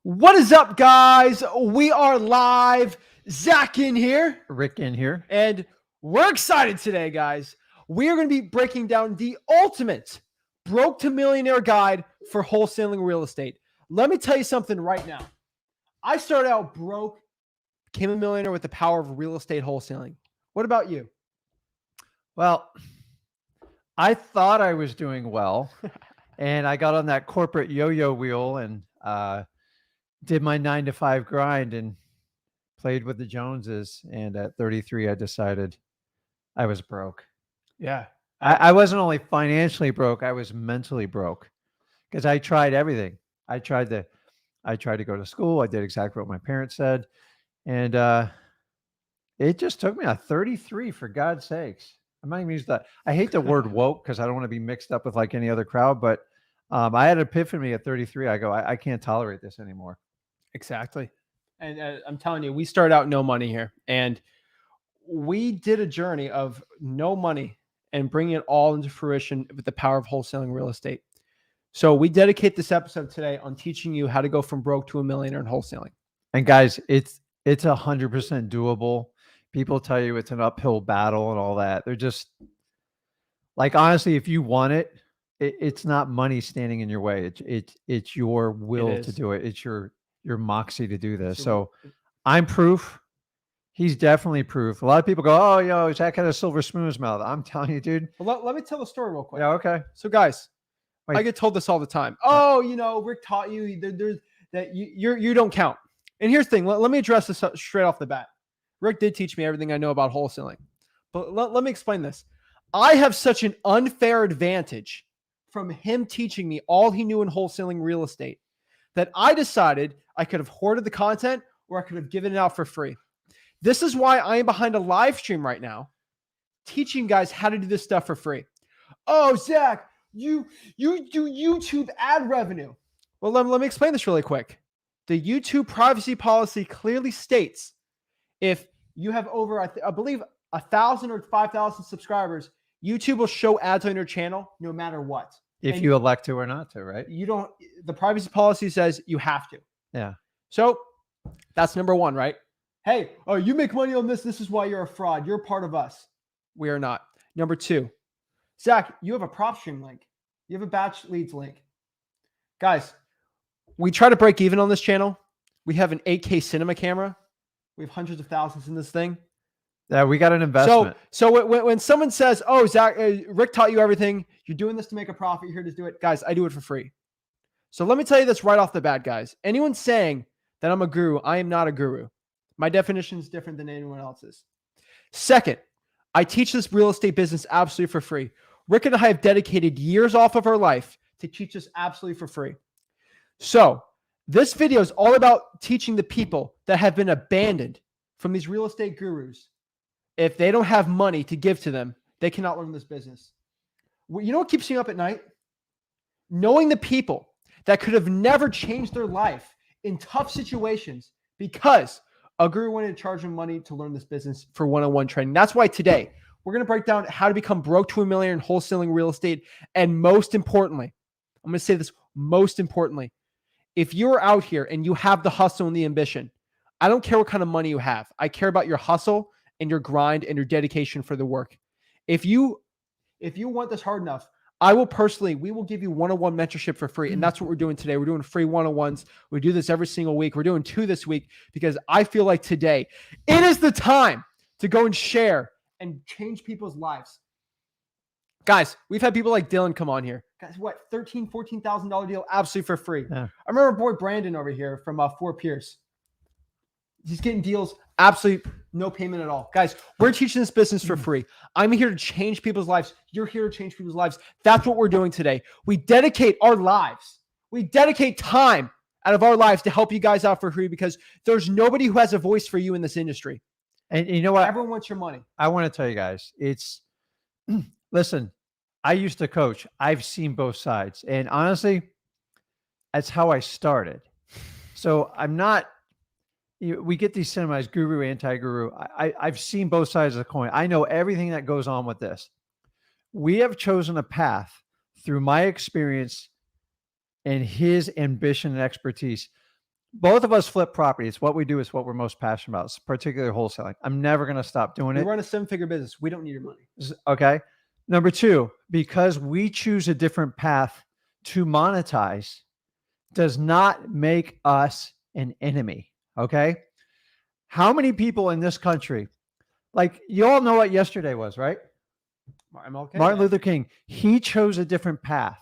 What is up, guys? We are live. Zach in here. Rick in here. And we're excited today, guys. We are going to be breaking down the ultimate broke to millionaire guide for wholesaling real estate. Let me tell you something right now. I started out broke, became a millionaire with the power of real estate wholesaling. What about you? Well, I thought I was doing well, and I got on that corporate yo-yo wheel and did my 9-to-5 grind and played with the Joneses. And at 33, I decided I was broke. Yeah. I wasn't only financially broke, I was mentally broke because I tried everything. I tried to go to school. I did exactly what my parents said. And it just took me at 33, for God's sakes. I'm not even using that. I hate the word woke because I don't want to be mixed up with like any other crowd, but I had an epiphany at 33. I go, I can't tolerate this anymore. Exactly. And I'm telling you, we started out no money here, and we did a journey of no money and bringing it all into fruition with the power of wholesaling real estate. So we dedicate this episode today on teaching you how to go from broke to a millionaire in wholesaling. And guys, it's 100% doable. People tell you it's an uphill battle and all that. They're just like, honestly, if you want it, it's not money standing in your way. It's your will to do it. It's your moxie to do this. So I'm proof. He's definitely proof. A lot of people go, oh, Zach had a silver spoon in his mouth. I'm telling you, dude. Well, let me tell the story real quick. Yeah, okay. So guys, Wait. I get told this all the time. Oh, Rick taught you that you don't count. And here's the thing. Let me address this straight off the bat. Rick did teach me everything I know about wholesaling. But let me explain this. I have such an unfair advantage from him teaching me all he knew in wholesaling real estate that I decided I could have hoarded the content or I could have given it out for free. This is why I am behind a live stream right now teaching guys how to do this stuff for free. Oh, Zach, you do YouTube ad revenue. Well, let me explain this really quick. The YouTube privacy policy clearly states if you have over, I believe, 1,000 or 5,000 subscribers, YouTube will show ads on your channel no matter what. If you elect to or not to, right? You don't. The privacy policy says you have to. Yeah. So that's number one, right? Hey, oh, you make money on this. This is why you're a fraud. You're a part of us. We are not. Number two, Zach, you have a PropStream link. You have a batch leads link. Guys, we try to break even on this channel. We have an 8K cinema camera. We have hundreds of thousands in this thing. Yeah, we got an investment. So when someone says, oh, Zach, Rick taught you everything. You're doing this to make a profit. You're here to do it. Guys, I do it for free. So let me tell you this right off the bat, guys. Anyone saying that I'm a guru, I am not a guru. My definition is different than anyone else's. Second, I teach this real estate business absolutely for free. Rick and I have dedicated years off of our life to teach this absolutely for free. So this video is all about teaching the people that have been abandoned from these real estate gurus. If they don't have money to give to them, they cannot learn this business. You know what keeps me up at night? Knowing the people that could have never changed their life in tough situations because a guru wanted to charge them money to learn this business for one-on-one training. That's why today we're going to break down how to become broke to a millionaire in wholesaling real estate. And most importantly, I'm going to say this, most importantly, if you're out here and you have the hustle and the ambition, I don't care what kind of money you have. I care about your hustle and your grind and your dedication for the work. If you want this hard enough, we will give you one-on-one mentorship for free. And that's what we're doing today. We're doing free one-on-ones. We do this every single week. We're doing 2 this week because I feel like today it is the time to go and share and change people's lives. Guys, we've had people like Dylan come on here. Guys, what, $13,000, $14,000 deal absolutely for free. Yeah. I remember boy Brandon over here from Fort Pierce. He's getting deals absolutely no payment at all. Guys, we're teaching this business for free. I'm here to change people's lives. You're here to change people's lives. That's what we're doing today. We dedicate our lives. We dedicate time out of our lives to help you guys out for free because there's nobody who has a voice for you in this industry. And you know what? Everyone wants your money. I want to tell you guys, listen, I used to coach. I've seen both sides. And honestly, that's how I started. So I'm not, we get these semis, guru, anti-guru. I've seen both sides of the coin. I know everything that goes on with this. We have chosen a path through my experience and his ambition and expertise both of us flip property. It's what we do. It's what we're most passionate about, particularly wholesaling. I'm never going to stop doing We it. run a 7-figure business. We don't need your money. Okay. Number two, because we choose a different path to monetize does not make us an enemy. Okay. How many people in this country, like you all know what yesterday was, right? MLK, Martin Luther King, he chose a different path.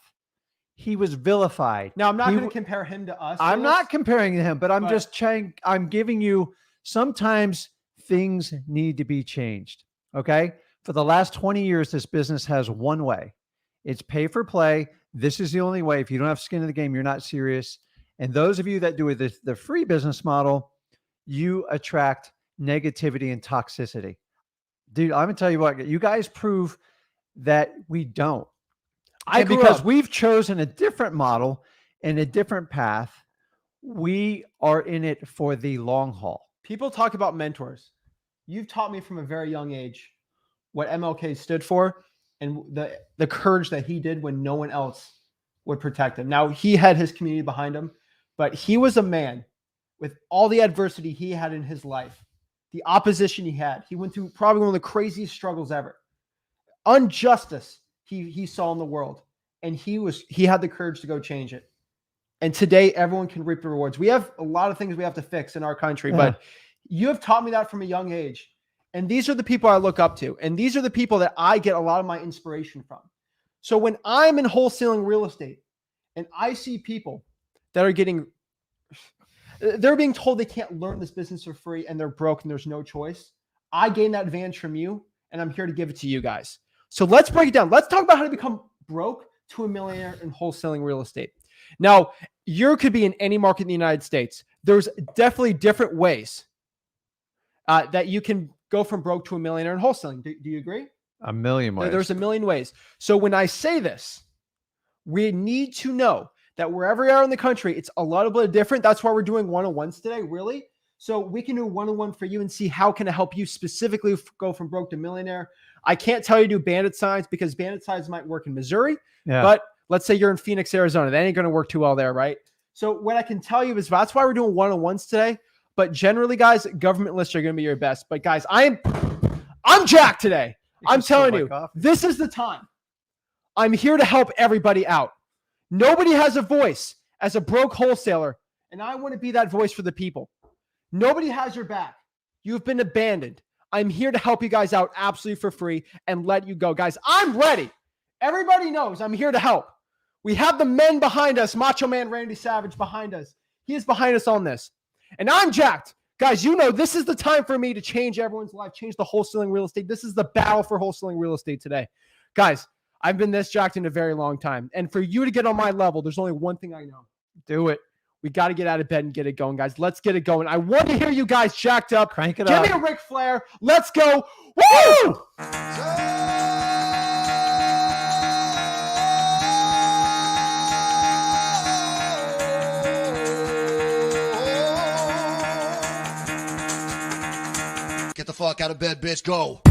He was vilified. Now, I'm not going to compare him to us. I'm not comparing him, but I'm just saying, I'm giving you, sometimes things need to be changed. Okay. For the last 20 years, this business has one way. It's pay for play. This is the only way. If you don't have skin in the game, you're not serious. And those of you that do it, the free business model, you attract negativity and toxicity. Dude, I'm going to tell you what, you guys prove that we don't. Because we've chosen a different model and a different path. We are in it for the long haul. People talk about mentors. You've taught me from a very young age what MLK stood for and the courage that he did when no one else would protect him. Now, he had his community behind him, but he was a man with all the adversity he had in his life, the opposition he had. He went through probably one of the craziest struggles ever. Injustice he saw in the world, and he had the courage to go change it. And today everyone can reap the rewards. We have a lot of things we have to fix in our country, but you have taught me that from a young age. And these are the people I look up to. And these are the people that I get a lot of my inspiration from. So when I'm in wholesaling real estate and I see people that are they're being told they can't learn this business for free and they're broke and there's no choice, I gain that advantage from you, and I'm here to give it to you guys. So let's break it down. Let's talk about how to become broke to a millionaire in wholesaling real estate. Now, you could be in any market in the United States. There's definitely different ways that you can go from broke to a millionaire in wholesaling. Do you agree? A million ways. There's a million ways. So when I say this, we need to know that wherever you are in the country, it's a little bit different. That's why we're doing one-on-ones today, really. So we can do one-on-one for you and see how can I help you specifically go from broke to millionaire. I can't tell you to do bandit signs because bandit signs might work in Missouri, but let's say you're in Phoenix, Arizona. That ain't going to work too well there, right? So what I can tell you is that's why we're doing one-on-ones today. But generally, guys, government lists are going to be your best. But guys, I'm jacked today. I'm telling you, this is the time. I'm here to help everybody out. Nobody has a voice as a broke wholesaler, and I want to be that voice for the people. Nobody has your back. You've been abandoned. I'm here to help you guys out absolutely for free and let you go. Guys, I'm ready. Everybody knows I'm here to help. We have the men behind us, Macho Man Randy Savage behind us. He is behind us on this. And I'm jacked. Guys, you know this is the time for me to change everyone's life, change the wholesaling real estate. This is the battle for wholesaling real estate today. Guys, I've been this jacked in a very long time. And for you to get on my level, there's only one thing I know. Do it. We got to get out of bed and get it going, guys. Let's get it going. I want to hear you guys jacked up. Crank it up. Give me a Ric Flair. Let's go. Woo! Get the fuck out of bed, bitch. Go.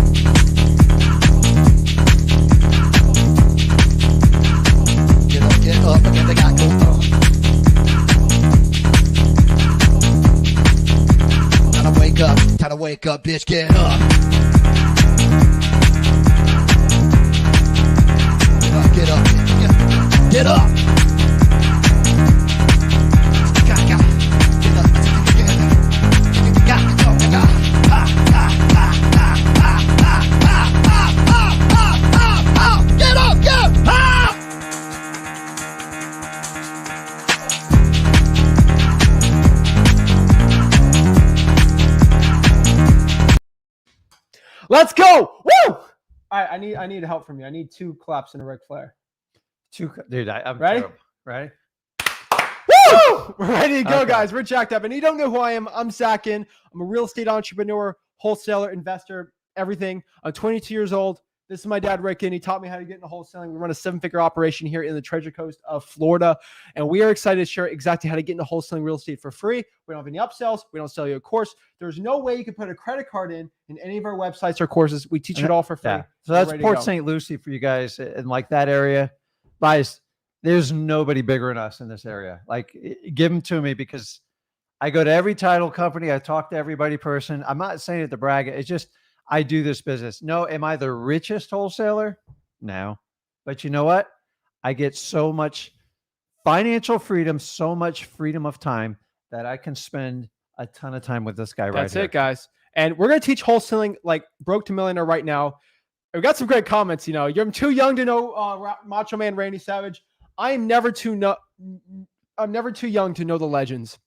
Get up, get the guy go. Time to wake up, bitch, get up. Get up, get up. Let's go. Woo! All right, I need help from you. I need 2 claps and a Ric Flair. Dude, I'm ready? Terrible. Ready? Woo! We're ready to go, guys. We're jacked up. And you don't know who I am. I'm Zach Ginn. I'm a real estate entrepreneur, wholesaler, investor, everything. I'm 22 years old. This is my dad, Rick Zach Ginn. He taught me how to get into wholesaling. We run a 7-figure operation here in the Treasure Coast of Florida. And we are excited to share exactly how to get into wholesaling real estate for free. We don't have any upsells. We don't sell you a course. There's no way you can put a credit card in any of our websites or courses. We teach it all for free. Yeah. So that's Port St. Lucie for you guys and like that area. Guys, there's nobody bigger than us in this area. Like, give them to me because I go to every title company. I talk to everybody person. I'm not saying it to brag. It's just, I do this business. No, am I the richest wholesaler? No. But you know what? I get so much financial freedom, so much freedom of time that I can spend a ton of time with this guy right here. That's it, guys. And we're going to teach wholesaling like broke to millionaire right now. We've got some great comments. You know, you're too young to know Macho Man Randy Savage. I'm never too young to know the legends.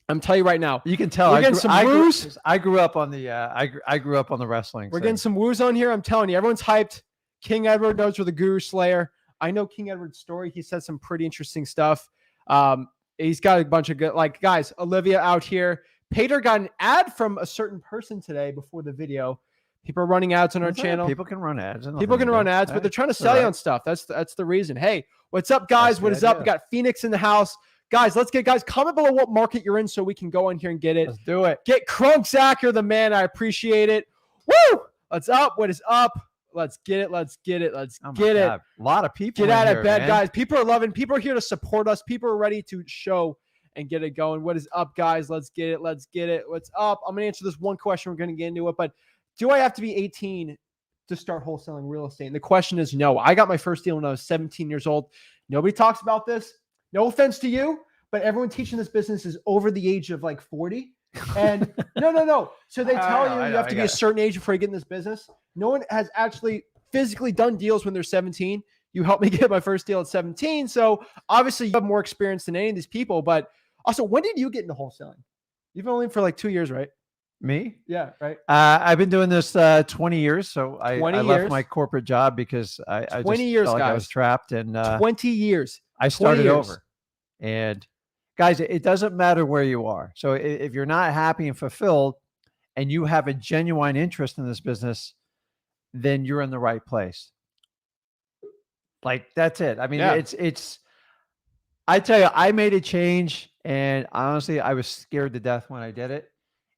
I'm telling you right now. You can tell. We're getting some woos. I grew up on the I grew up on the wrestling. We're getting some woos on here. I'm telling you, everyone's hyped. King Edward knows we're the Guru Slayer. I know King Edward's story. He said some pretty interesting stuff. He's got a bunch of good, like, guys, Olivia out here. Pater got an ad from a certain person today before the video. People are running ads on our channel. People can run ads. People can run ads, but they're trying to sell you on stuff. That's the reason. Hey, what's up, guys? What is up? We got Phoenix in the house. Guys, let's get, guys, comment below what market you're in so we can go in here and get it. Let's do it. Get Crunk Zach, you're the man. I appreciate it. Woo! What's up? What is up? Let's get it. Let's get it. Let's get it. A lot of people. Get out of bed, guys. People are loving. People are here to support us. People are ready to show and get it going. What is up, guys? Let's get it. Let's get it. What's up? I'm going to answer this one question. We're going to get into it. But do I have to be 18 to start wholesaling real estate? And the question is no. I got my first deal when I was 17 years old. Nobody talks about this. No offense to you, but everyone teaching this business is over the age of like 40. And no. So they tell you have to be a certain age before you get in this business. No one has actually physically done deals when they're 17. You helped me get my first deal at 17. So obviously you have more experience than any of these people. But also, when did you get into wholesaling? You've been only for like 2 years, right? Me? Yeah, right. I've been doing this 20 years. So I left my corporate job because I just 20 years, felt like guys. I was trapped. And 20 years. I started over. And guys, it doesn't matter where you are. So if you're not happy and fulfilled and you have a genuine interest in this business, then you're in the right place. Like, that's it. I mean, it's, I tell you, I made a change, and honestly, I was scared to death when I did it.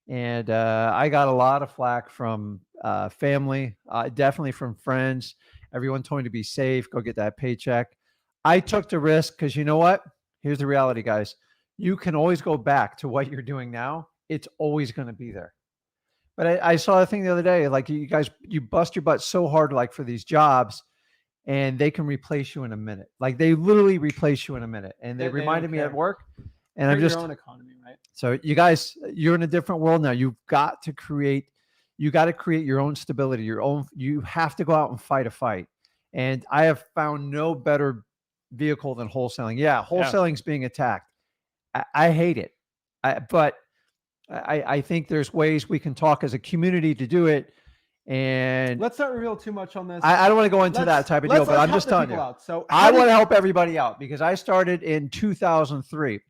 And I got a lot of flack from family, definitely from friends. Everyone told me to be safe, go get that paycheck. I took the risk because you know what? Here's the reality, guys. You can always go back to what you're doing now. It's always going to be there. But I saw a thing the other day, like, you guys, you bust your butt so hard, like, for these jobs, and they can replace you in a minute. Like, they literally replace you in a minute. And they reminded me at work, and I'm just, your own economy, right? So you guys, you're in a different world now. You've got to create your own stability, you have to go out and fight a fight. And I have found no better vehicle than wholesaling. Yeah, wholesaling's being attacked. I hate it. But I think there's ways we can talk as a community to do it. And let's not reveal too much on this. I don't want to go into that type of deal, but I'm just telling you. So I want to help everybody out because I started in 2003.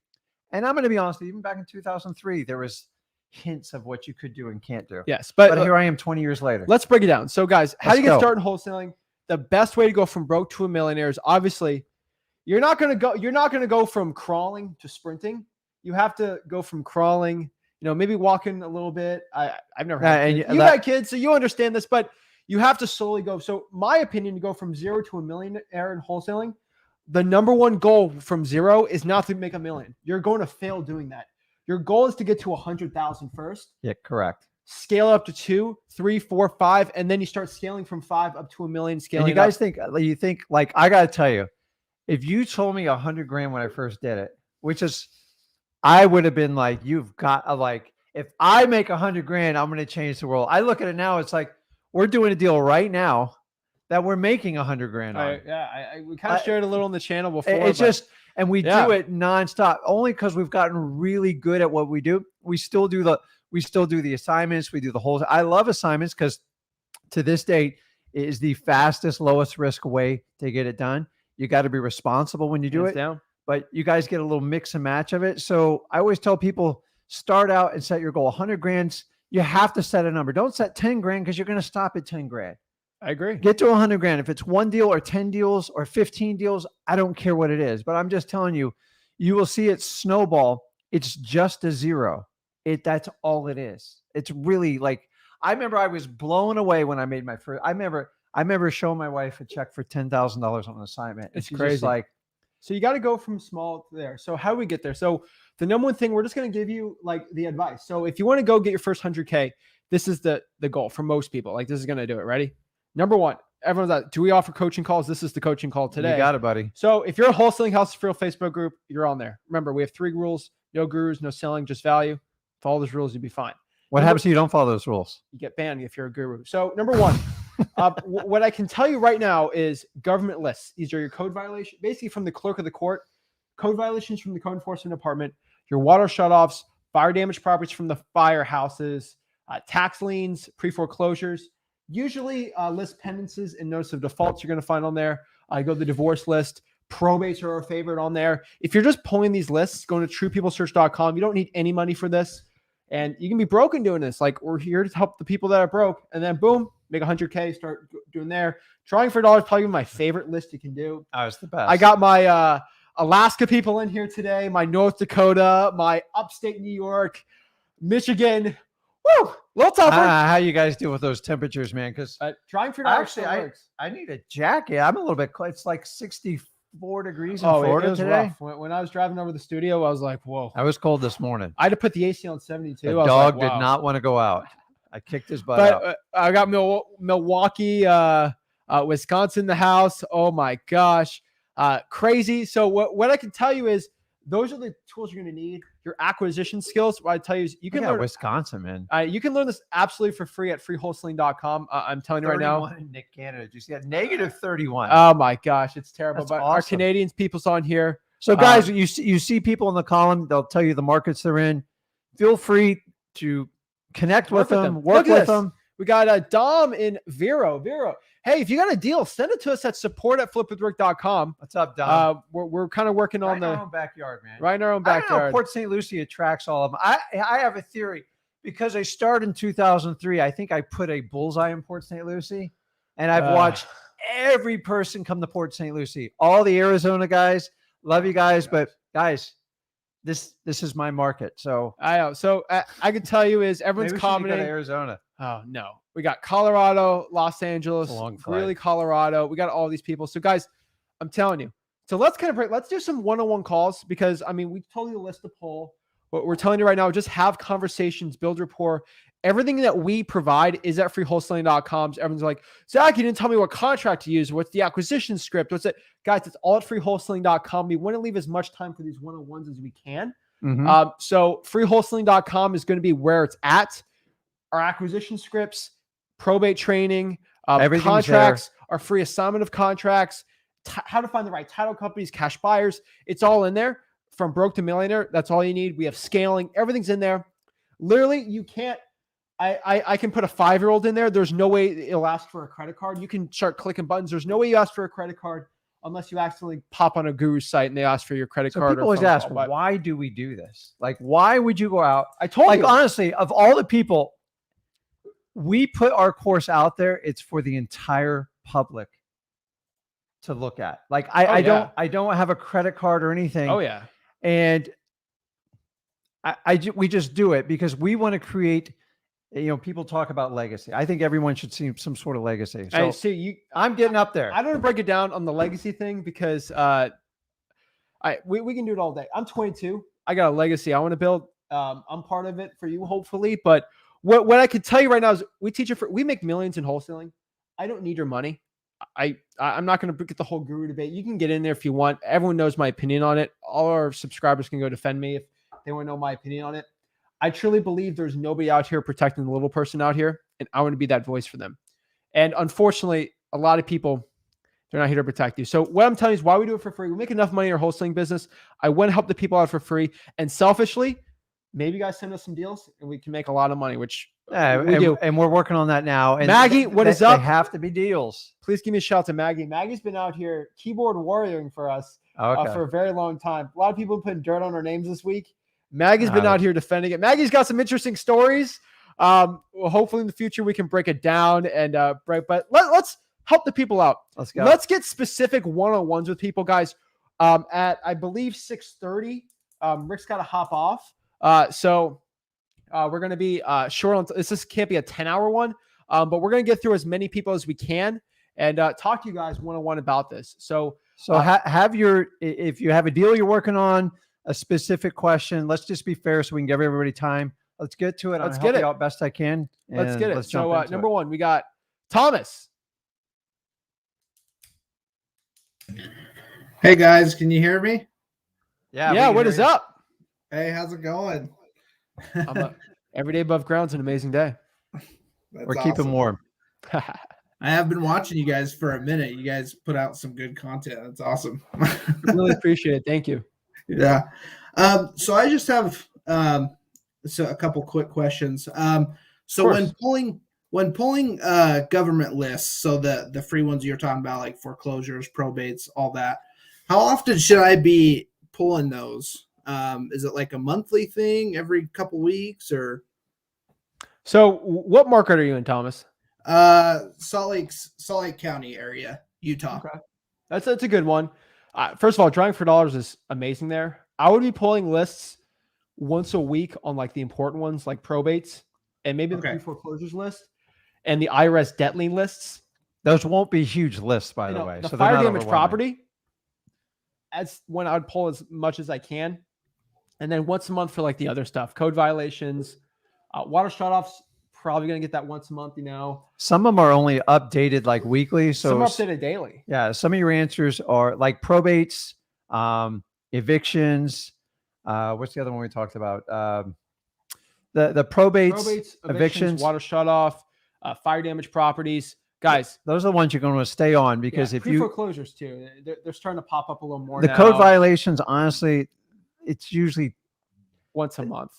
And I'm going to be honest, even back in 2003, there was hints of what you could do and can't do. Yes, but here I am 20 years later. Let's break it down. So guys, how do you get started in wholesaling? The best way to go from broke to a millionaire is obviously you're not going to go from crawling to sprinting. You have to go from crawling, maybe walking a little bit. I've never had kids. You got kids, so you understand this, but you have to slowly go. So my opinion, to go from 0 to a millionaire in wholesaling, the number one goal from 0 is not to make $1 million. You're going to fail doing that. Your goal is to get to 100,000 first. Yeah, correct. Scale up to 2, 3, 4, 5, and then you start scaling from 5 up to $1 million. Scaling. And you guys think like, I got to tell you, if you told me 100 grand when I first did it, which is, I would have been like, you've got if I make 100 grand, I'm going to change the world. I look at it now. It's like, we're doing a deal right now that we're making 100 grand on. We kind of shared a little on the channel before. It's just, and we do it nonstop only because we've gotten really good at what we do. We still do the assignments. We do the whole, I love assignments because to this date it is the fastest, lowest risk way to get it done. You got to be responsible when you do it, but you guys get a little mix and match of it. So I always tell people, start out and set your goal. 100 grand. You have to set a number. Don't set 10 grand because you're going to stop at 10 grand. I agree. Get to 100 grand. If it's one deal or 10 deals or 15 deals, I don't care what it is, but I'm just telling you, you will see it snowball. It's just a 0. That's all it is. It's really like, I remember I was blown away when I made my first, I remember showing my wife a check for $10,000 on an assignment. It's she's crazy. Just like, So you got to go from small to there. So how do we get there? So the number one thing, we're just going to give you like the advice. So if you want to go get your first 100K, this is the goal for most people. Like this is going to do it. Ready? Number one, everyone's like, do we offer coaching calls? This is the coaching call today. You got it, buddy. So if you're a wholesaling house for real Facebook group, you're on there. Remember, we have 3 rules: no gurus, no selling, just value. Follow those rules, you'll be fine. What happens if you don't follow those rules? You get banned if you're a guru. So number one, what I can tell you right now is government lists. These are your code violations, basically from the clerk of the court, code violations from the code enforcement department, your water shutoffs, fire damage properties from the firehouses, tax liens, pre-foreclosures, usually list penances and notice of defaults you're going to find on there. Go to the divorce list. Probates are our favorite on there. If you're just pulling these lists, going to truepeoplesearch.com, you don't need any money for this. And you can be broken doing this. Like, we're here to help the people that are broke. And then boom, make 100K, start doing there. Trying for dollars, probably my favorite list you can do. Oh, it's the best. I got my Alaska people in here today, my North Dakota, my upstate New York, Michigan. Woo! A little tougher. How you guys deal with those temperatures, man? Because trying for dollars actually, works. I need a jacket. I'm a little bit cold. It's like 64 degrees in It Florida was today. rough. When I was driving over the studio, I was like, whoa. I was cold this morning. I had to put the AC on 72. The I was dog like, did wow. not want to go out. I kicked his butt out. But I got Milwaukee, Wisconsin in the house. Oh my gosh. Crazy. So what I can tell you is those are the tools you're going to need. Your acquisition skills. What I tell you is you can learn Wisconsin, man. You can learn this absolutely for free at freewholesaling.com. I'm telling you right now. In Nick Canada. Did you see that? -31. Oh my gosh, it's terrible. That's but our awesome. Canadians, people's on here. So guys, you see people in the column, they'll tell you the markets they're in. Feel free to connect with them, work with them. We got Dom in Vero. Hey, if you got a deal, send it to us at support@flipwithrick.com. What's up, Dom? We're kind of working on our own backyard, man. Right in our own I don't know, backyard. Port St. Lucie attracts all of them. I have a theory because I started in 2003. I think I put a bullseye in Port St. Lucie, and I've watched every person come to Port St. Lucie. All the Arizona guys, love you guys, but guys, this is my market. So I know. So I can tell you is everyone's maybe we should go commenting. to Arizona. Oh no, we got Colorado, Los Angeles, It's a long flight. really Colorado. We got all these people. So guys, I'm telling you. So let's let's do some one-on-one calls because I mean we told you to list the poll. What we're telling you right now, just have conversations, build rapport. Everything that we provide is at freewholesaling.com. Everyone's like, Zach, you didn't tell me what contract to use. What's the acquisition script? What's it? Guys, it's all at freewholesaling.com. We want to leave as much time for these one-on-ones as we can. Mhm. So freewholesaling.com is going to be where it's at. Our acquisition scripts, probate training, Everything's contracts, our free assignment of contracts, how to find the right title companies, cash buyers. It's all in there from broke to millionaire. That's all you need. We have scaling. Everything's in there. Literally, you can't. I can put a 5-year-old in there. There's no way it'll ask for a credit card. You can start clicking buttons. There's no way you ask for a credit card unless you accidentally pop on a guru site and they ask for your credit So card. people always ask, why do we do this? Like, why would you go out? I told like, you. honestly, of all the people, we put our course out there. It's for the entire public to look at. Like, I don't have a credit card or anything. Oh yeah. And we just do it because we want to create, people talk about legacy. I think everyone should see some sort of legacy. So I'm getting up there. I don't want to break it down on the legacy thing because we can do it all day. I'm 22. I got a legacy I want to build. I'm part of it for you, hopefully. But what I can tell you right now is we make millions in wholesaling. I don't need your money. I'm not going to get the whole guru debate. You can get in there if you want. Everyone knows my opinion on it. All our subscribers can go defend me if they want to know my opinion on it. I truly believe there's nobody out here protecting the little person out here, and I want to be that voice for them. And unfortunately, a lot of people, they're not here to protect you. So what I'm telling you is why we do it for free. We make enough money in our wholesaling business. I want to help the people out for free. And selfishly, maybe you guys send us some deals and we can make a lot of money, which we do. And we're working on that now. And Maggie, what is up? They have to be deals. Please give me a shout out to Maggie. Maggie's been out here keyboard warrioring for us for a very long time. A lot of people putting dirt on our names this week. Maggie's been out here defending it. Maggie's got some interesting stories. Well, hopefully in the future we can break it down and but let's help the people out. Let's go. Let's get specific one-on-ones with people, guys. At I believe 6:30. Rick's got to hop off. So we're going to be short on this can't be a 10-hour one. But we're going to get through as many people as we can and talk to you guys one-on-one about this. So So have if you have a deal you're working on, a specific question, let's just be fair so we can give everybody time. Let's get to it. Let's I'll get help it. you out best I can. Let's get it. Let's jump So into number it. one, we got Thomas. Hey guys, can you hear me? Yeah. What is up? Hey, how's it going? Every day above ground's an amazing day. We're keeping warm. I have been watching you guys for a minute. You guys put out some good content. That's awesome. Really appreciate it. Thank you. Yeah. So I just have a couple quick questions. So when pulling government lists, so the free ones you're talking about, like foreclosures, probates, all that, how often should I be pulling those? Is it like a monthly thing, every couple weeks, or? So what market are you in, Thomas? Salt Lake County area, Utah. Okay. That's a good one. First of all, drawing for dollars is amazing there. I would be pulling lists once a week on like the important ones, like probates and maybe the pre-foreclosures list and the IRS debt lien lists. Those won't be huge lists, by the way. The so fire damage property, that's when I would pull as much as I can. And then once a month for like the other stuff, code violations, water shutoffs, probably going to get that once a month, Some of them are only updated like weekly. So some are updated daily. Yeah. Some of your answers are like probates, evictions. What's the other one we talked about? The probates, evictions, water shutoff, fire damage properties. Guys, those are the ones you're going to stay on because if you foreclosures too, they're starting to pop up a little more. The code violations, honestly, it's usually once a month.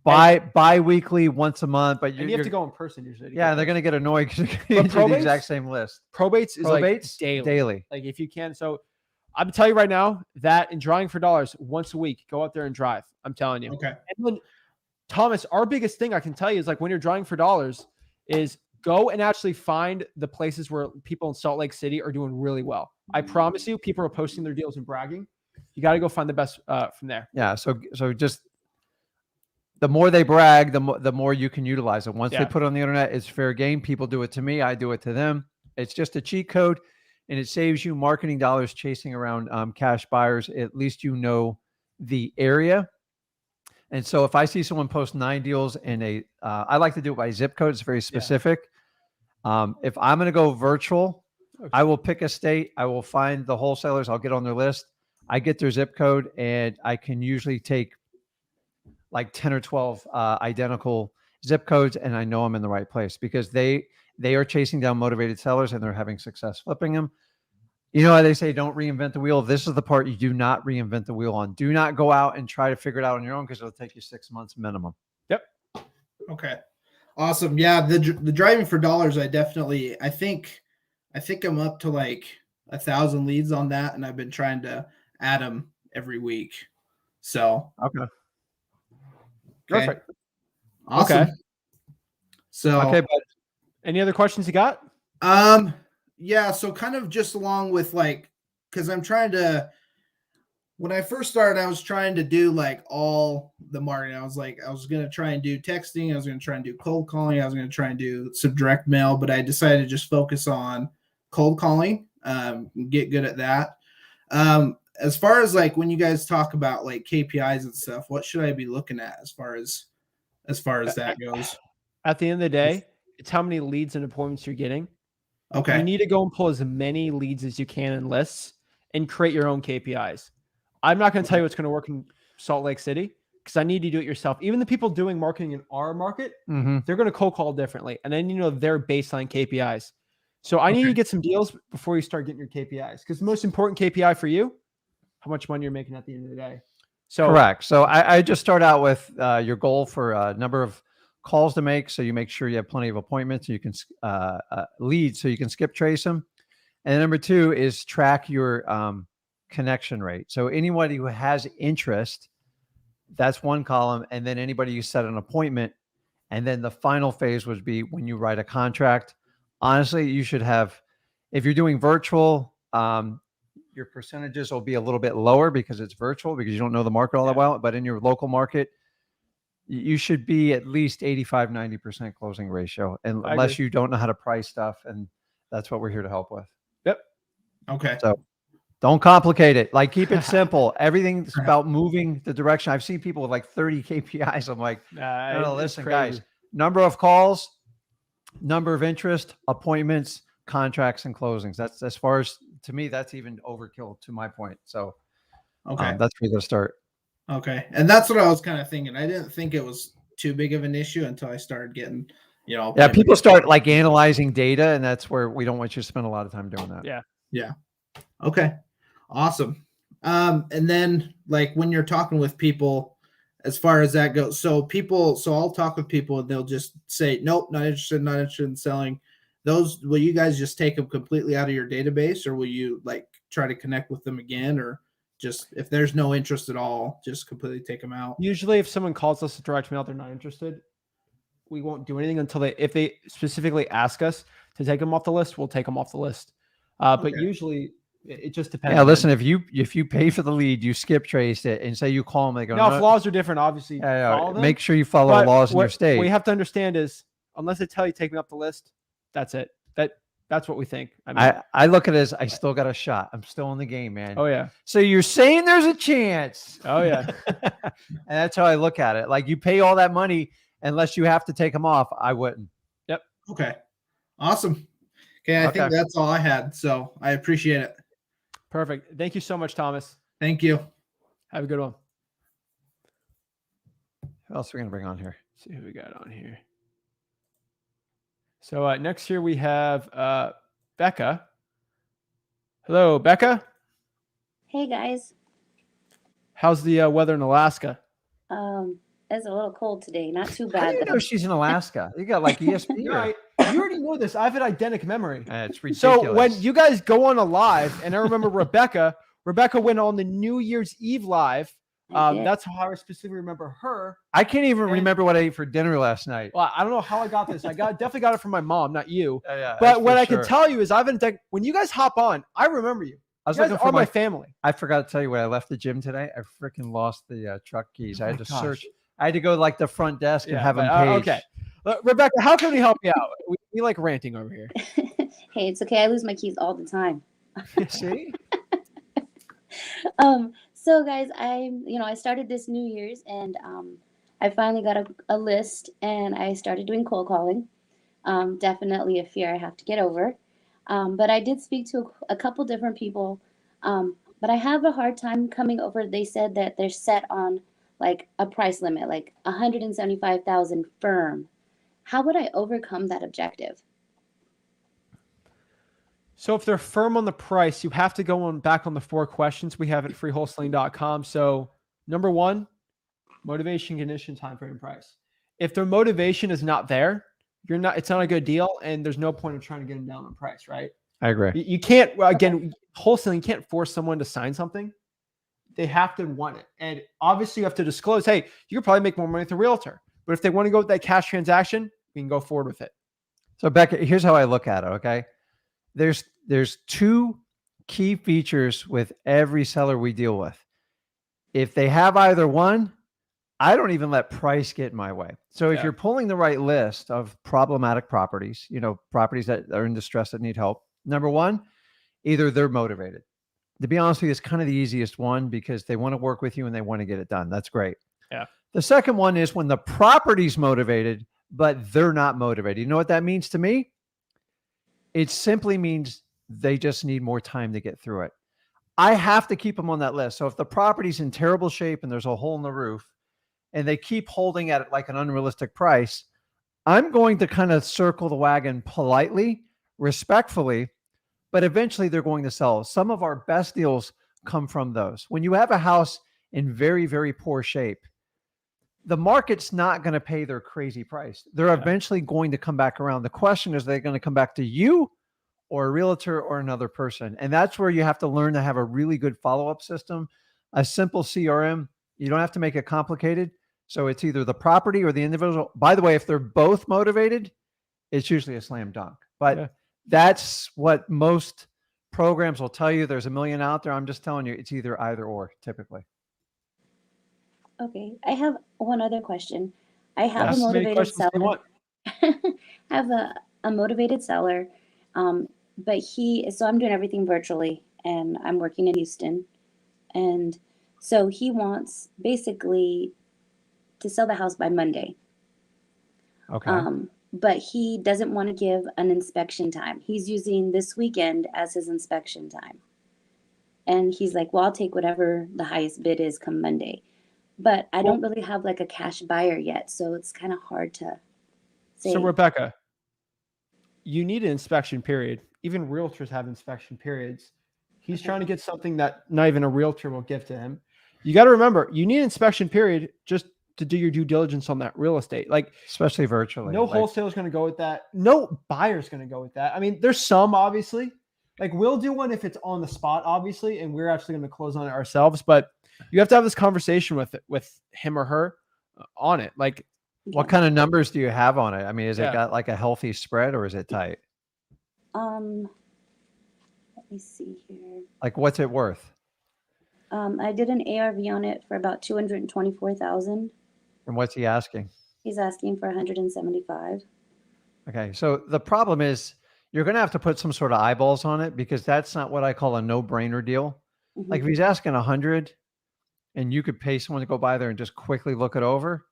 Bi-weekly, once a month, but you have to go in person usually. Yeah, they're going to get annoyed because you're going to do the exact same list. Probates is like daily. Like if you can. So I'm telling you right now that in drawing for dollars once a week, go out there and drive. I'm telling you. Okay. And then, Thomas, our biggest thing I can tell you is like when you're drawing for dollars is go and actually find the places where people in Salt Lake City are doing really well. I promise you, people are posting their deals and bragging. You got to go find the best from there. Yeah. So just the more they brag, the more you can utilize it. Once they put it on the internet, it's fair game. People do it to me. I do it to them. It's just a cheat code, and it saves you marketing dollars chasing around cash buyers. At least you know the area. And so if I see someone post 9 deals in I like to do it by zip code. It's very specific. If I'm going to go virtual, I will pick a state. I will find the wholesalers. I'll get on their list. I get their zip code, and I can usually take like 10 or 12 identical zip codes, and I know I'm in the right place because they are chasing down motivated sellers and they're having success flipping them. You know how they say, don't reinvent the wheel. This is the part you do not reinvent the wheel on. Do not go out and try to figure it out on your own because it'll take you 6 months minimum. Yep. Okay. Awesome. Yeah. The driving for dollars, I think I'm up to like 1,000 leads on that. And I've been trying to add them every week. So. Okay. Perfect. Awesome. Okay. So. Okay. But any other questions you got? Yeah, so kind of just along with like, because I'm trying to, when I first started, I was trying to do like all the marketing. I was going to try and do texting. I was going to try and do cold calling. I was going to try and do some direct mail, but I decided to just focus on cold calling, get good at that. As far as like when you guys talk about like KPIs and stuff, what should I be looking at as far as that goes? At the end of the day, it's how many leads and appointments you're getting. Okay. You need to go and pull as many leads as you can in lists and create your own KPIs. I'm not going to tell you what's going to work in Salt Lake City because I need you to do it yourself. Even the people doing marketing in our market, they're going to cold call differently. And then, their baseline KPIs. So I need you to get some deals before you start getting your KPIs because the most important KPI for you, how much money you're making at the end of the day. So correct. So I just start out with your goal for a number of calls to make, so you make sure you have plenty of appointments, so you can leads, so you can skip trace them. And number 2 is track your connection rate. So anybody who has interest, that's one column, and then anybody you set an appointment, and then the final phase would be when you write a contract. Honestly, you should have, if you're doing virtual, your percentages will be a little bit lower because it's virtual, because you don't know the market all that well. But in your local market, you should be at least 85-90% closing ratio, unless you don't know how to price stuff. And that's what we're here to help with. Yep. Okay. So Don't complicate it. Like, keep it simple. Everything's about moving the direction. I've seen people with like 30 KPIs. I'm like, no, listen, guys, number of calls, number of interest, appointments, contracts, and closings. That's, as far as, to me, that's even overkill to my point. So Okay. that's where they'll start. Okay. And that's what I was kind of thinking. I didn't think it was too big of an issue until I started getting, Yeah, people start like analyzing data, and that's where we don't want you to spend a lot of time doing that. Yeah. Yeah. Okay. Awesome. And then like when you're talking with people, as far as that goes, so I'll talk with people and they'll just say, nope, not interested in selling. Those, will you guys just take them completely out of your database, or will you like try to connect with them again, or just if there's no interest at all, just completely take them out? Usually if someone calls us to direct mail, they're not interested. We won't do anything until if they specifically ask us to take them off the list, we'll take them off the list. But usually it just depends. Yeah, listen, if you pay for the lead, you skip traced it, and say you call them, they go, no, if laws are different, obviously. Make sure you follow laws in your state. What you have to understand is, unless they tell you take me off the list, that's it. That's what we think. I look at it as I still got a shot. I'm still in the game, man. Oh yeah. So you're saying there's a chance. Oh yeah. And that's how I look at it. Like, you pay all that money, unless you have to take them off, I wouldn't. Yep. Okay. Awesome. Okay. I think that's all I had. So I appreciate it. Perfect. Thank you so much, Thomas. Thank you. Have a good one. Who else are we going to bring on here? Let's see who we got on here. So next here we have Becca. Hello, Becca. Hey guys. How's the weather in Alaska? It's a little cold today. Not too How bad. do you know she's in Alaska? You got like ESP. Right. You already know this. I have an eidetic memory. It's ridiculous. So when you guys go on a live, and I remember Rebecca went on the New Year's Eve live. That's how I specifically remember her. I can't even remember what I ate for dinner last night. Well, I don't know how I got this. definitely got it from my mom, not you. Yeah, but what I can tell you is when you guys hop on, I remember you. I was you guys looking for my family. I forgot to tell you when I left the gym today. I freaking lost the truck keys. I had to gosh. search. I had to go like the front desk and have them paged. Okay. Rebecca, how can we help you out? We like ranting over here. Hey, it's okay. I lose my keys all the time. See? So guys, I started this New Year's, and I finally got a list, and I started doing cold calling. Definitely a fear I have to get over. But I did speak to a couple different people, but I have a hard time coming over. They said that they're set on like a price limit, like 175,000 firm. How would I overcome that objective? So if they're firm on the price, you have to go back on the 4 questions we have at freewholesaling.com. So number 1, motivation, condition, time frame, price. If their motivation is not there, it's not a good deal, and there's no point in trying to get them down on price, right? I agree. You can't, again, wholesaling, you can't force someone to sign something. They have to want it. And obviously you have to disclose, hey, you could probably make more money with a realtor. But if they want to go with that cash transaction, we can go forward with it. So Becca, here's how I look at it, okay? There's 2 key features with every seller we deal with. If they have either one, I don't even let price get in my way. So if you're pulling the right list of problematic properties, properties that are in distress that need help, number 1, either they're motivated. To be honest with you, it's kind of the easiest one because they want to work with you and they want to get it done. That's great. Yeah. The second one is when the property's motivated, but they're not motivated. You know what that means to me? It simply means they just need more time to get through it. I have to keep them on that list. So if the property's in terrible shape and there's a hole in the roof and they keep holding at it like an unrealistic price, I'm going to kind of circle the wagon politely, respectfully, but eventually they're going to sell. Some of our best deals come from those. When you have a house in very, very poor shape, the market's not going to pay their crazy price. They're eventually going to come back around. The question is, they're going to come back to you or a realtor or another person. And that's where you have to learn to have a really good follow-up system, a simple CRM. You don't have to make it complicated. So it's either the property or the individual. By the way, if they're both motivated, it's usually a slam dunk. But that's what most programs will tell you. There's a million out there. I'm just telling you, it's either or typically. Okay. I have one other question. I have a motivated seller. I have a motivated seller. So I'm doing everything virtually. and I'm working in Houston. And so he wants basically to sell the house by Monday. Okay. But he doesn't want to give an inspection time. He's using this weekend as his inspection time. And he's like, well, I'll take whatever the highest bid is come Monday. But I don't really have like a cash buyer yet. So it's kind of hard to say. So Rebecca, you need an inspection period. Even realtors have inspection periods. He's trying to get something that not even a realtor will give to him. You got to remember, you need an inspection period just to do your due diligence on that real estate. Like, especially virtually. no wholesaler is going to go with that. No buyer is going to go with that. I mean, there's some, obviously. Like, we'll do one if it's on the spot, obviously, and we're actually going to close on it ourselves. But you have to have this conversation with him or her on it. Like, what kind of numbers do you have on it? I mean, is Yeah. it got like a healthy spread or is it tight? Let me see here. Like, what's it worth? I did an ARV on it for about 224,000. And what's he asking? He's asking for 175. Okay. So the problem is you're going to have to put some sort of eyeballs on it because that's not what I call a no-brainer deal. Mhm. Like if he's asking 100 and you could pay someone to go by there and just quickly look it over,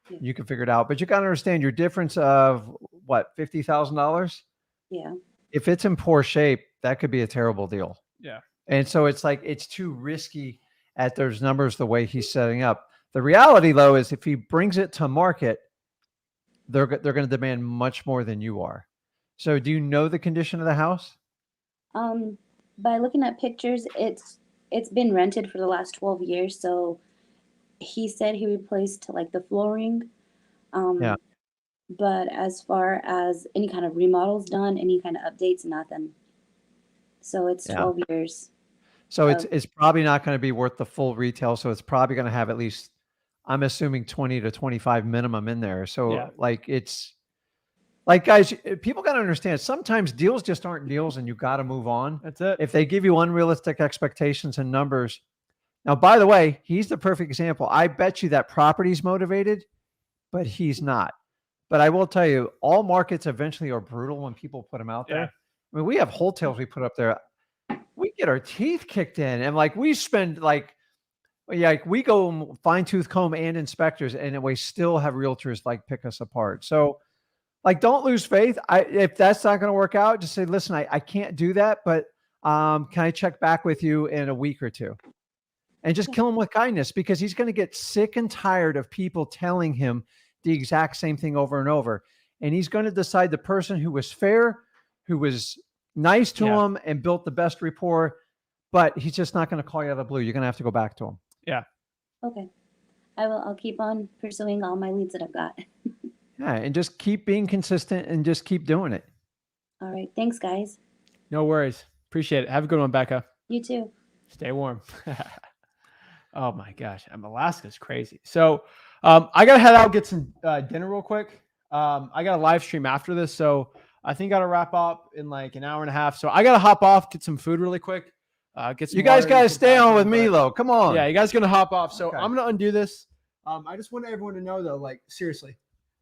Yeah. you can figure it out. But you got to understand your difference of what, $50,000? Yeah. If it's in poor shape, that could be a terrible deal. Yeah. And so it's like, it's too risky at those numbers, the way he's setting up. The reality though, is if he brings it to market, they're going to demand much more than you are. So do you know the condition of the house? By looking at pictures, it's been rented for the last 12 years. So he said he replaced like the flooring. Yeah. But as far as any kind of remodels done, any kind of updates, nothing. So it's 12 years. So it's probably not going to be worth the full retail. So it's probably going to have at least, I'm assuming 20 to 25 minimum in there. So Yeah. like, it's like, guys, people got to understand sometimes deals just aren't deals and you got to move on. That's it. If they give you unrealistic expectations and numbers. Now, by the way, he's the perfect example. I bet you that property's motivated, but he's not. But I will tell you, all markets eventually are brutal when people put them out there. Yeah. I mean, we have wholesales we put up there. We get our teeth kicked in, and like we spend like we go fine tooth comb and inspectors, and we still have realtors like pick us apart. So like, don't lose faith. If that's not going to work out, just say, listen, I can't do that, but can I check back with you in a week or two? And just kill him with kindness, because he's going to get sick and tired of people telling him the exact same thing over and over. And he's going to decide the person who was fair, who was nice to him and built the best rapport, but he's just not going to call you out of the blue. You're going to have to go back to him. Yeah. Okay. I'll keep on pursuing all my leads that I've got. Yeah. And just keep being consistent and just keep doing it. All right. Thanks, guys. No worries. Appreciate it. Have a good one, Becca. You too. Stay warm. Oh my gosh. Alaska's crazy. So I got to head out, get some dinner real quick. I got a live stream after this. So I think I got to wrap up in like an hour and a half. So I got to hop off, get some food really quick. Get some You guys water, got to get some stay on with bathroom, me but- though. Come on. Yeah, you guys going to hop off. So Okay. I'm going to undo this. I just want everyone to know though, like seriously,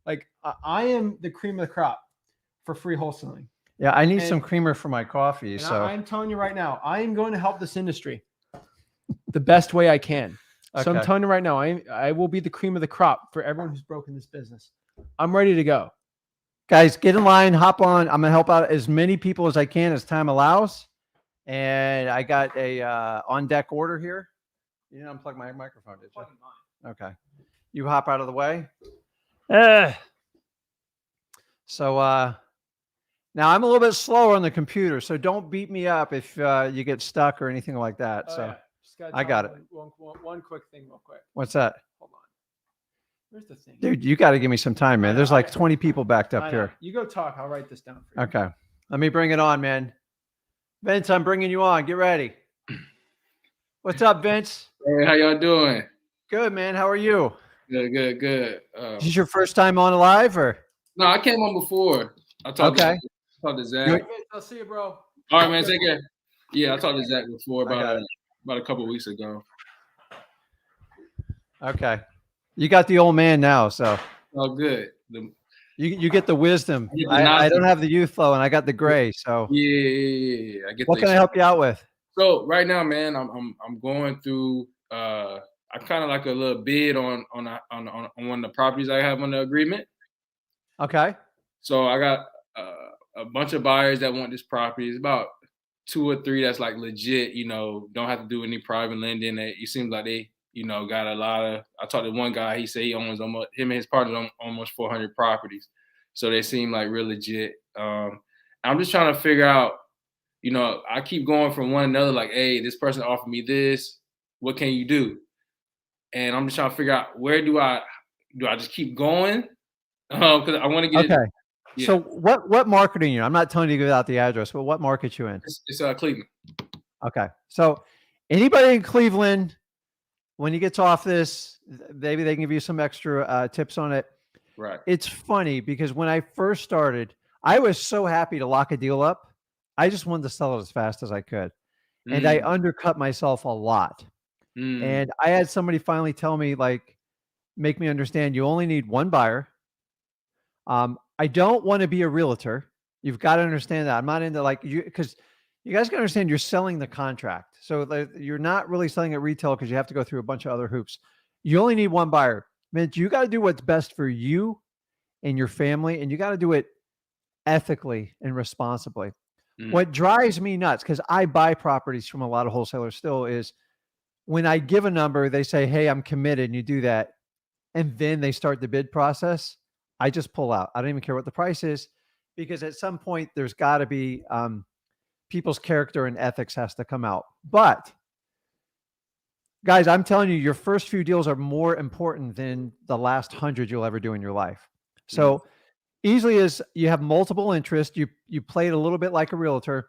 like I am the cream of the crop for free wholesaling. Yeah. I need And- some creamer for my coffee. And So I'm telling you right now, I am going to help this industry the best way I can. So I'm Okay. telling you right now, I will be the cream of the crop for everyone who's broken this business. I'm ready to go. guys, get in line, hop on. I'm going to help out as many people as I can as time allows. And I got a on deck order here. You didn't unplug my microphone, did you? Okay. You hop out of the way. So now I'm a little bit slower on the computer, so don't beat me up if you get stuck or anything like that. Oh, So yeah. Just gotta I tell got you one quick thing real quick. what's that? Hold on. Where's the thing? Dude, you got to give me some time, man. There's like 20 people backed I up know. here. You go talk. I'll write this down for you. Okay. Let me bring it on, man. Vince, I'm bringing you on. Get ready. What's up, Vince? Hey, how y'all doing? Good, man. How are you? Good. Is this your first time on live or? No, I came on before. I talked Okay. to Zach. Good. I'll see you, bro. All right, man. Take care. Yeah, I talked to Zach before I got about a couple of weeks ago. Okay. You got the old man now, so Oh, good. you get the wisdom. You get the I don't knowledge. have the youth flow and I got the gray. So Yeah. I get what can I help you out with? So right now, man, I'm going through. I kind of like a little bid on one of the properties I have on the agreement. Okay. So I got a bunch of buyers that want this property. It's about 2 or 3 that's like legit. Don't have to do any private lending. It seems like they got a lot of. I talked to one guy. He said he owns almost him and his partner own almost 400 properties. So they seem like real legit. I'm just trying to figure out. I keep going from one another, like, hey, this person offered me this. What can you do? And I'm just trying to figure out where do I just keep going? Because I want to get Okay. it. Yeah. So what market are you in? I'm not telling you to give out the address, but what market you in? It's Cleveland. Okay. So anybody in Cleveland, when you get off this, maybe they can give you some extra tips on it. Right. It's funny because when I first started, I was so happy to lock a deal up. I just wanted to sell it as fast as I could. And I undercut myself a lot. And I had somebody finally tell me, like, make me understand you only need one buyer. I don't want to be a realtor. You've got to understand that. I'm not into like you, because you guys got to understand you're selling the contract. So you're not really selling at retail because you have to go through a bunch of other hoops. You only need one buyer. Man, you got to do what's best for you and your family, and you got to do it ethically and responsibly. What drives me nuts, because I buy properties from a lot of wholesalers still, is when I give a number, they say, hey, I'm committed, and you do that. And then they start the bid process. I just pull out. I don't even care what the price is, because at some point there's got to be people's character and ethics has to come out. But guys, I'm telling you, your first few deals are more important than the last 100 you'll ever do in your life. So easily as you have multiple interests, you play it a little bit like a realtor,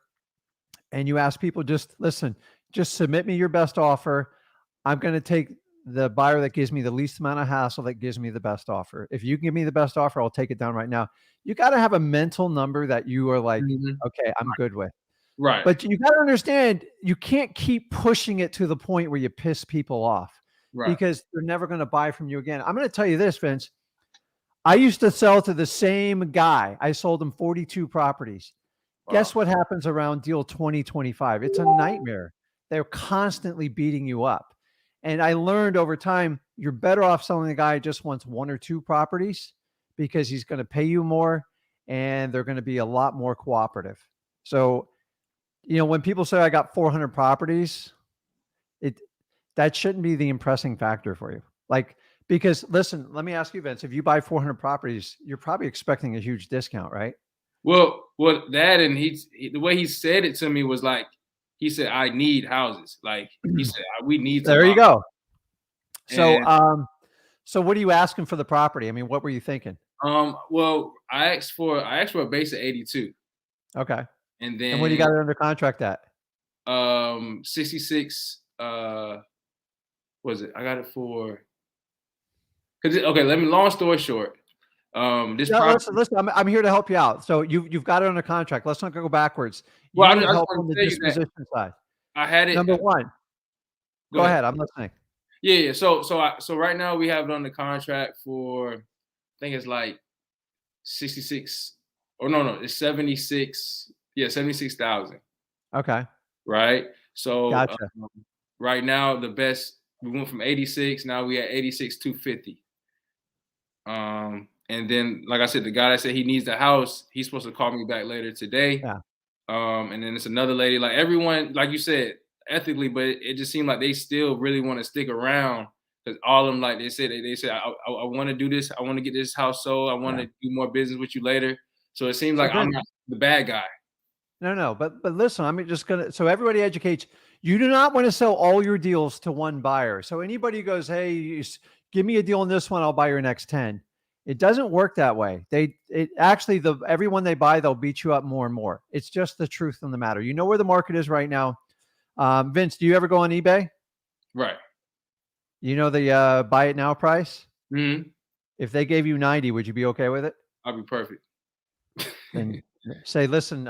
and you ask people, just listen, just submit me your best offer. I'm going to take the buyer that gives me the least amount of hassle, that gives me the best offer. If you can give me the best offer, I'll take it down right now. You got to have a mental number that you are like, okay, I'm good with. Right. But you got to understand, you can't keep pushing it to the point where you piss people off, because they're never going to buy from you again. I'm going to tell you this, Vince. I used to sell to the same guy. I sold him 42 properties. Wow. Guess what happens around deal 2025? It's a nightmare. They're constantly beating you up. And I learned over time, you're better off selling the guy who just wants 1 or 2 properties, because he's going to pay you more and they're going to be a lot more cooperative. So, when people say I got 400 properties, that shouldn't be the impressing factor for you. Like, because listen, let me ask you, Vince, if you buy 400 properties, you're probably expecting a huge discount, right? Well, that, and the way he said it to me was like, he said, I need houses. Like he said, we need to. There you go. So, so what are you asking for the property? I mean, what were you thinking? Well, I asked for a base of 82. Okay. And then what do you got it under contract at? 66. Was it? I got it for. Okay, long story short. Listen, I'm here to help you out. So you've got it under contract. Let's not go backwards. Well, I need help on the disposition side. I had it. Number one. Go ahead. I'm listening. Yeah. So right now we have it on the contract for, I think it's like 66. Or no, it's 76. Yeah, 76,000. Okay. Right. So gotcha. Right now the best, we went from 86. Now we at 86,250. And then, like I said, the guy that said he needs the house, he's supposed to call me back later today. Yeah. And then it's another lady, like everyone, like you said, ethically, but it just seemed like they still really want to stick around, because all of them, like they said, I want to do this. I want to get this house sold. I want to do more business with you later. So it seems like I'm not the bad guy. No, but listen, I'm just going to, so everybody educates, you do not want to sell all your deals to one buyer. So anybody who goes, hey, give me a deal on this one, I'll buy your next 10. It doesn't work that way. Everyone they buy, they'll beat you up more and more. It's just the truth of the matter. You know where the market is right now. Vince, do you ever go on eBay? Right. You know the buy it now price? Mm-hmm. If they gave you 90, would you be okay with it? I'll be perfect. And say, listen,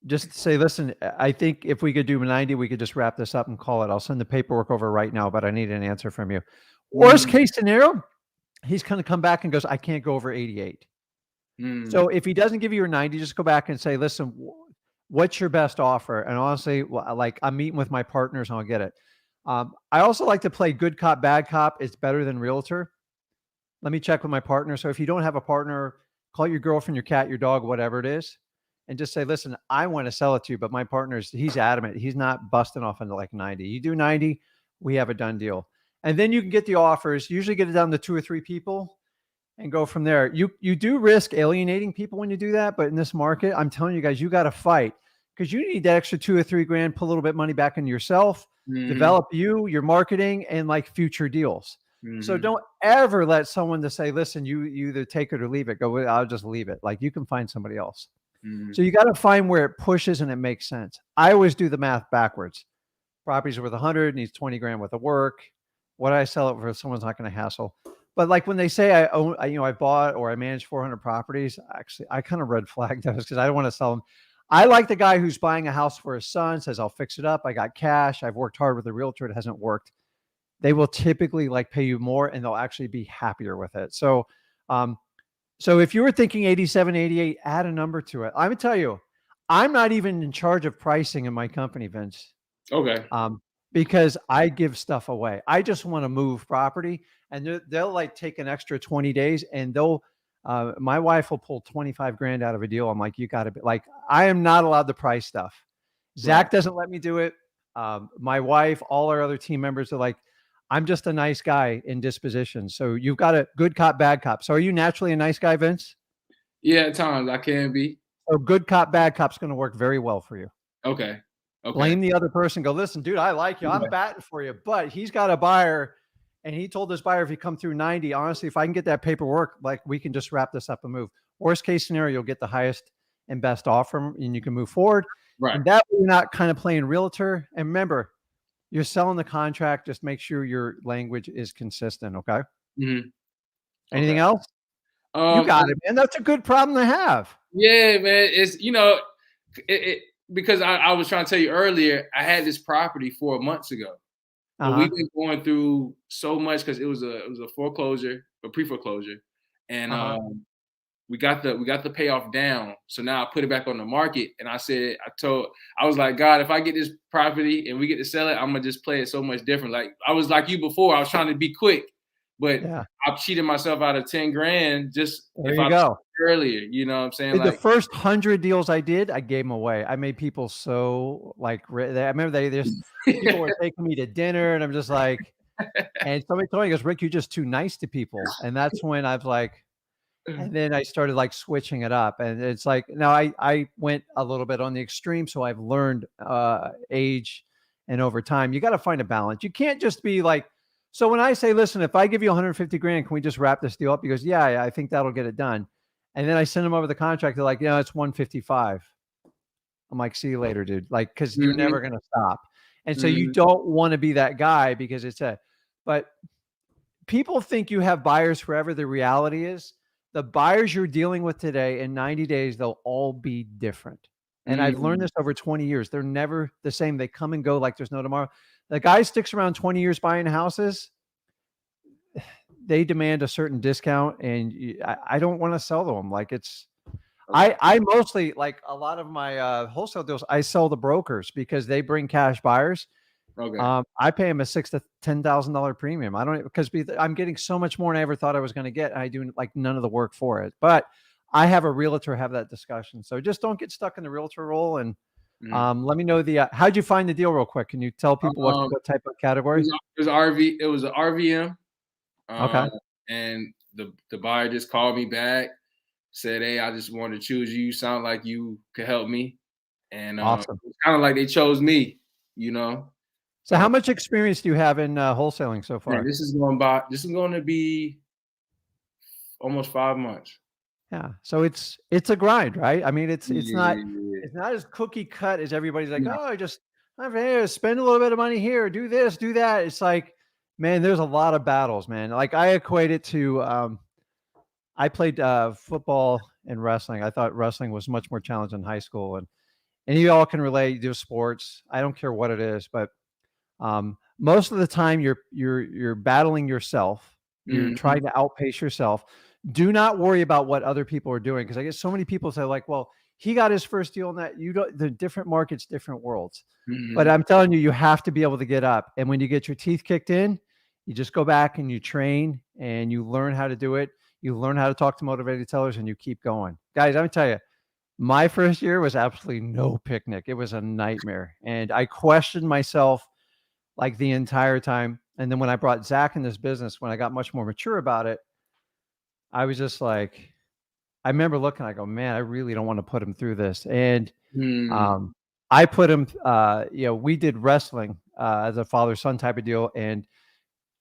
just say, listen, I think if we could do 90, we could just wrap this up and call it. I'll send the paperwork over right now, but I need an answer from you. Worst case scenario, he's going to come back and goes, I can't go over 88. So if he doesn't give you your 90, just go back and say, listen, what's your best offer? And honestly, like I'm meeting with my partners and I'll get it. I also like to play good cop, bad cop. It's better than realtor. Let me check with my partner. So if you don't have a partner, call your girlfriend, your cat, your dog, whatever it is, and just say, listen, I want to sell it to you, but my partner's, he's adamant. He's not busting off into like 90. You do 90, we have a done deal. And then you can get the offers, usually get it down to 2 or 3 people and go from there. You do risk alienating people when you do that. But in this market, I'm telling you guys, you got to fight because you need that extra 2 or 3 grand, put a little bit of money back into yourself, develop your marketing and like future deals. So don't ever let someone to say, listen, you either take it or leave it. Go, I'll just leave it. Like you can find somebody else. So you got to find where it pushes and it makes sense. I always do the math backwards. Property's worth 100, needs 20 grand worth of work. What I sell it for, someone's not going to hassle. But like when they say I own, I bought or I manage 400 properties, actually, I kind of red flag those because I don't want to sell them. I like the guy who's buying a house for his son, says, I'll fix it up. I got cash. I've worked hard with a realtor. It hasn't worked. They will typically like pay you more and they'll actually be happier with it. So, so if you were thinking 87, 88, add a number to it. I would tell you, I'm not even in charge of pricing in my company, Vince. Okay. Because I give stuff away. I just want to move property and they'll like take an extra 20 days and they'll, my wife will pull 25 grand out of a deal. I'm like, you got to be like, I am not allowed to price stuff. Zach doesn't let me do it. My wife, all our other team members are like, I'm just a nice guy in disposition. So you've got a good cop, bad cop. So are you naturally a nice guy, Vince? Yeah, at times I can be. So good cop, bad cop's going to work very well for you. Okay. Blame the other person. Go, listen, dude, I like you. I'm batting for you. But he's got a buyer. And he told this buyer, if you come through 90, honestly, if I can get that paperwork, like we can just wrap this up and move. Worst case scenario, you'll get the highest and best offer and you can move forward. Right. And that way you're not kind of playing realtor. And remember, you're selling the contract. Just make sure your language is consistent. Okay. Anything else? You got it, man. That's a good problem to have. Yeah, man. It's, because I was trying to tell you earlier, I had this property 4 months ago. But we've been going through so much because it was a foreclosure, a pre-foreclosure. And we got the payoff down. So now I put it back on the market. And I was like, God, if I get this property and we get to sell it, I'm gonna just play it so much different. Like I was like you before, I was trying to be quick, but I cheated myself out of 10 grand just earlier. You know what I'm saying? The first 100 deals I did, I gave them away. I made people so like, I remember people were taking me to dinner and I'm just like, and somebody told me, goes, Rick, you're just too nice to people. And that's when I was like, and then I started like switching it up. And it's like, now I went a little bit on the extreme. So I've learned age and over time, you got to find a balance. You can't just be like, so when I say, listen, if I give you 150 grand, can we just wrap this deal up? He goes, yeah, I think that'll get it done. And then I send them over the contract. They're like, it's 155. I'm like, see you later, dude. Like, cause you're never going to stop. And so you don't want to be that guy because but people think you have buyers forever. The reality is the buyers you're dealing with today in 90 days, they'll all be different. And I've learned this over 20 years. They're never the same. They come and go like there's no tomorrow. The guy sticks around 20 years buying houses. They demand a certain discount and I don't want to sell to them. Like I mostly like a lot of my wholesale deals. I sell to brokers because they bring cash buyers. Okay. I pay them a $6,000 to $10,000 premium. I don't, because I'm getting so much more than I ever thought I was going to get. And I do like none of the work for it, but I have a realtor have that discussion. So just don't get stuck in the realtor role. And let me know how'd you find the deal real quick? Can you tell people what type of categories? It was an RVM. Okay. And the buyer just called me back, said, hey, I just wanted to choose you. You sound like you could help me. And awesome. It's kind of like they chose me, So how much experience do you have in wholesaling so far? Man, this is going to be almost 5 months. Yeah. So it's a grind, right? I mean, it's not as cookie cut as everybody's like, I spend a little bit of money here, do this, do that. It's like, man, there's a lot of battles, man. Like I equate it to, I played football and wrestling. I thought wrestling was much more challenging in high school. And you all can relate, you do sports. I don't care what it is, but most of the time you're battling yourself. You're trying to outpace yourself. Do not worry about what other people are doing. Cause I get so many people say like, well, he got his first deal on that. You don't, the different markets, different worlds. Mhm. But I'm telling you, you have to be able to get up. And when you get your teeth kicked in, you just go back and you train and you learn how to do it. You learn how to talk to motivated sellers and you keep going. Guys, I'm tell you, my first year was absolutely no picnic. It was a nightmare. And I questioned myself like the entire time. And then when I brought Zach in this business, when I got much more mature about it, I was just like, I remember looking, I go, man, I really don't want to put him through this. And Mm. I put him, we did wrestling as a father-son type of deal. And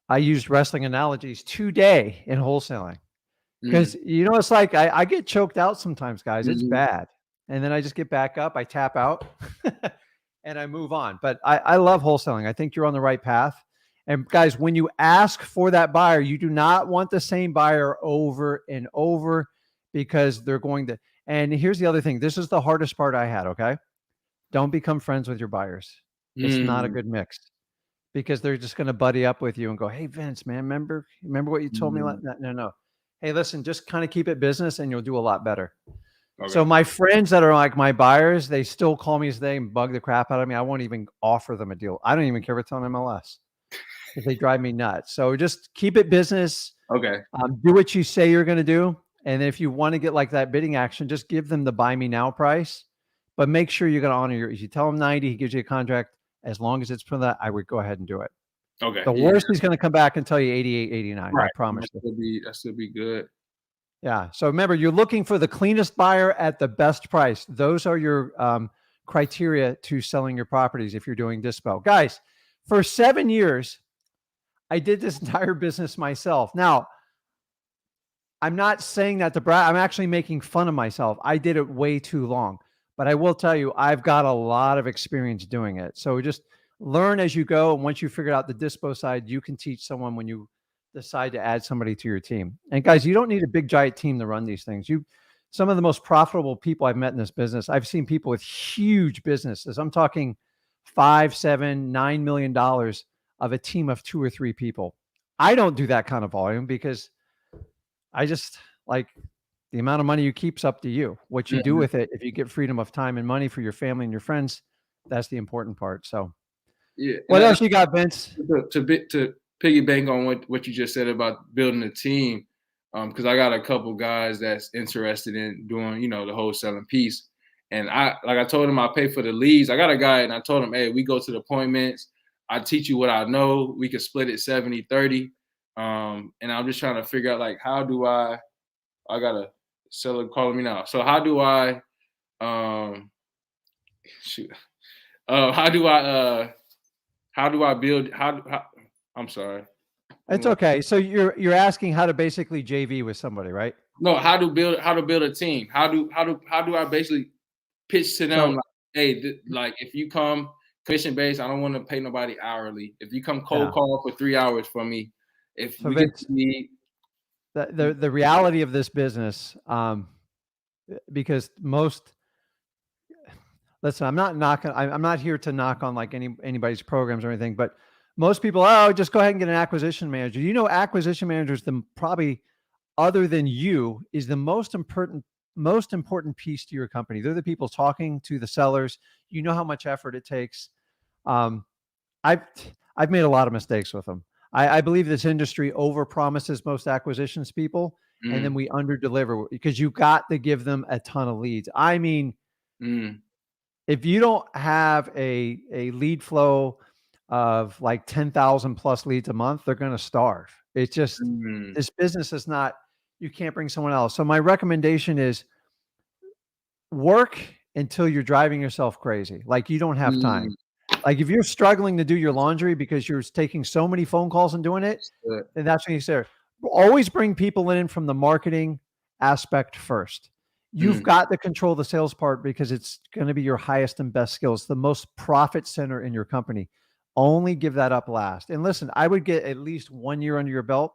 I used wrestling analogies today in wholesaling. Because, it's like I get choked out sometimes, guys. It's Mhm. bad. And then I just get back up, I tap out, and I move on. But I love wholesaling. I think you're on the right path. And guys, when you ask for that buyer, you do not want the same buyer over and over because they're going to. And here's the other thing. This is the hardest part I had, okay? Don't become friends with your buyers. It's not a Mm. good mix because they're just going to buddy up with you and go, hey, Vince, man, remember what you told me? No. Hey, listen, just kind of keep it business and you'll do a lot better. Okay. So my friends that are like my buyers, they still call me today and bug the crap out of me. I won't even offer them a deal. I don't even care what's on MLS because they drive me nuts. So just keep it business. Okay. Do what you say you're going to do. And if you want to get like that bidding action, just give them the buy me now price, but make sure you're going to honor if you tell him 90, he gives you a contract. As long as it's for that, I would go ahead and do it. Okay. The worst, he's going to come back and tell you 88, 89. Right. I promise you. That should be good. Yeah. So remember, you're looking for the cleanest buyer at the best price. Those are your criteria to selling your properties if you're doing Dispo. Guys, for 7 years, I did this entire business myself. Now, I'm not saying that to brag. I'm actually making fun of myself. I did it way too long. But I will tell you, I've got a lot of experience doing it. So just learn as you go. And once you figure out the Dispo side, you can teach someone when you decide to add somebody to your team. And guys, you don't need a big giant team to run these things. Some of the most profitable people I've met in this business, I've seen people with huge businesses. I'm talking $5, $7, $9 million of a team of 2 or 3 people. I don't do that kind of volume because I just like the amount of money you keep's up to you. What you do with it, if you get freedom of time and money for your family and your friends, that's the important part. So Yeah. what else you got, Vince? To piggyback on what you just said about building a team, because I got a couple guys that's interested in doing, the wholesaling piece. And I told him I pay for the leads. I got a guy and I told him, hey, we go to the appointments. I teach you what I know. We can split it 70-30. And I'm just trying to figure out like, how do I got a seller calling me now. So how do I, how do I build, I'm sorry. It's okay. So you're asking how to basically JV with somebody, right? No, how to build a team. How do I basically pitch to them like, hey, like if you come commission based, I don't want to pay nobody hourly. If you come cold call for 3 hours for me, if so we Vince, get to meet. The reality of this business, because listen, I'm not here to knock on like anybody's programs or anything, but most people, just go ahead and get an acquisition manager. Acquisition managers, probably other than you, is the most important piece to your company. They're the people talking to the sellers. You know how much effort it takes. I've made a lot of mistakes with them. I believe this industry overpromises most acquisitions people, and then we underdeliver because you got to give them a ton of leads. I mean, if you don't have a lead flow of like 10,000 plus leads a month, they're going to starve. It's just, this business is not, you can't bring someone else. So my recommendation is work until you're driving yourself crazy. Like you don't have time. Like if you're struggling to do your laundry because you're taking so many phone calls and doing it, then that's when you say, always bring people in from the marketing aspect first. You've got to control the sales part because it's going to be your highest and best skills, the most profit center in your company. Only give that up last. And listen, I would get at least 1 year under your belt,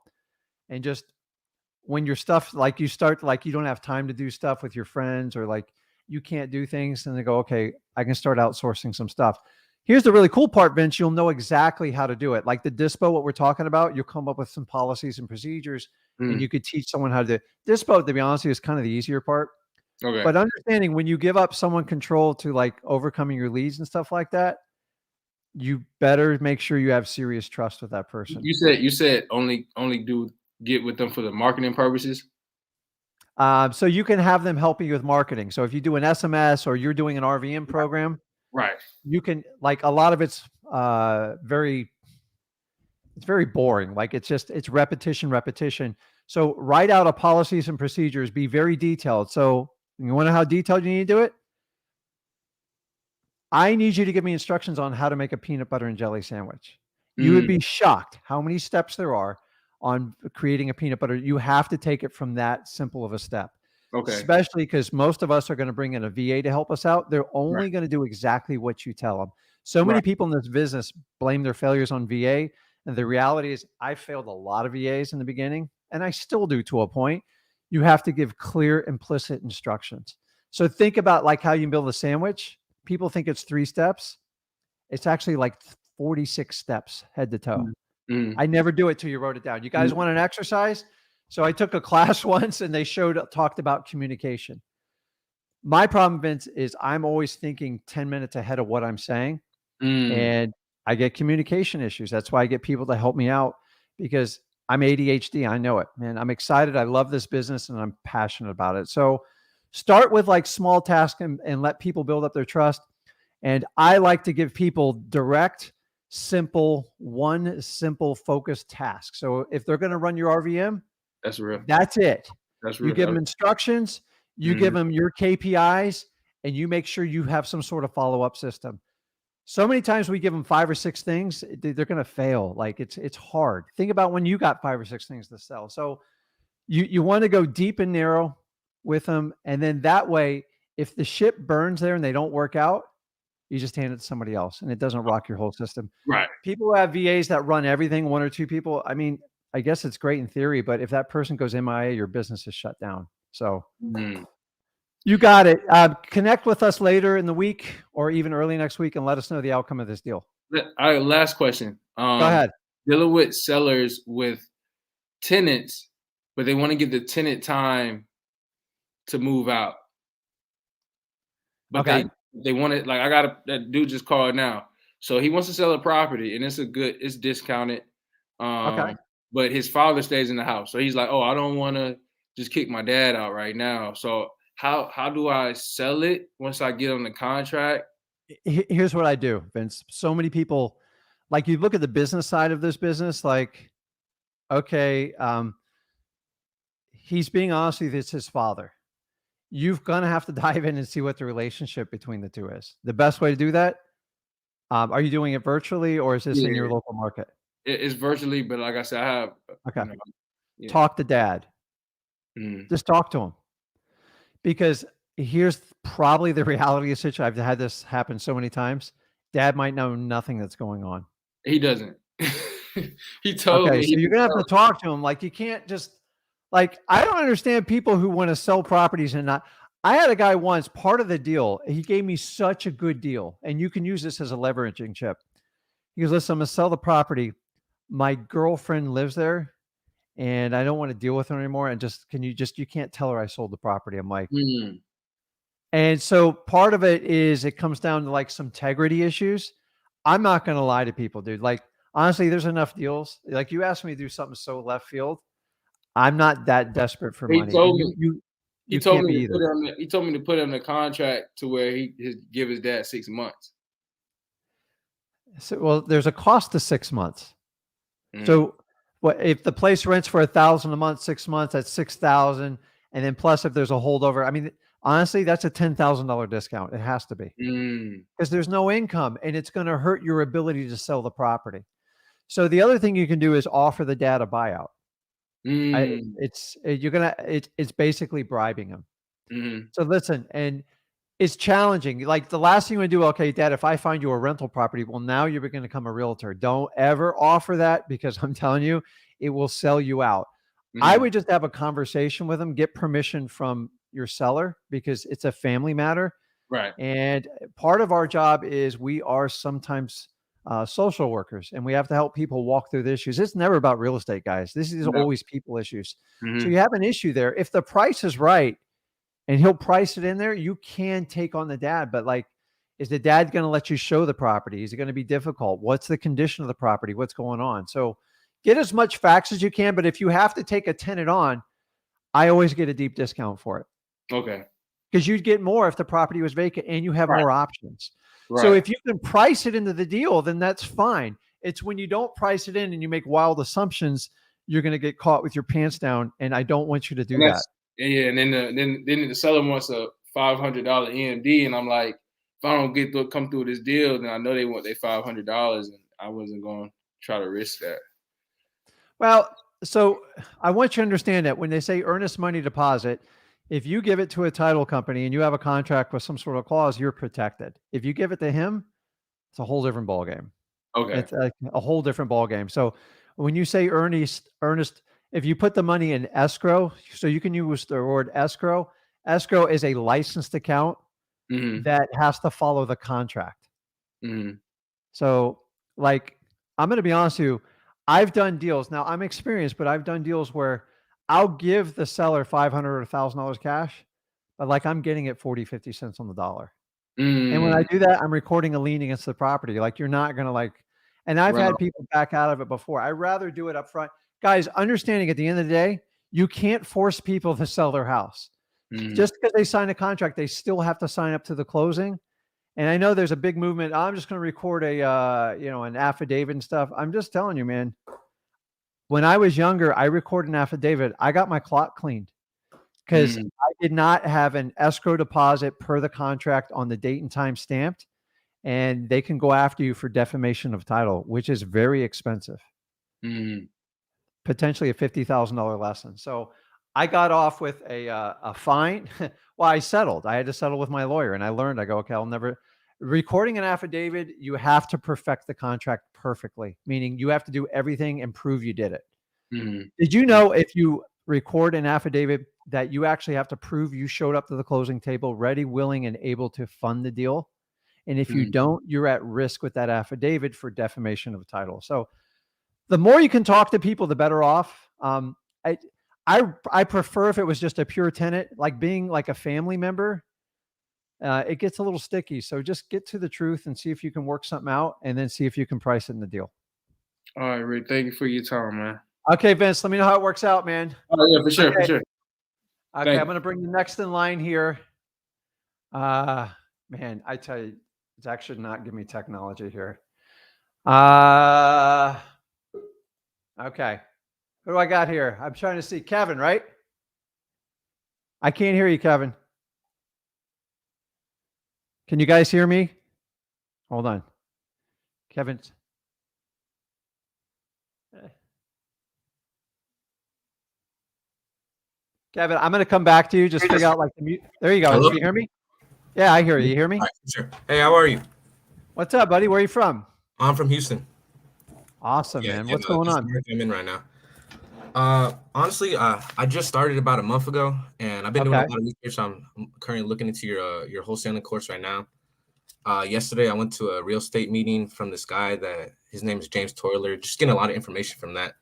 and just when your stuff, like you start, like you don't have time to do stuff with your friends, or like you can't do things, and they go, okay, I can start outsourcing some stuff. Here's the really cool part, Vince. You'll know exactly how to do it. Like the Dispo, what we're talking about, you'll come up with some policies and procedures, and you could teach someone how to do it. Dispo, to be honest with you, is kind of the easier part. Okay. But understanding when you give up someone control to like overcoming your leads and stuff like that, you better make sure you have serious trust with that person. You said only do get with them for the marketing purposes. So you can have them helping you with marketing. So if you do an SMS or you're doing an RVM program, Right. you can, like, a lot of it's very boring. Like it's repetition. So write out a policies and procedures, be very detailed. So you want to know how detailed you need to do it? I need you to give me instructions on how to make a peanut butter and jelly sandwich. You would be shocked how many steps there are on creating a peanut butter. You have to take it from that simple of a step. Okay. Especially because most of us are going to bring in a VA to help us out. They're only going to do exactly what you tell them. So many people in this business blame their failures on VA. And the reality is I failed a lot of VAs in the beginning, and I still do to a point. You have to give clear, implicit instructions. So think about like how you build a sandwich. People think it's 3 steps. It's actually like 46 steps head to toe. I never do it till you wrote it down. You guys want an exercise? So I took a class once and they talked about communication. My problem, Vince, is I'm always thinking 10 minutes ahead of what I'm saying. And I get communication issues. That's why I get people to help me out, because I'm ADHD. I know it, man. I'm excited. I love this business and I'm passionate about it. So start with like small tasks and let people build up their trust. And I like to give people direct, simple focused task. So if they're going to run your RVM, that's real. That's it. That's real. You give them instructions, you give them your KPIs, and you make sure you have some sort of follow-up system. So many times we give them 5 or 6 things, they're going to fail. Like it's hard. Think about when you got 5 or 6 things to sell. So you want to go deep and narrow with them. And then that way, if the ship burns there and they don't work out, you just hand it to somebody else and it doesn't rock your whole system. Right. People who have VAs that run everything, 1 or 2 people. I mean, I guess it's great in theory, but if that person goes MIA, your business is shut down. So you got it. Connect with us later in the week or even early next week and let us know the outcome of this deal. All right, last question. Go ahead. Dealing with sellers with tenants, but they want to give the tenant time to move out. But Okay. they want it, like I got that dude just called now. So he wants to sell a property and it's discounted. Okay. But his father stays in the house. So he's like, oh, I don't want to just kick my dad out right now. So how do I sell it once I get on the contract? Here's what I do, Vince. So many people, like, you look at the business side of this business, like, okay, he's being honest with you, it's his father. You're going to have to dive in and see what the relationship between the two is. The best way to do that, are you doing it virtually or is this in your local market? It's virtually, but like I said, I have. Okay. Talk to dad. Just talk to him. Because here's probably the reality of the situation. I've had this happen so many times. Dad might know nothing that's going on. He doesn't. He told me. So you're going to have to talk to him. Like, you can't just, like, I don't understand people who want to sell properties and not. I had a guy once, part of the deal, he gave me such a good deal. And you can use this as a leveraging chip. He goes, listen, I'm going to sell the property. My girlfriend lives there and I don't want to deal with her anymore. And you can't tell her I sold the property. I'm like, and so part of it is it comes down to like some integrity issues. I'm not going to lie to people, dude. Like, honestly, there's enough deals. Like, you asked me to do something so left field. I'm not that desperate for money. He told me to put him in a contract to where he give his dad 6 months. So, well, there's a cost to 6 months. So what if the place rents for $1,000 a month, 6 months, that's $6,000. And then plus if there's a holdover, I mean, honestly, that's a $10,000 discount. It has to be because there's no income and it's going to hurt your ability to sell the property. So the other thing you can do is offer the dad a buyout. It's basically bribing him. So listen, and it's challenging. Like, the last thing you want to do, okay, dad, if I find you a rental property, well, now you're going to become a realtor. Don't ever offer that because I'm telling you, it will sell you out. I would just have a conversation with him, get permission from your seller because it's a family matter. Right. And part of our job is we are sometimes social workers and we have to help people walk through the issues. It's never about real estate, guys. This is always people issues. So you have an issue there. If the price is right, and he'll price it in there. You can take on the dad, but like, is the dad going to let you show the property? Is it going to be difficult? What's the condition of the property? What's going on? So get as much facts as you can. But if you have to take a tenant on, I always get a deep discount for it. Okay. Because you'd get more if the property was vacant and you have more options. Right. So if you can price it into the deal, then that's fine. It's when you don't price it in and you make wild assumptions, you're going to get caught with your pants down. And I don't want you to do that. Yeah. And then the seller wants a $500 EMD. And I'm like, if I don't come through this deal, then I know they want their $500, and I wasn't going to try to risk that. Well, so I want you to understand that when they say earnest money deposit, if you give it to a title company and you have a contract with some sort of clause, you're protected. If you give it to him, it's a whole different ballgame. Okay. It's a whole different ballgame. So when you say earnest, if you put the money in escrow, so you can use the word escrow. Escrow is a licensed account that has to follow the contract. So like, I'm going to be honest with you. I've done deals. Now I'm experienced, but I've done deals where I'll give the seller $500 or $1,000 cash, but like I'm getting it 40, 50 cents on the dollar. And when I do that, I'm recording a lien against the property. Like you're not going to like, and I've had people back out of it before. I rather do it up front. Guys, understanding at the end of the day, you can't force people to sell their house. Just because they sign a contract, they still have to sign up to the closing. And I know there's a big movement. I'm just going to record a, an affidavit and stuff. I'm just telling you, man, when I was younger, I recorded an affidavit. I got my clock cleaned because I did not have an escrow deposit per the contract on the date and time stamped. And they can go after you for defamation of title, which is very expensive. Potentially a $50,000 lesson. So I got off with a fine. Well, I settled. I had to settle with my lawyer, and I learned. I go, okay, I'll never. Recording an affidavit, you have to perfect the contract perfectly, meaning you have to do everything and prove you did it. Did you know if you record an affidavit that you actually have to prove you showed up to the closing table ready, willing, and able to fund the deal? And if you don't, you're at risk with that affidavit for defamation of title. So the more you can talk to people, the better off. I prefer if it was just a pure tenant, like being like a family member. It gets a little sticky. So just get to the truth and see if you can work something out, and then see if you can price it in the deal. All right, Rick. Thank you for your time, man. Okay, Vince, let me know how it works out, man. Oh, yeah, for sure, okay. for sure. Okay, I'm going to bring the next in line here. Man, I tell you, Zach should not give me technology here. Okay. Who do I got here? I'm trying to see Kevin, right? I can't hear you, Kevin. Can you guys hear me? Hold on. Kevin. Kevin, I'm going to come back to you. Just figure out like the mute. There you go. Hello? Can you hear me? Yeah, I hear you. You hear me? All right, sure. Hey, how are you? What's up, buddy? Where are you from? I'm from Houston. Awesome, man. What's going on? I'm in right now. Honestly, I just started about a month ago, and I've been doing a lot of research. I'm currently looking into your wholesaling course right now. Yesterday, I went to a real estate meeting from this guy that his name is James Toiler. Just getting a lot of information from that.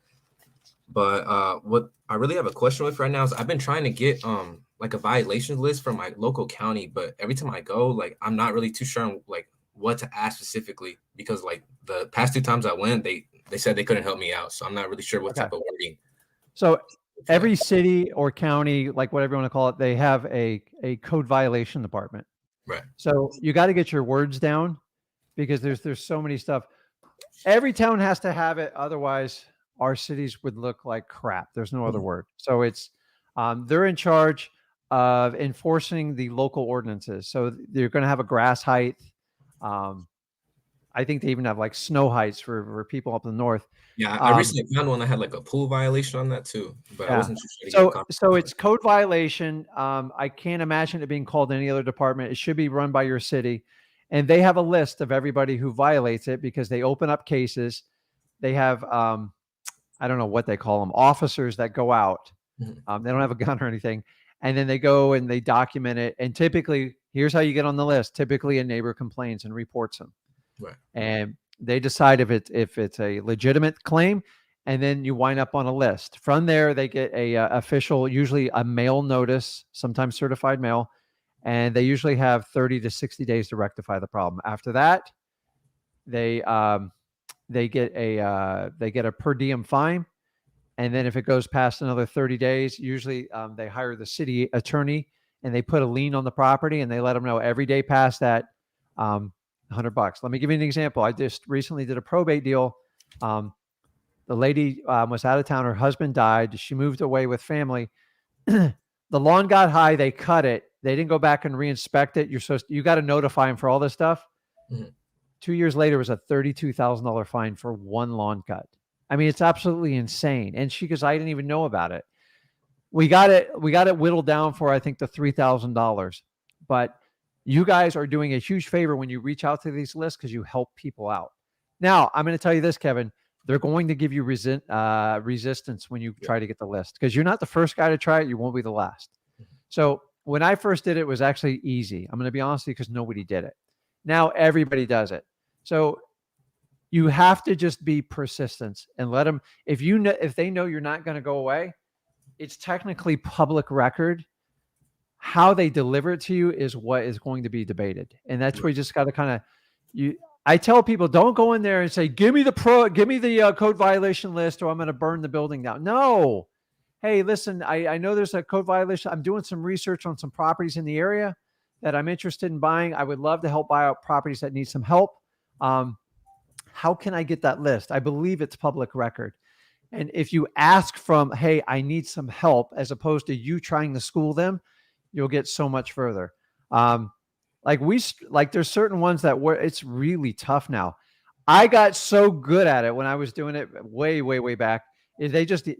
But what I really have a question with right now is I've been trying to get like a violations list from my local county, but every time I go, like I'm not really too sure on like what to ask specifically, because like the past 2 times I went, they said they couldn't help me out, so I'm not really sure what type of wording. So every city or county, like whatever you want to call it, they have a code violation department. Right. So you got to get your words down, because there's so many stuff. Every town has to have it, otherwise our cities would look like crap. There's no other word. So it's they're in charge of enforcing the local ordinances. So they're going to have a grass height. I think they even have like snow heights for people up in the north. Yeah, I recently found one that had like a pool violation on that too, but I wasn't sure. So it's code violation. I can't imagine it being called any other department. It should be run by your city, and they have a list of everybody who violates it, because they open up cases. They have I don't know what they call them, officers that go out. They don't have a gun or anything, and then they go and they document it. And typically, here's how you get on the list. Typically, a neighbor complains and reports them. Right. And they decide if it's a legitimate claim. and then you wind up on a list. From there, they get a official, usually a mail notice, sometimes certified mail, and they usually have 30 to 60 days to rectify the problem. After that, they get a per diem fine. And then if it goes past another 30 days, usually they hire the city attorney and they put a lien on the property and they let them know every day past that, $100. Let me give you an example. I just recently did a probate deal. The lady was out of town. Her husband died. She moved away with family. The lawn got high. They cut it. They didn't go back and reinspect it. You got to notify them for all this stuff. Mm-hmm. 2 years later, it was a $32,000 fine for one lawn cut. I mean, it's absolutely insane. And she goes, I didn't even know about it. We got it whittled down for, I think, the $3,000. But you guys are doing a huge favor when you reach out to these lists because you help people out. Now, I'm going to tell you this, Kevin. They're going to give you resistance when you try to get the list because you're not the first guy to try it. You won't be the last. So when I first did it, it was actually easy. I'm going to be honest with you because nobody did it. Now everybody does it. So you have to just be persistent and let them, if they know you're not going to go away, it's technically public record. How they deliver it to you is what is going to be debated. And that's where you just got to I tell people, don't go in there and say, give me the code violation list or I'm going to burn the building down. No. Hey, listen, I know there's a code violation. I'm doing some research on some properties in the area that I'm interested in buying. I would love to help buy out properties that need some help. How can I get that list? I believe it's public record. And if you ask from, hey, I need some help, as opposed to you trying to school them, you'll get so much further. There's certain ones that it's really tough now. I got so good at it when I was doing it way, way, way back.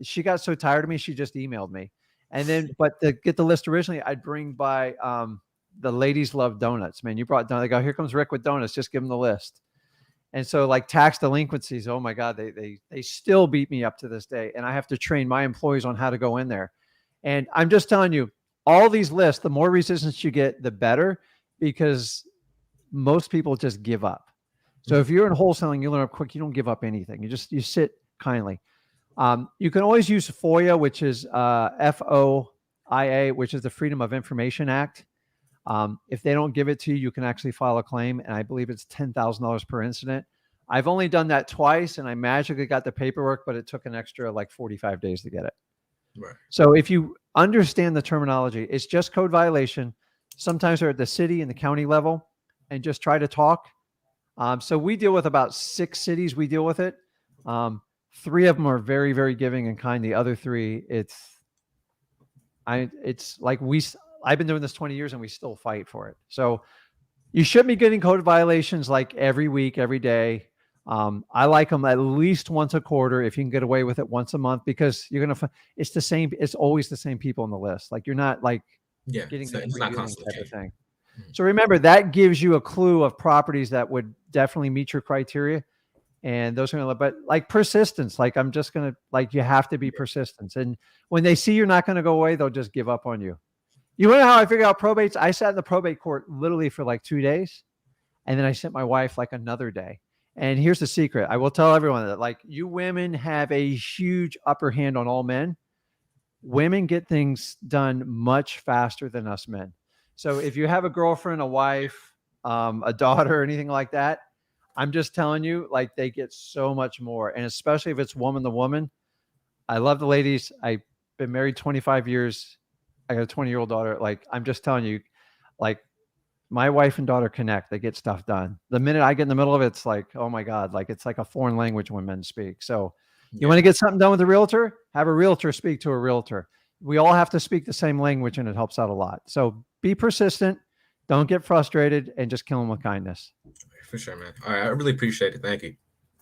She got so tired of me, she just emailed me. And then, but to get the list originally, I'd bring by the ladies love donuts. Man, you brought donuts. They go, here comes Rick with donuts. Just give them the list. And so like tax delinquencies, oh my God, they still beat me up to this day. And I have to train my employees on how to go in there. And I'm just telling you, all these lists, the more resistance you get, the better, because most people just give up. So if you're in wholesaling, you learn up quick, you don't give up anything. You sit kindly. You can always use FOIA, which is FOIA, which is the Freedom of Information Act. If they don't give it to you, you can actually file a claim. And I believe it's $10,000 per incident. I've only done that twice and I magically got the paperwork, but it took an extra 45 days to get it. Right. So if you understand the terminology, it's just code violation. Sometimes they're at the city and the county level and just try to talk. So we deal with about 6 cities. We deal with it. 3 of them are very, very giving and kind. The other 3, I've been doing this 20 years and we still fight for it. So you shouldn't be getting code violations like every week, every day. I like them at least once a quarter if you can get away with it once a month, because you're going to, it's always the same people on the list. Like you're not getting it's not constant type of thing. So remember, that gives you a clue of properties that would definitely meet your criteria. And those are going to, but like persistence, I'm just going to, you have to be persistent. And when they see you're not going to go away, they'll just give up on you. You want to know how I figured out probates? I sat in the probate court literally for 2 days. And then I sent my wife another day. And here's the secret. I will tell everyone that you women have a huge upper hand on all men. Women get things done much faster than us men. So if you have a girlfriend, a wife, a daughter, or anything like that, I'm just telling you, they get so much more. And especially if it's woman to woman. I love the ladies. I've been married 25 years. I got a 20-year-old daughter. I'm just telling you, my wife and daughter connect. They get stuff done. The minute I get in the middle of it, it's oh my God, it's like a foreign language when men speak. So you want to get something done with a realtor? Have a realtor speak to a realtor. We all have to speak the same language and it helps out a lot. So be persistent. Don't get frustrated and just kill them with kindness. For sure, man. All right. I really appreciate it. Thank you.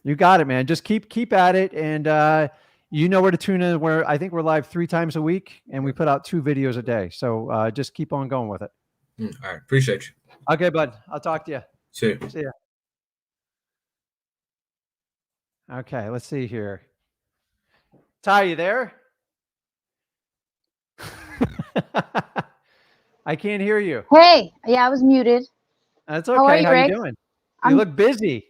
You got it, man. Just keep at it. And you know where to tune in. I think we're live 3 times a week and we put out 2 videos a day. So just keep on going with it. All right. Appreciate you. Okay, bud. I'll talk to you. See ya. Okay, let's see here. Ty, you there? I can't hear you. Hey, yeah, I was muted. That's okay. How are you, How Rick? you doing? You look busy.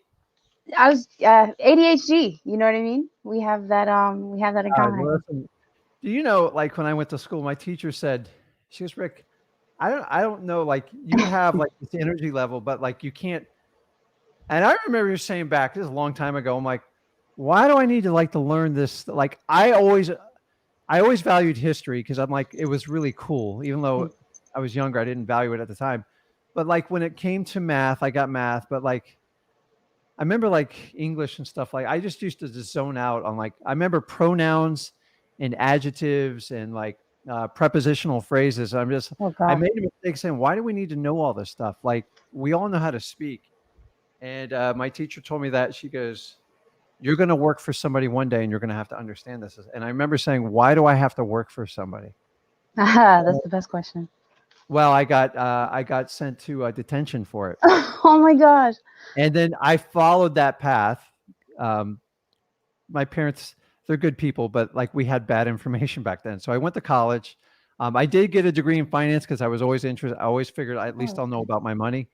I was ADHD. You know what I mean? We have that. We have that in common. Well, listen, do you know, like when I went to school, my teacher said, she goes, Rick, I don't know, like you have like this energy level, but like you can't. And I remember you saying back, this is a long time ago, I'm like, why do I need to like to learn this? Like I always valued history because I'm like, it was really cool. Even though I was younger, I didn't value it at the time. But like when it came to math, I got math, but like I remember like English and stuff, like I just used to just zone out on like, I remember pronouns and adjectives and like prepositional phrases. I God. made a mistake saying, why do we need to know all this stuff? Like we all know how to speak. And my teacher told me that. She goes, you're going to work for somebody one day and you're going to have to understand this. And I remember saying, why do I have to work for somebody? That's the best question. Well, I got sent to detention for it. Oh my gosh. And then I followed that path. My parents, they're good people, but like we had bad information back then. So I went to college. I did get a degree in finance because I was always interested. I always figured at least I'll know about my money.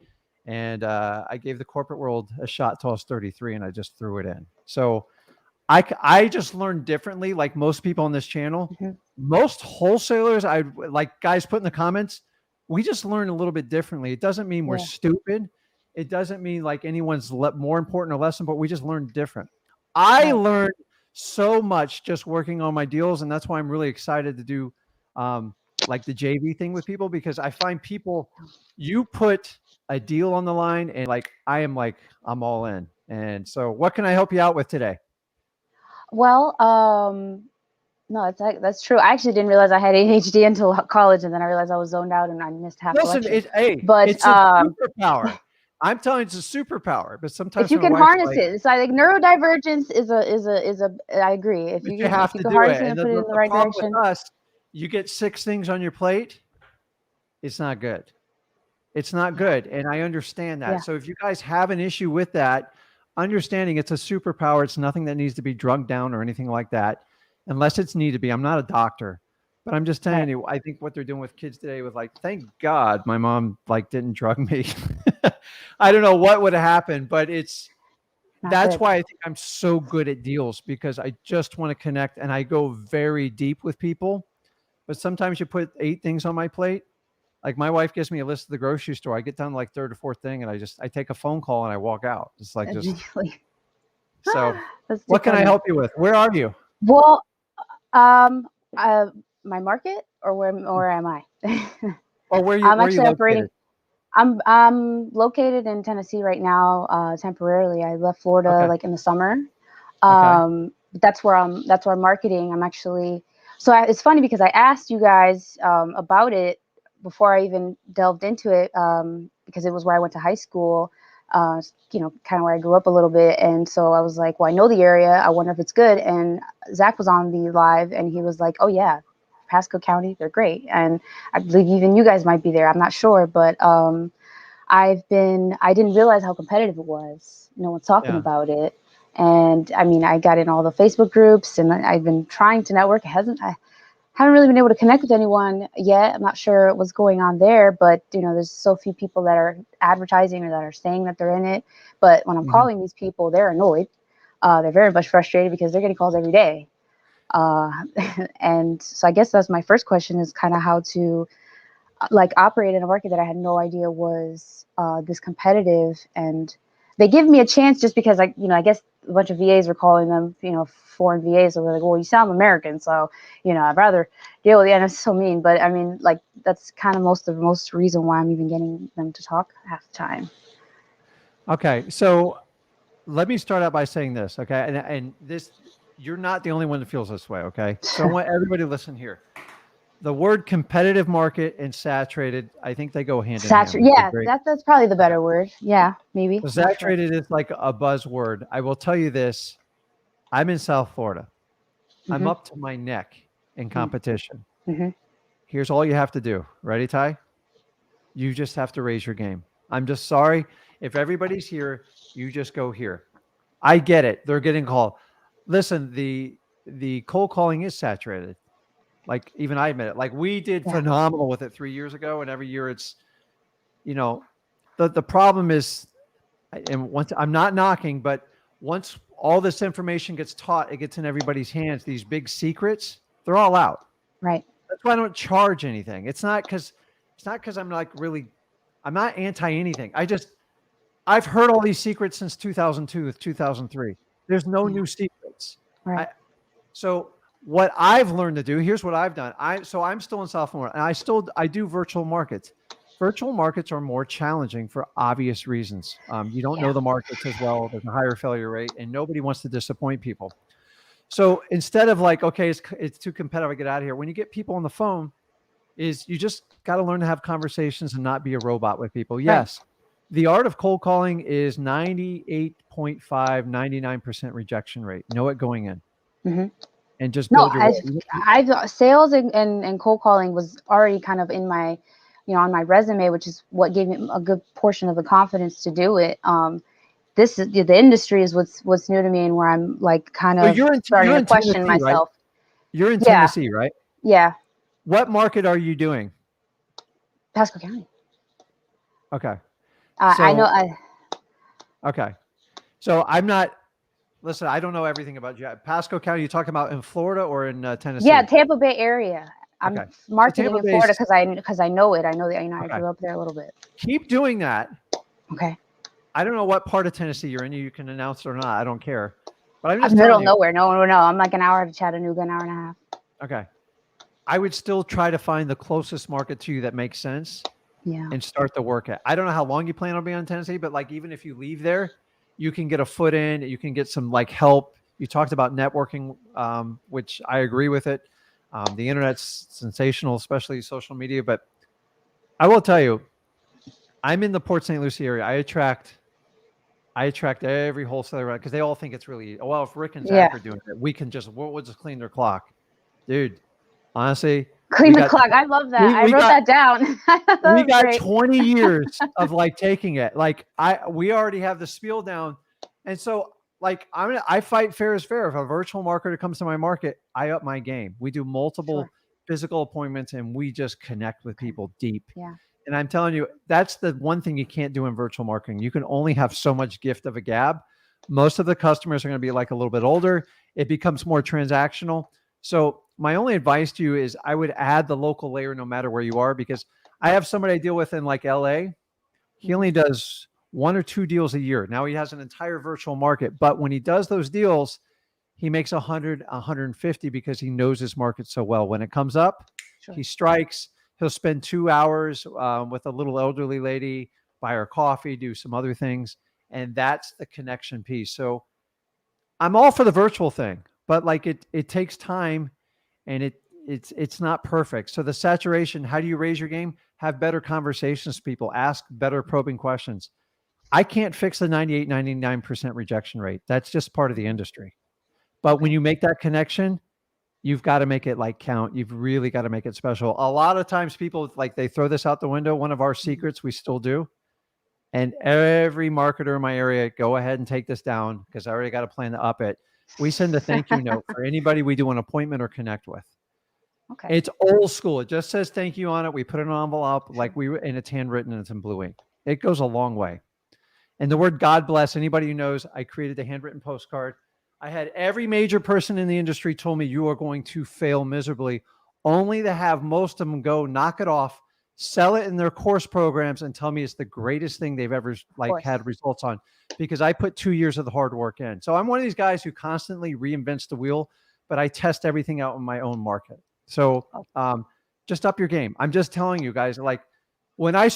And I gave the corporate world a shot till I was 33 and I just threw it in. So I just learned differently. Like most people on this channel, most wholesalers, I like guys put in the comments, we just learn a little bit differently. It doesn't mean we're stupid. It doesn't mean like anyone's more important or less, but we just learn different. I learned so much just working on my deals. And that's why I'm really excited to do like the JV thing with people, because I find people, you put a deal on the line and like, I'm all in. And so what can I help you out with today? Well, no, that's true. I actually didn't realize I had ADHD until college, and then I realized I was zoned out and I missed half the lecture. It's a superpower. I'm telling you, it's a superpower, but sometimes if you can harness it, it's like neurodivergence is a. I agree. If you have if to you can do harness it it and put it in the right problem direction. with us, you get 6 things on your plate. It's not good. It's not good. And I understand that. Yeah. So if you guys have an issue with that, understanding it's a superpower, it's nothing that needs to be drugged down or anything like that, unless it's need to be. I'm not a doctor, but I'm just telling you, I think what they're doing with kids today with like, thank God my mom like didn't drug me. I don't know what would have happened, but that's why I think I'm so good at deals, because I just want to connect and I go very deep with people. But sometimes you put 8 things on my plate. Like my wife gives me a list of the grocery store. I get down to like 3rd or 4th thing and I take a phone call and I walk out. It's like so what can I help you with? Where are you? Well, my market or where am I? Or where I'm actually operating. I'm located in Tennessee right now, temporarily. I left Florida like in the summer. That's where I'm marketing. I'm actually, it's funny because I asked you guys about it before I even delved into it, because it was where I went to high school, kind of where I grew up a little bit. And so I was like, well, I know the area. I wonder if it's good. And Zach was on the live and he was like, oh yeah, Pasco County, they're great. And I believe even you guys might be there. I'm not sure, but I didn't realize how competitive it was. No one's talking about it. And I mean, I got in all the Facebook groups and I've been trying to network. I haven't really been able to connect with anyone yet. I'm not sure what's going on there, but there's so few people that are advertising or that are saying that they're in it. But when I'm calling these people, they're annoyed. They're very much frustrated because they're getting calls every day. And so I guess that's my first question, is kind of how to like operate in a market that I had no idea was this competitive. And they give me a chance just because I guess a bunch of VAs were calling them, foreign VAs. So they're like, well, you sound American. So, I'd rather deal with you. And it's so mean, but I mean, like, that's kind of most reason why I'm even getting them to talk half the time. Okay. So let me start out by saying this. Okay. And this, you're not the only one that feels this way. Okay. So I want everybody to listen here. The word competitive market and saturated, I think they go hand in hand. Yeah, that's probably the better word. Yeah, maybe. So saturated is like a buzzword. I will tell you this. I'm in South Florida. I'm up to my neck in competition. Here's all you have to do. Ready, Ty? You just have to raise your game. I'm just sorry. If everybody's here, you just go here. I get it. They're getting called. Listen, the cold calling is saturated. Like even I admit it, like we did phenomenal with it 3 years ago. And every year it's, the problem is, and once I'm not knocking, but once all this information gets taught, it gets in everybody's hands. These big secrets, they're all out. Right. That's why I don't charge anything. It's not because I'm like really, I'm not anti anything. I've heard all these secrets since 2002, 2003. There's no new secrets. Right. So what I've learned to do, here's what I've done. I'm still in sophomore, and I do virtual markets. Virtual markets are more challenging for obvious reasons. You don't know the markets as well. There's a higher failure rate, and nobody wants to disappoint people. So instead of like, okay, it's too competitive, I get out of here. When you get people on the phone, is you just got to learn to have conversations and not be a robot with people. Yes. Right. The art of cold calling is 98.5, 99% rejection rate. Know it going in. Mm-hmm. And just build I've sales and cold calling was already kind of in my, on my resume, which is what gave me a good portion of the confidence to do it. This is the industry is what's new to me, and where I'm like kind of starting to question myself. Right? You're in Tennessee, right? Yeah. What market are you doing? Pasco County. Okay. I know. Okay. So I'm not. Listen, I don't know everything about you. Pasco County, you talking about in Florida or in Tennessee? Yeah, Tampa Bay area. I'm marketing in Florida because I know it. I know that I grew up there a little bit. Keep doing that. Okay. I don't know what part of Tennessee you're in. You can announce it or not. I don't care. But I'm just middle of nowhere. No one will know. I'm like an hour to Chattanooga, an hour and a half. Okay. I would still try to find the closest market to you that makes sense. Yeah. And start the work at. I don't know how long you plan on being in Tennessee, but like even if you leave there, you can get a foot in. You can get some like help. You talked about networking, which I agree with it. The internet's sensational, especially social media. But I will tell you, I'm in the Port St. Lucie area. I attract every wholesaler because they all think it's really easy. Well, if Rick and Zach are doing it, we'll just clean their clock, dude. Honestly, clean the clock. I love that. I wrote that down. We got 20 years of like taking it. Like we already have the spiel down, and so like I fight fair is fair. If a virtual marketer comes to my market, I up my game. We do multiple physical appointments, and we just connect with people deep. Yeah. And I'm telling you, that's the one thing you can't do in virtual marketing. You can only have so much gift of a gab. Most of the customers are going to be like a little bit older. It becomes more transactional. So my only advice to you is I would add the local layer no matter where you are, because I have somebody I deal with in like LA. He only does 1 or 2 deals a year. Now he has an entire virtual market, but when he does those deals, he makes 100, 150 because he knows his market so well. When it comes up, he strikes. He'll spend 2 hours with a little elderly lady, buy her coffee, do some other things. And that's the connection piece. So I'm all for the virtual thing, but like it takes time and it's not perfect. So the saturation, how do you raise your game? Have better conversations with people, ask better probing questions. I can't fix the 98, 99% rejection rate. That's just part of the industry. But when you make that connection, you've got to make it like count. You've really got to make it special. A lot of times people like they throw this out the window. One of our secrets we still do. And every marketer in my area, go ahead and take this down because I already got a plan to up it. We send a thank you note for anybody we do an appointment or connect with. Okay. It's old school. It just says thank you on it. We put an envelope and it's handwritten and it's in blue ink. It goes a long way. And the word God bless, anybody who knows, I created the handwritten postcard. I had every major person in the industry told me you are going to fail miserably, only to have most of them go knock it off, sell it in their course programs and tell me it's the greatest thing they've ever had results on because I put 2 years of the hard work in. So I'm one of these guys who constantly reinvents the wheel, but I test everything out in my own market. So just up your game. I'm just telling you guys, like when I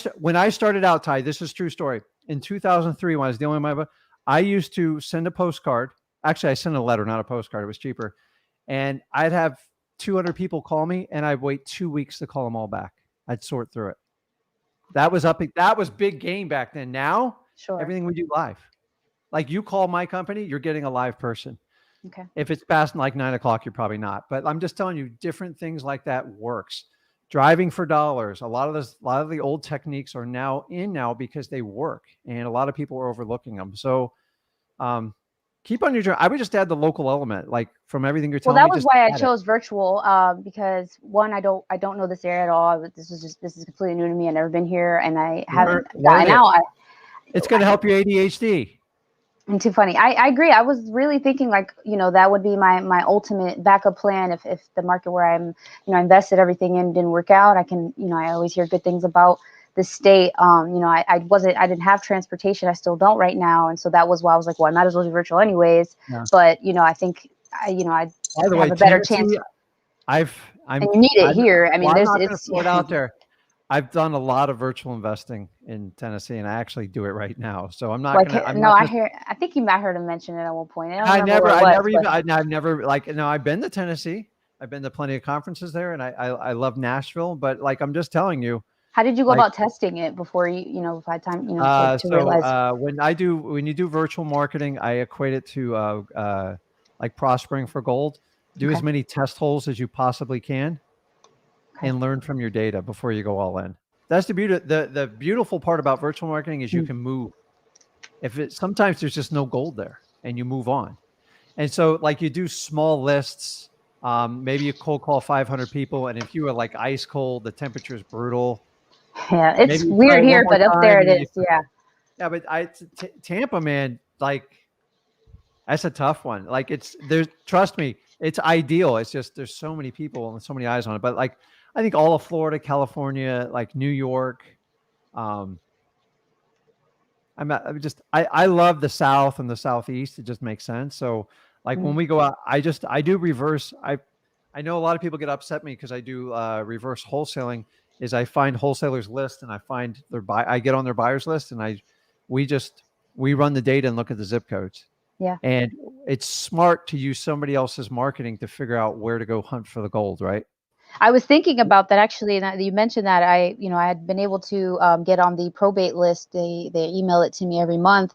started out, Ty, this is a true story. In 2003, when I was dealing with I used to send a postcard. Actually, I sent a letter, not a postcard. It was cheaper. And I'd have 200 people call me and I'd wait 2 weeks to call them all back. I'd sort through it. That was big game back then. Now, everything we do live. Like you call my company, you're getting a live person. Okay. If it's past like 9 o'clock, you're probably not. But I'm just telling you, different things like that works. Driving for dollars. A lot of the old techniques are now because they work, and a lot of people are overlooking them. So, keep on your journey. I would just add the local element, like from everything you're telling me. Well, that was why I chose virtual, because one, I don't know this area at all. This is completely new to me. I've never been here, and I haven't gotten out. It's going to help your ADHD. And too funny. I agree. I was really thinking like, that would be my ultimate backup plan if the market where I'm, invested everything in didn't work out. I can, I always hear good things about the state. I didn't have transportation. I still don't right now. And so that was why I was like, well, I might as well do virtual anyways. Yeah. But, I think, I By the have way, a better Tennessee, chance. And you need it here. I mean, I'm not going to it's throw it out there. I've done a lot of virtual investing in Tennessee, and I actually do it right now. So I'm not like, going to. I think you might have heard him mention it at one point. I've been to Tennessee. I've been to plenty of conferences there, and I love Nashville. But like, I'm just telling you. How did you go about testing it before you had time, to realize? When you do virtual marketing, I equate it to like prospering for gold. Do as many test holes as you possibly can. And learn from your data before you go all in. That's the beauty. The beautiful part about virtual marketing is you can move. Sometimes there's just no gold there, and you move on. And so, like, you do small lists. Maybe you cold call 500 people, and if you are like ice cold, the temperature is brutal. Yeah, it's weird here, but up there it is. Yeah, but Tampa, man, like, that's a tough one. Like, trust me, it's ideal. It's just there's so many people and so many eyes on it. But like, I think all of Florida, California, like New York. I love the South and the Southeast. It just makes sense. So like when we go out, I do reverse. I know a lot of people get upset at me because I do reverse wholesaling. Is I find wholesalers list and I find I get on their buyers list and we run the data and look at the zip codes. Yeah. And it's smart to use somebody else's marketing to figure out where to go hunt for the gold, right? I was thinking about that actually, and you mentioned that I had been able to get on the probate list. They email it to me every month,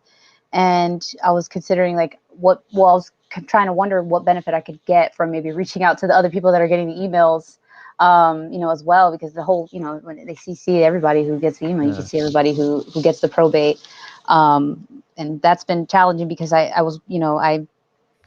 and I was considering like I was trying to wonder what benefit I could get from maybe reaching out to the other people that are getting the emails, as well, because the whole, when they CC everybody who gets the email, you can see everybody who gets the probate, and that's been challenging because I was,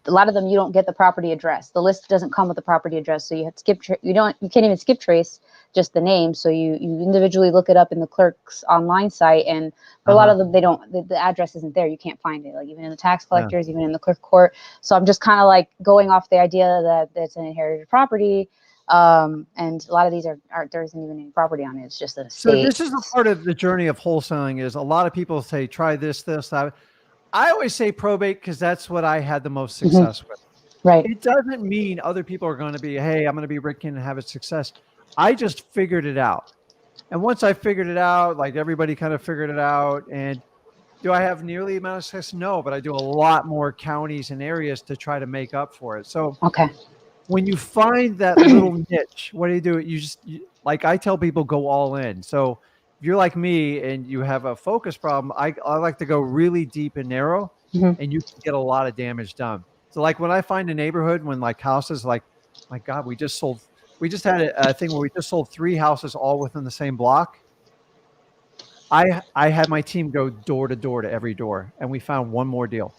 a lot of them, you don't get the property address. The list doesn't come with the property address. So you have to you can't even skip trace just the name. So you individually look it up in the clerk's online site. And for a lot of them, they don't, the address isn't there. You can't find it, like even in the tax collectors, even in the clerk court. So I'm just kind of like going off the idea that it's an inherited property. And a lot of these there isn't even any property on it. It's just an estate. So this is a part of the journey of wholesaling is a lot of people say, try this, that. I always say probate because that's what I had the most success with. Right. It doesn't mean other people are going to be, hey, I'm going to be Rick Ginn and have a success. I just figured it out. And once I figured it out, like everybody kind of figured it out. And do I have nearly the amount of success? No, but I do a lot more counties and areas to try to make up for it. So when you find that little niche, what do? Like I tell people, go all in. So if you're like me and you have a focus problem, I like to go really deep and narrow, and you can get a lot of damage done. So like when I find a neighborhood, when like houses, like, my God, we just had a thing where we just sold 3 houses all within the same block. I had my team go door to door to every door, and we found one more deal.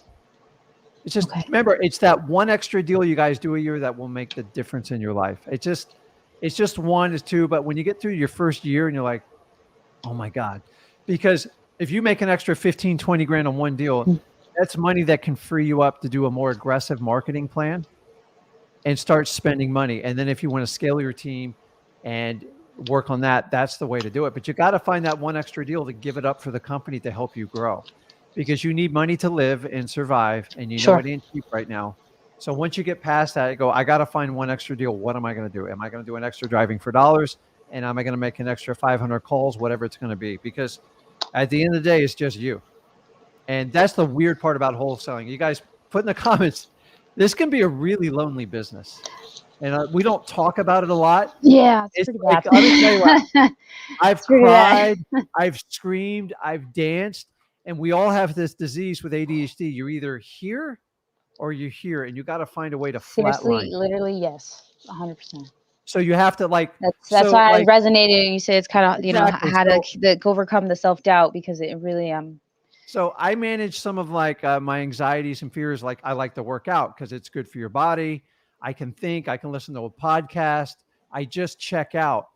It's just, remember, it's that one extra deal you guys do a year that will make the difference in your life. It's just 1 to 2. But when you get through your first year and you're like, oh my God, because if you make an extra 15, 20 grand on one deal, that's money that can free you up to do a more aggressive marketing plan and start spending money. And then if you want to scale your team and work on that, that's the way to do it. But you got to find that one extra deal to give it up for the company to help you grow, because you need money to live and survive. And you know it ain't cheap right now. So once you get past that, I got to find one extra deal. What am I going to do? Am I going to do an extra driving for dollars? And am I going to make an extra 500 calls, whatever it's going to be? Because at the end of the day, it's just you. And that's the weird part about wholesaling. You guys put in the comments, this can be a really lonely business. And we don't talk about it a lot. Yeah, it's pretty bad. Let me tell you what. I've cried, I've screamed, I've danced, and we all have this disease with ADHD. You're either here or you're here, and you got to find a way to flatline. Literally, yes, 100%. So you have to that's why I resonated. And you say it's kind of, how to overcome the self-doubt, because it really, So I manage some of my anxieties and fears. Like I like to work out because it's good for your body. I can think, I can listen to a podcast. I just check out.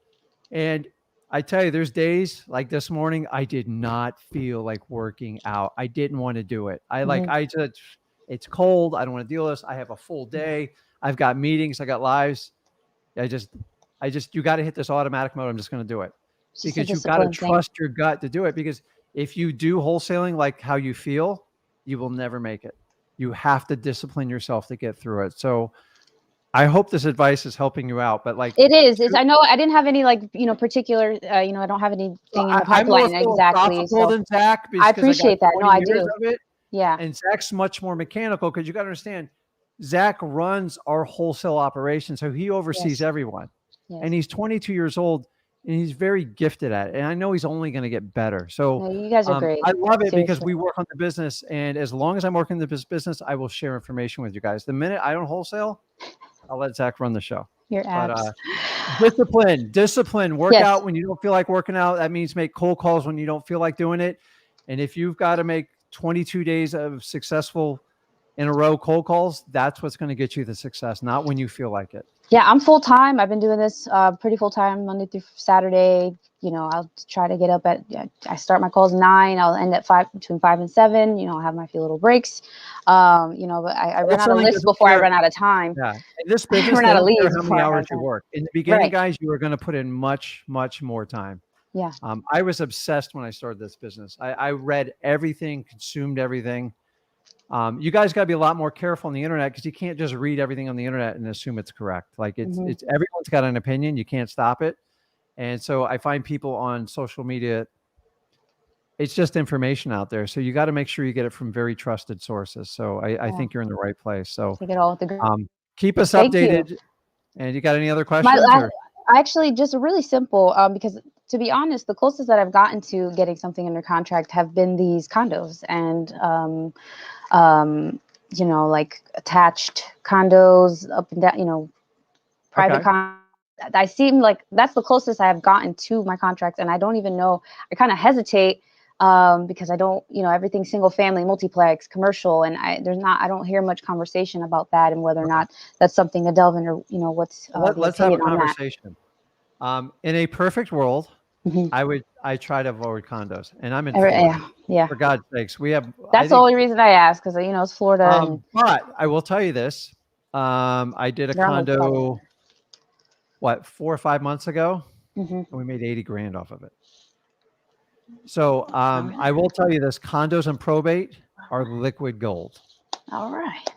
And I tell you, there's days like this morning, I did not feel like working out. I didn't want to do it. It's cold. I don't want to deal with this. I have a full day. I've got meetings. I got lives. You got to hit this automatic mode. I'm just going to do it It's just a because you got to discipline thing. trust your gut to do it. Because if you do wholesaling like how you feel, you will never make it. You have to discipline yourself to get through it. So I hope this advice is helping you out, but like It is. I know I didn't have any particular, I don't have anything in the I'm more pipeline exactly. philosophical So than Zach I because appreciate got that. No, 20 I years do. of it, Yeah. and Zach's much more mechanical because you got to understand, Zach runs our wholesale operation, so he oversees Yes. everyone, Yes. and he's 22 years old, and he's very gifted at it, and I know he's only going to get better. So No, you guys are great. I love it because Seriously. we work on the business, and as long as I'm working the business, I will share information with you guys. The minute I don't wholesale, I'll let Zach run the show. Your But abs. discipline, work Yes. out when you don't feel like working out. That means make cold calls when you don't feel like doing it. And if you've got to make 22 days of successful in a row cold calls, that's what's going to get you the success, not when you feel like it. Yeah, I'm full time. I've been doing this pretty full time Monday through Saturday. I'll try to get up I start my calls 9. I'll end at 5, between 5 and 7. I'll have my few little breaks. But I run out of lists before I run out of time. Yeah. In this business, run they out of don't care leads how before many I run out hours of you time. work. In the beginning, Right. guys, you are going to put in much, much more time. Yeah. I was obsessed when I started this business. I read everything, consumed everything. You guys got to be a lot more careful on the internet because you can't just read everything on the internet and assume it's correct. Like it's everyone's got an opinion. You can't stop it. And so I find people on social media, it's just information out there. So you got to make sure you get it from very trusted sources. So I think you're in the right place. So take it all with the keep us Thank updated. you. And you got any other questions? I actually just really simple because to be honest, the closest that I've gotten to getting something under contract have been these condos and like attached condos up and down, private condos. I seem like that's the closest I have gotten to my contracts, and I don't even know. I kind of hesitate because I don't, everything's single family, multiplex, commercial, and I don't hear much conversation about that and whether or not that's something to delve into. What's let's have a conversation. In a perfect world, I try to avoid condos, and I'm in Florida. Yeah. For God's sakes, we have. That's the only reason I ask because it's Florida. But I will tell you this: I did a condo, 4 or 5 months ago, and we made $80,000 off of it. So I will tell you this: condos and probate are liquid gold. All right.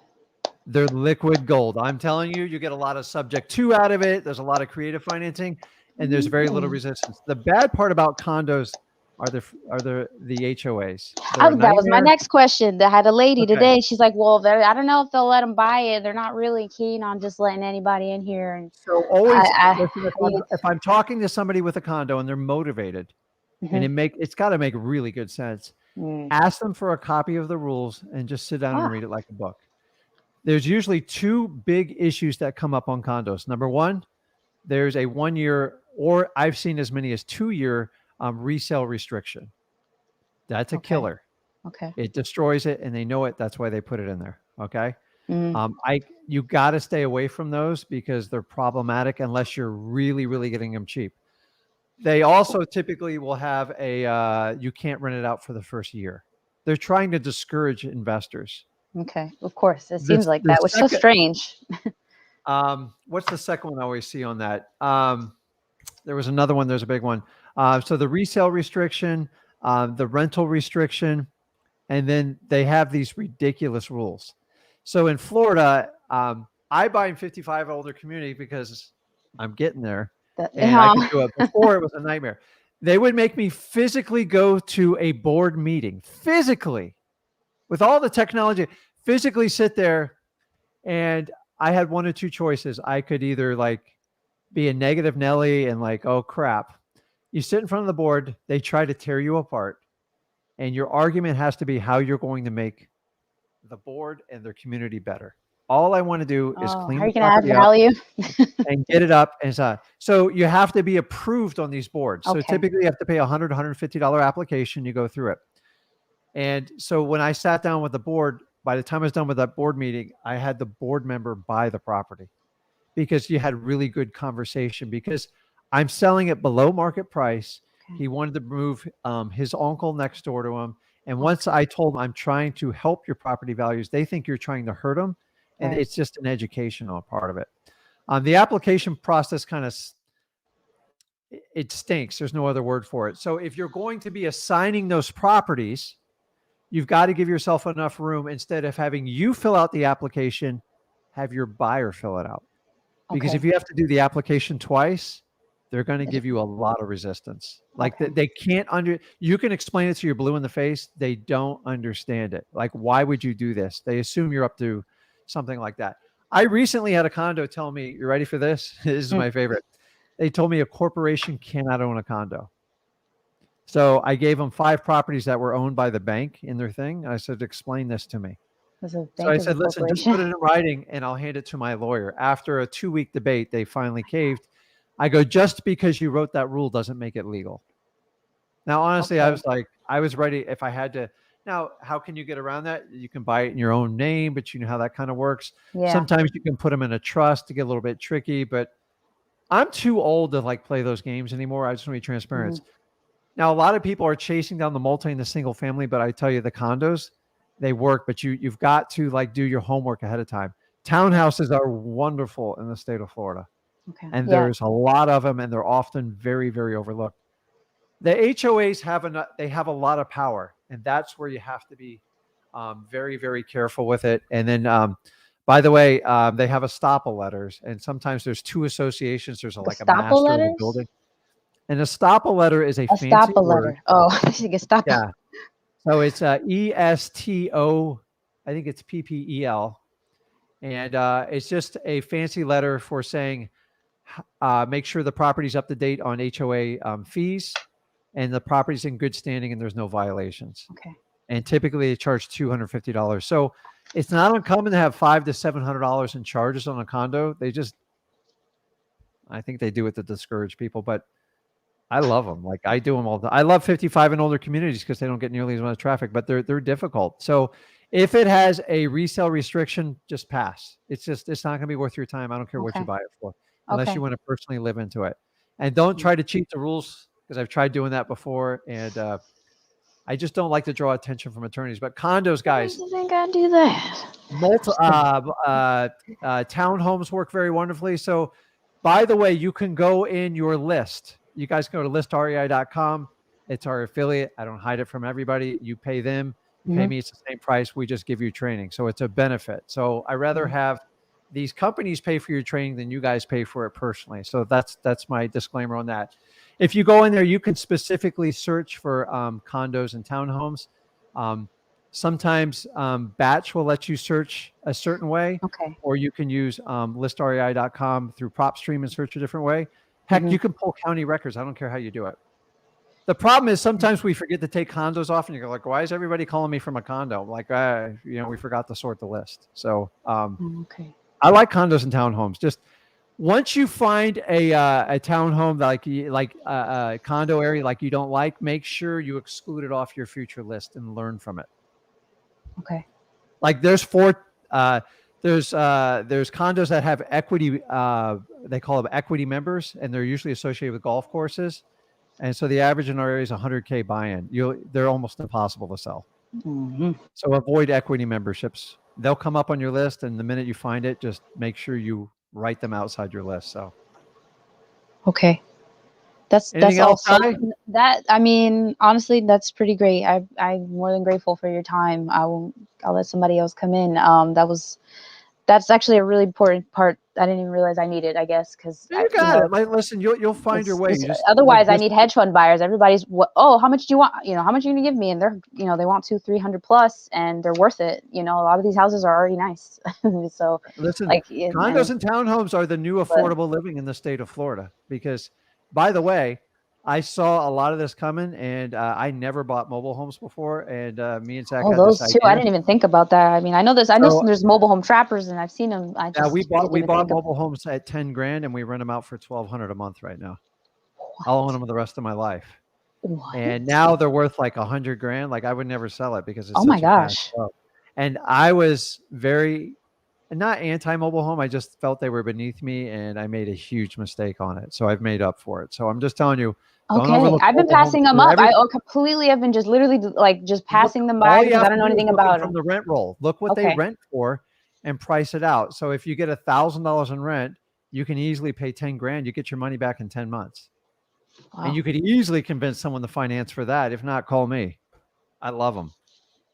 They're liquid gold. I'm telling you, you get a lot of subject to out of it. There's a lot of creative financing, and there's very little resistance. The bad part about condos are the HOAs. That was my next question. I had a lady today. She's like, "Well, I don't know if they'll let them buy it. They're not really keen on just letting anybody in here." And so always, if I'm talking to somebody with a condo and they're motivated, and it's got to make really good sense, ask them for a copy of the rules and just sit down and read it like a book. There's usually 2 big issues that come up on condos. Number one, there's a 1 year, or I've seen as many as 2 year resale restriction. That's a killer. Okay. It destroys it, and they know it. That's why they put it in there. Okay. You got to stay away from those because they're problematic unless you're really, really getting them cheap. They also typically will have you can't rent it out for the first year. They're trying to discourage investors. Okay, of course. It seems like that, which is so strange. What's the second one I always see on that? There was another one. There's a big one. So the resale restriction, the rental restriction, and then they have these ridiculous rules. So in Florida, I buy in 55 older community because I'm getting there. And I could do it. Before it was a nightmare. They would make me physically go to a board meeting, physically, with all the technology, physically sit there. And I had 1 or 2 choices. I could either be a negative Nelly and oh crap. You sit in front of the board, they try to tear you apart. And your argument has to be how you're going to make the board and their community better. All I want to do is clean the property up and get it up. And so you have to be approved on these boards. So typically you have to pay $100, $150 application. You go through it. And so when I sat down with the board, by the time I was done with that board meeting, I had the board member buy the property because you had really good conversation. Because I'm selling it below market price. Okay. He wanted to move his uncle next door to him. And once I told him I'm trying to help your property values, they think you're trying to hurt them. And Right. it's just an educational part of it. The application process kind of, it stinks. There's no other word for it. So if you're going to be assigning those properties, you've got to give yourself enough room. Instead of having you fill out the application, have your buyer fill it out. Because Okay. if you have to do the application twice, they're going to give you a lot of resistance. Like Okay. they can't you can explain it to your blue in the face. They don't understand it. Like, why would you do this? They assume you're up to something like that. I recently had a condo tell me, you ready for this? This is my favorite. They told me a corporation cannot own a condo. So I gave them 5 properties that were owned by the bank in their thing. I said, explain this to me. So I said, listen, just put it in writing and I'll hand it to my lawyer. After a 2-week debate, they finally caved. I go, just because you wrote that rule doesn't make it legal. Now, honestly, I was like, I was ready if I had to. Now, how can you get around that? You can buy it in your own name, but you know how that kind of works. Yeah. Sometimes you can put them in a trust to get a little bit tricky, but I'm too old to like play those games anymore. I just want to be transparent. Now, a lot of people are chasing down the multi and the single family, but I tell you, the condos, they work, but you've got to like do your homework ahead of time. Townhouses are wonderful in the state of Florida. Okay. And there's a lot of them, and they're often very, very overlooked. The HOAs have a lot of power, and that's where you have to be very, very careful with it. And then, by the way, they have estoppel letters, and sometimes there's 2 associations. There's like a master of the building. An estoppel letter is a fancy word. Oh, Gestapo. Yeah. So it's ESTO. I think it's PPEL, and it's just a fancy letter for saying, make sure the property's up to date on HOA fees, and the property's in good standing, and there's no violations. Okay. And typically they charge $250. So it's not uncommon to have $500 to $700 in charges on a condo. I think they do it to discourage people, but I love them. Like I do them all the time. I love 55 and older communities because they don't get nearly as much traffic, but they're difficult. So if it has a resale restriction, just pass. It's not going to be worth your time. I don't care what you buy it for, unless you want to personally live into it. And don't try to cheat the rules, because I've tried doing that before, and I just don't like to draw attention from attorneys. But condos, guys, I think I do that. Townhomes work very wonderfully. So, by the way, you can go in your list. You guys go to listrei.com. It's our affiliate. I don't hide it from everybody. You pay them, you pay me. It's the same price. We just give you training. So it's a benefit. So I rather have these companies pay for your training than you guys pay for it personally. So that's my disclaimer on that. If you go in there, you can specifically search for condos and townhomes. Sometimes Batch will let you search a certain way, or you can use listrei.com through PropStream and search a different way. Heck, you can pull county records. I don't care how you do it. The problem is sometimes we forget to take condos off, and you're like, why is everybody calling me from a condo? I'm like, we forgot to sort the list. So I like condos and townhomes. Just once you find a townhome like a condo area like you don't like, make sure you exclude it off your future list and learn from it. Okay. Like there's condos that have equity. They call them equity members, and they're usually associated with golf courses. And so the average in our area is $100K buy-in. They're almost impossible to sell. So avoid equity memberships. They'll come up on your list, and the minute you find it, just make sure you write them outside your list. So, okay, that's awesome. That, I mean, honestly, that's pretty great. I'm more than grateful for your time. I'll let somebody else come in. That's actually a really important part. I didn't even realize I needed, I guess, because you got it. Like, listen, you'll find your way. Otherwise, I need hedge fund buyers. Everybody's how much do you want? How much are you gonna give me? And they're, they want 200-300 plus, and they're worth it. A lot of these houses are already nice. So listen, condos and townhomes are the new affordable living in the state of Florida. Because, by the way, I saw a lot of this coming, and I never bought mobile homes before. And me and Zach had those this too. idea. I didn't even think about that. I mean, I know this. I know there's mobile home trappers, and I've seen them. We bought mobile homes at $10,000, and we rent them out for $1,200 a month right now. I'll own them the rest of my life. And now they're worth like $100,000. Like I would never sell it because it's oh my gosh. And I was very not anti-mobile home. I just felt they were beneath me, and I made a huge mistake on it. So I've made up for it. So I'm just telling you, don't Okay, overlook I've been mobile homes passing them for up. I completely have been just literally like just passing them by all you because I have don't to know do is anything look about from them. the rent roll. Look what they Okay. rent for and price it out. So if you get $1,000 in rent, you can easily pay 10 grand. You get your money back in 10 months. Wow. And you could easily convince someone to finance for that. If not, call me. I love them.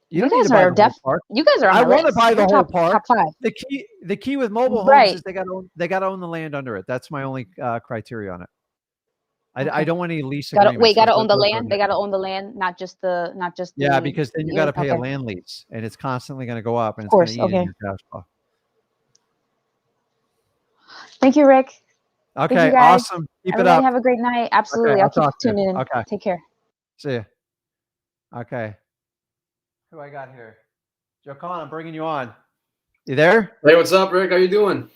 You don't need to buy the whole park. You guys are on I my want to list. buy the You're whole top park. 5. The key with mobile homes Right. is they got to own the land under it. That's my only criteria on it. I Okay. don't want any lease agreements. Gotta own the land. They gotta own the land, not just the. Yeah, because then you got to pay a okay. land lease, and it's constantly going to go up, and Of it's going course. to eat Okay. in your cash flow. Thank you, Rick. Okay, Thank you, guys. awesome. Keep it Everybody up. have a great night. Absolutely. Okay, I'll I'll keep talk to you. tuning in. Okay. Take care. See ya. Okay. Who I got here? Joaquin, I'm bringing you on. You there? Hey, what's up, Rick? How you doing?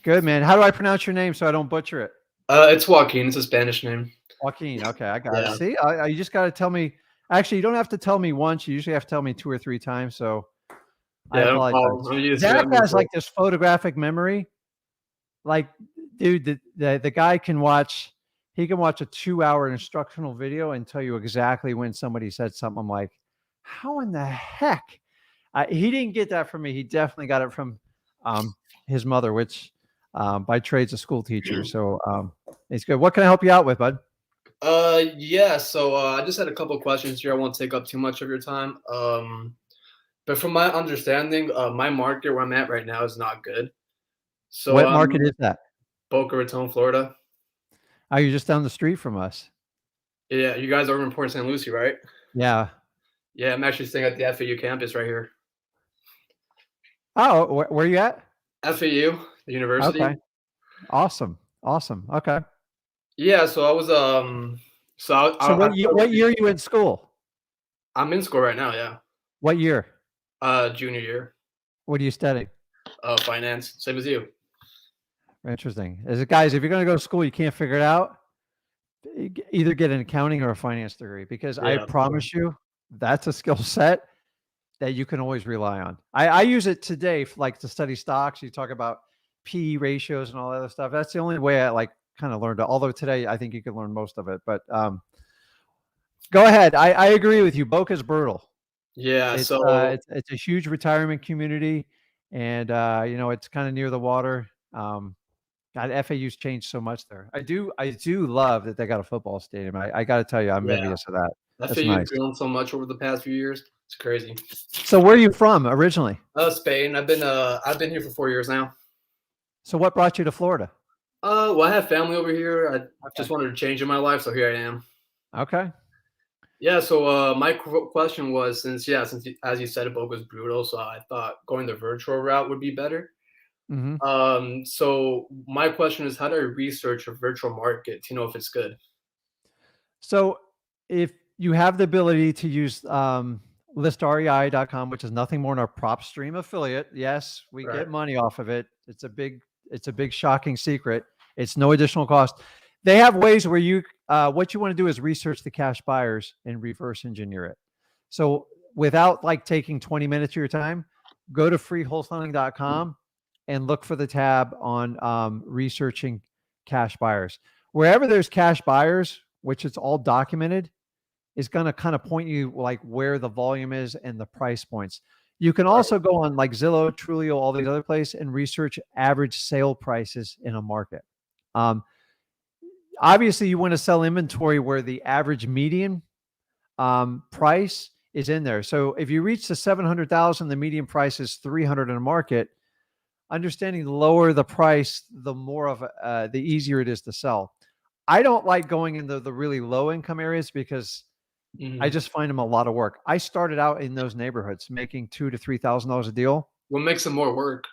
Good, man. How do I pronounce your name so I don't butcher it? It's Joaquin. It's a Spanish name. Joaquin. Okay, I got it. See, you just got to tell me. Actually, you don't have to tell me once. You usually have to tell me 2 or 3 times. So I apologize. Zach has like this photographic memory. Like, dude, the guy can watch. He can watch a 2-hour instructional video and tell you exactly when somebody said something. I'm like, how in the heck? He didn't get that from me. He definitely got it from his mother, which by trade's a school teacher. So it's good. What can I help you out with, bud? Yeah. So I just had a couple of questions here. I won't take up too much of your time. But from my understanding, my market where I'm at right now is not good. So what market is that? Boca Raton, Florida. Are you just down the street from us? Yeah, you guys are in Port St. Lucie, right? Yeah. Yeah, I'm actually staying at the FAU campus right here. Oh, where are you at? FAU, the university. Okay. Awesome. Okay. Yeah, so I was So what year are you in school? I'm in school right now, yeah. What year? Junior year. What do you study? Finance, same as you. Interesting. Guys, if you're going to go to school, you can't figure it out, either get an accounting or a finance degree, because I promise you that's a skill set that you can always rely on. I use it today like to study stocks. You talk about PE ratios and all that other stuff. That's the only way I kind of learned it. Although today I think you can learn most of it. But go ahead. I agree with you. Boca's brutal. Yeah. It's a huge retirement community, and it's kind of near the water. God, FAU's changed so much there. I do love that they got a football stadium. I got to tell you, I'm envious of that. That's nice. Grown so much over the past few years. It's crazy. So where are you from originally? Spain. I've been here for 4 years now. So what brought you to Florida? Well, I have family over here. I just wanted to change in my life, so here I am. Okay. Yeah. So my question was, since as you said, Boca was brutal, so I thought going the virtual route would be better. Mm-hmm. So my question is, how do I research a virtual market to know if it's good? So if you have the ability to use listrei.com, which is nothing more than our PropStream affiliate. Yes, we get money off of it. It's a big shocking secret. It's no additional cost. They have ways where you what you want to do is research the cash buyers and reverse engineer it. So without taking 20 minutes of your time, go to freewholesaling.com and look for the tab on researching cash buyers. Wherever there's cash buyers, which it's all documented, is going to kind of point you where the volume is and the price points. You can also go on Zillow, Trulio, all these other places and research average sale prices in a market. Obviously, you want to sell inventory where the average median price is in there. So if you reach the 700,000, the median price is 300 in a market. Understanding the lower the price, the more of the easier it is to sell. I don't like going into the really low income areas because I just find them a lot of work. I started out in those neighborhoods making $2,000 to $3,000 a deal. What makes them more work?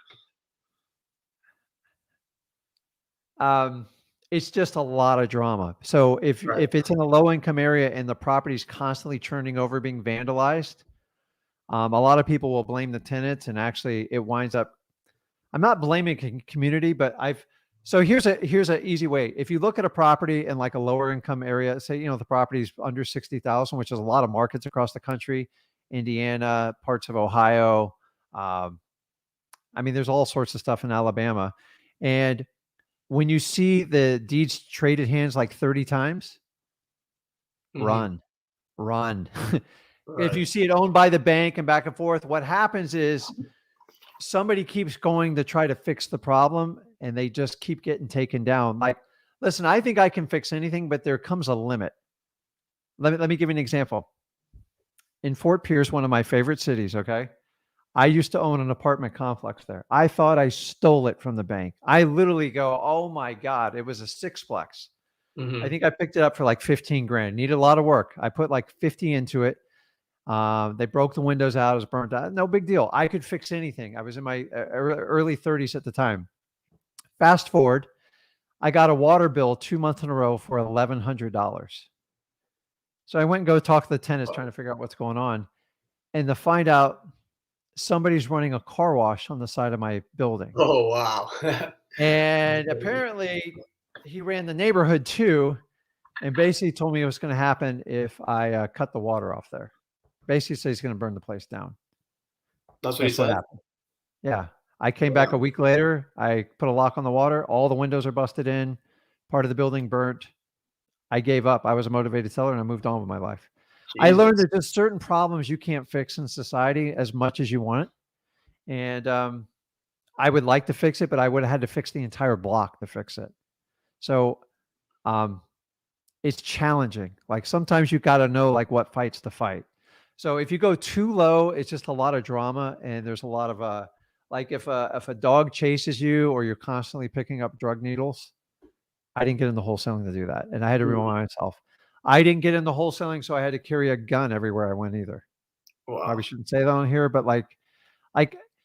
It's just a lot of drama. So if it's in a low income area and the property's constantly churning over, being vandalized, a lot of people will blame the tenants, and actually it winds up. I'm not blaming community, but so here's an easy way. If you look at a property in a lower income area, say, the property's under 60,000, which is a lot of markets across the country, Indiana, parts of Ohio, I mean, there's all sorts of stuff in Alabama. And when you see the deeds traded hands like 30 times, run. If you Right. see it owned by the bank and back and forth, what happens is somebody keeps going to try to fix the problem and they just keep getting taken down. Like, listen, I think I can fix anything, but there comes a limit. Let me give you an example. In Fort Pierce, one of my favorite cities, okay? I used to own an apartment complex there. I thought I stole it from the bank. I literally go, oh my God, it was a sixplex. I think I picked it up for like 15 grand. Needed a lot of work. I put like 50 into it. They broke the windows out. It was burnt out. No big deal. I could fix anything. I was in my early 30s at the time. Fast forward, I got a water bill 2 months in a row for $1,100. So I went and go talk to the tenants trying to figure out what's going on. And to find out somebody's running a car wash on the side of my building. Oh, wow. And apparently he ran the neighborhood too. And basically told me it was going to happen if I cut the water off there. Basically said he's going to burn the place down. That's what he said? happened. Yeah. I came back a week later. I put a lock on the water. All the windows are busted in. Part of the building burnt. I gave up. I was a motivated seller and I moved on with my life. I learned that there's certain problems you can't fix in society as much as you want it. And I would like to fix it, but I would have had to fix the entire block to fix it. So it's challenging. Like sometimes you got to know like what fights to fight. So if you go too low, it's just a lot of drama. And there's a lot of like if a dog chases you or you're constantly picking up drug needles, I didn't get into wholesaling to do that. And I had to remind myself. I didn't get into wholesaling, so I had to carry a gun everywhere I went either. Wow. Probably shouldn't say that on here, but like,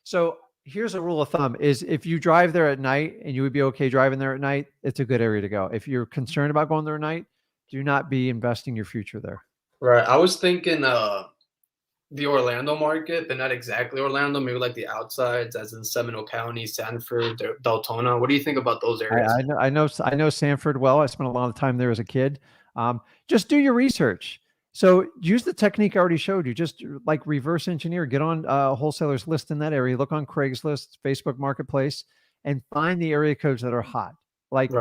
so here's a rule of thumb is if you drive there at night and you would be okay driving there at night, it's a good area to go. If you're concerned about going there at night, do not be investing your future there. Right. I was thinking the Orlando market, but not exactly Orlando, maybe like the outsides, as in Seminole County, Sanford, Deltona. What do you think about those areas? I know Sanford well. I spent a lot of time there as a kid. Just do your research. So use the technique I already showed you. Just like reverse engineer, get on wholesalers list in that area, look on Craigslist, Facebook Marketplace, and find the area codes that are hot. Like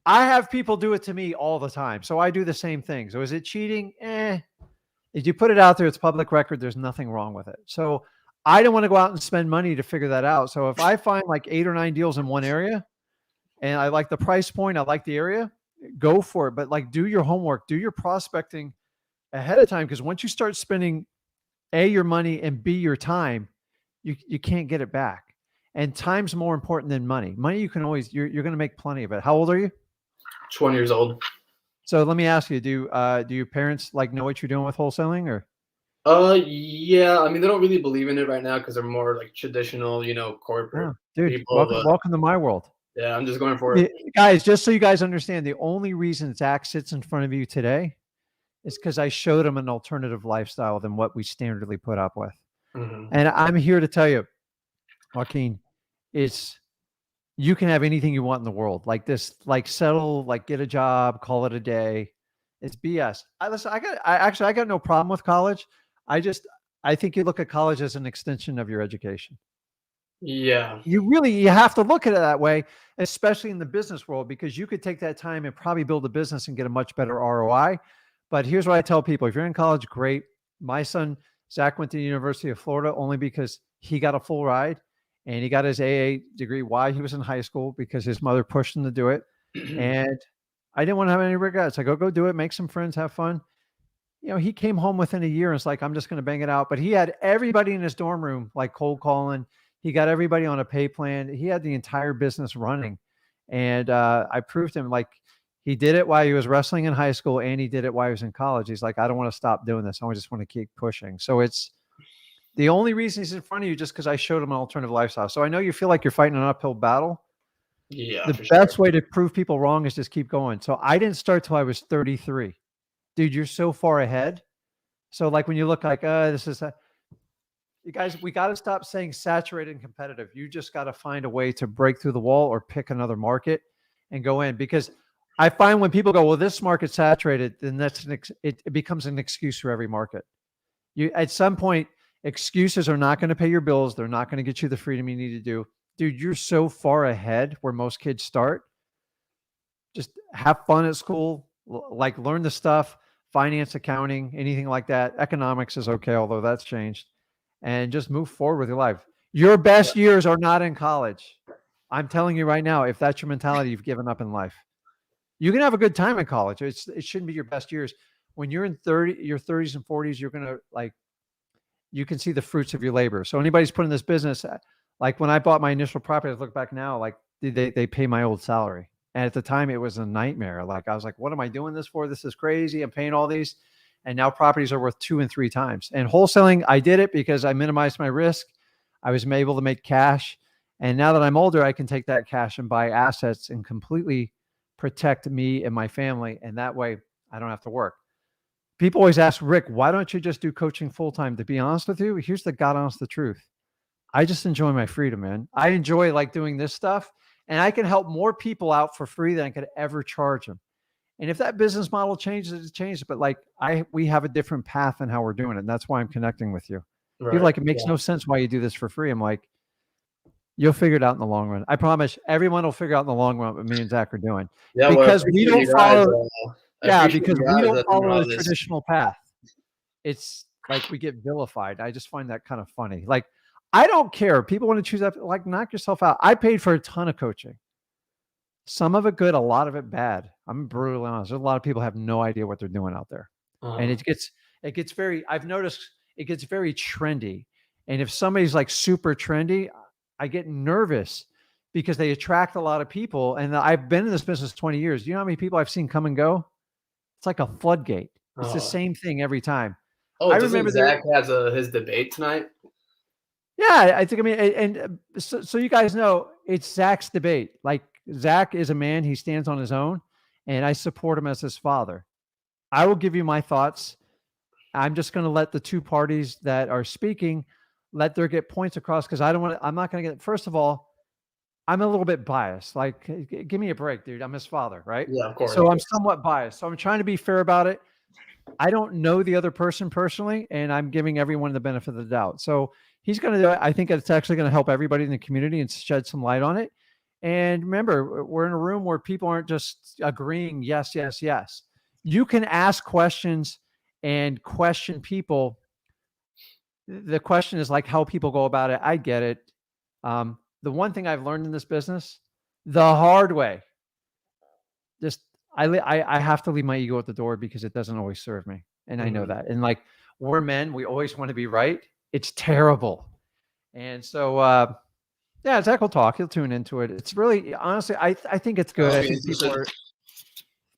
I have people do it to me all the time. So I do the same thing. So is it cheating? If you put it out there, it's public record. There's nothing wrong with it. So I don't want to go out and spend money to figure that out. So if I find like 8 or 9 deals in one area and I like the price point, I like the area, go for it. But like do your homework, do your prospecting ahead of time. Because once you start spending A, your money and B, your time, you can't get it back. And time's more important than money. Money, you can always, you're going to make plenty of it. How old are you? 20 years old. So let me ask you, do your parents like know what you're doing with wholesaling or? Yeah. I mean, they don't really believe in it right now because they're more like traditional, corporate dude, people. welcome to my world. Yeah, I'm just going for it. Guys, just so you guys understand, the only reason Zach sits in front of you today is because I showed him an alternative lifestyle than what we standardly put up with. And I'm here to tell you, Joaquin, you can have anything you want in the world. Like this, like settle, like get a job, call it a day. It's BS. I got no problem with college. I think you look at college as an extension of your education. Yeah. You have to look at it that way, especially in the business world, because you could take that time and probably build a business and get a much better ROI. But here's what I tell people. If you're in college, great. My son, Zach, went to the University of Florida only because he got a full ride and he got his AA degree while he was in high school because his mother pushed him to do it. And I didn't want to have any regrets. I go do it, make some friends, have fun. He came home within a year and it's like, I'm just going to bang it out. But he had everybody in his dorm room, like cold calling. He got everybody on a pay plan. He had the entire business running. And I proved him like he did it while he was wrestling in high school and he did it while he was in college. He's like, I don't want to stop doing this. I just want to keep pushing. So it's the only reason he's in front of you just because I showed him an alternative lifestyle. So I know you feel like you're fighting an uphill battle. Yeah. The best way to prove people wrong is just keep going. So I didn't start till I was 33. Dude, you're so far ahead. So like when you look like, you guys, we got to stop saying saturated and competitive. You just got to find a way to break through the wall or pick another market and go in. Because I find when people go, well, this market's saturated, then it becomes an excuse for every market. At some point, Excuses are not going to pay your bills. They're not going to get you the freedom you need to do. Dude, you're so far ahead where most kids start. Just have fun at school, like learn the stuff, finance, accounting, anything like that. Economics is okay, although that's changed. And just move forward with your life. Your best years are not in college. I'm telling you right now, if that's your mentality, you've given up in life. You can have a good time in college. It shouldn't be your best years. When you're in your 30s and 40s, you're going to you can see the fruits of your labor. So anybody's put in this business, like when I bought my initial property, I look back now, like they pay my old salary. And at the time it was a nightmare. Like I was like, what am I doing this for? This is crazy. I'm paying all these. And now properties are worth 2 and 3 times. And wholesaling, I did it because I minimized my risk. I was able to make cash. And now that I'm older, I can take that cash and buy assets and completely protect me and my family. And that way I don't have to work. People always ask, Rick, why don't you just do coaching full time? To be honest with you, here's the God honest the truth. I just enjoy my freedom, man. I enjoy like doing this stuff, and I can help more people out for free than I could ever charge them. And if that business model changes, it changes. But like we have a different path in how we're doing it. And that's why I'm connecting with you. Right. People like, it makes no sense why you do this for free. I'm like, you'll figure it out in the long run. I promise everyone will figure out in the long run what me and Zach are doing. Yeah, because we don't follow. I Because we don't follow the this. traditional path. It's like we get vilified. I just find that kind of funny. Like, I don't care. People want to choose that. Like, knock yourself out. I paid for a ton of coaching. Some of it good, a lot of it bad. I'm brutally honest. There's a lot of people have no idea what they're doing out there. And it gets very, I've noticed it gets very trendy. And if somebody's like super trendy, I get nervous because they attract a lot of people. And I've been in this business 20 years. You know how many people I've seen come and go? It's like a floodgate. It's the same thing every time. Oh, I remember remember Zach has his debate tonight. Yeah, I think, so you guys know it's Zach's debate. Like, Zach is a man, he stands on his own, and I support him as his father. I will give you my thoughts. I'm just going to let the two parties that are speaking, let their get points across, because I'm not going to get, first of all, I'm a little bit biased. Like, give me a break, dude. I'm his father, right? Yeah, of course. So I'm somewhat biased. So I'm trying to be fair about it. I don't know the other person personally, and I'm giving everyone the benefit of the doubt. So he's going to do it. I think it's actually going to help everybody in the community and shed some light on it. And remember, we're in a room where people aren't just agreeing, yes, yes, yes. You can ask questions and question people. The question is like how people go about it. I get it. The one thing I've learned in this business, the hard way, just I have to leave my ego at the door because it doesn't always serve me. And I know that. And like, we're men, we always want to be right. It's terrible. And so, yeah, Zach will talk. He'll tune into it. It's really, honestly, I think it's good. I think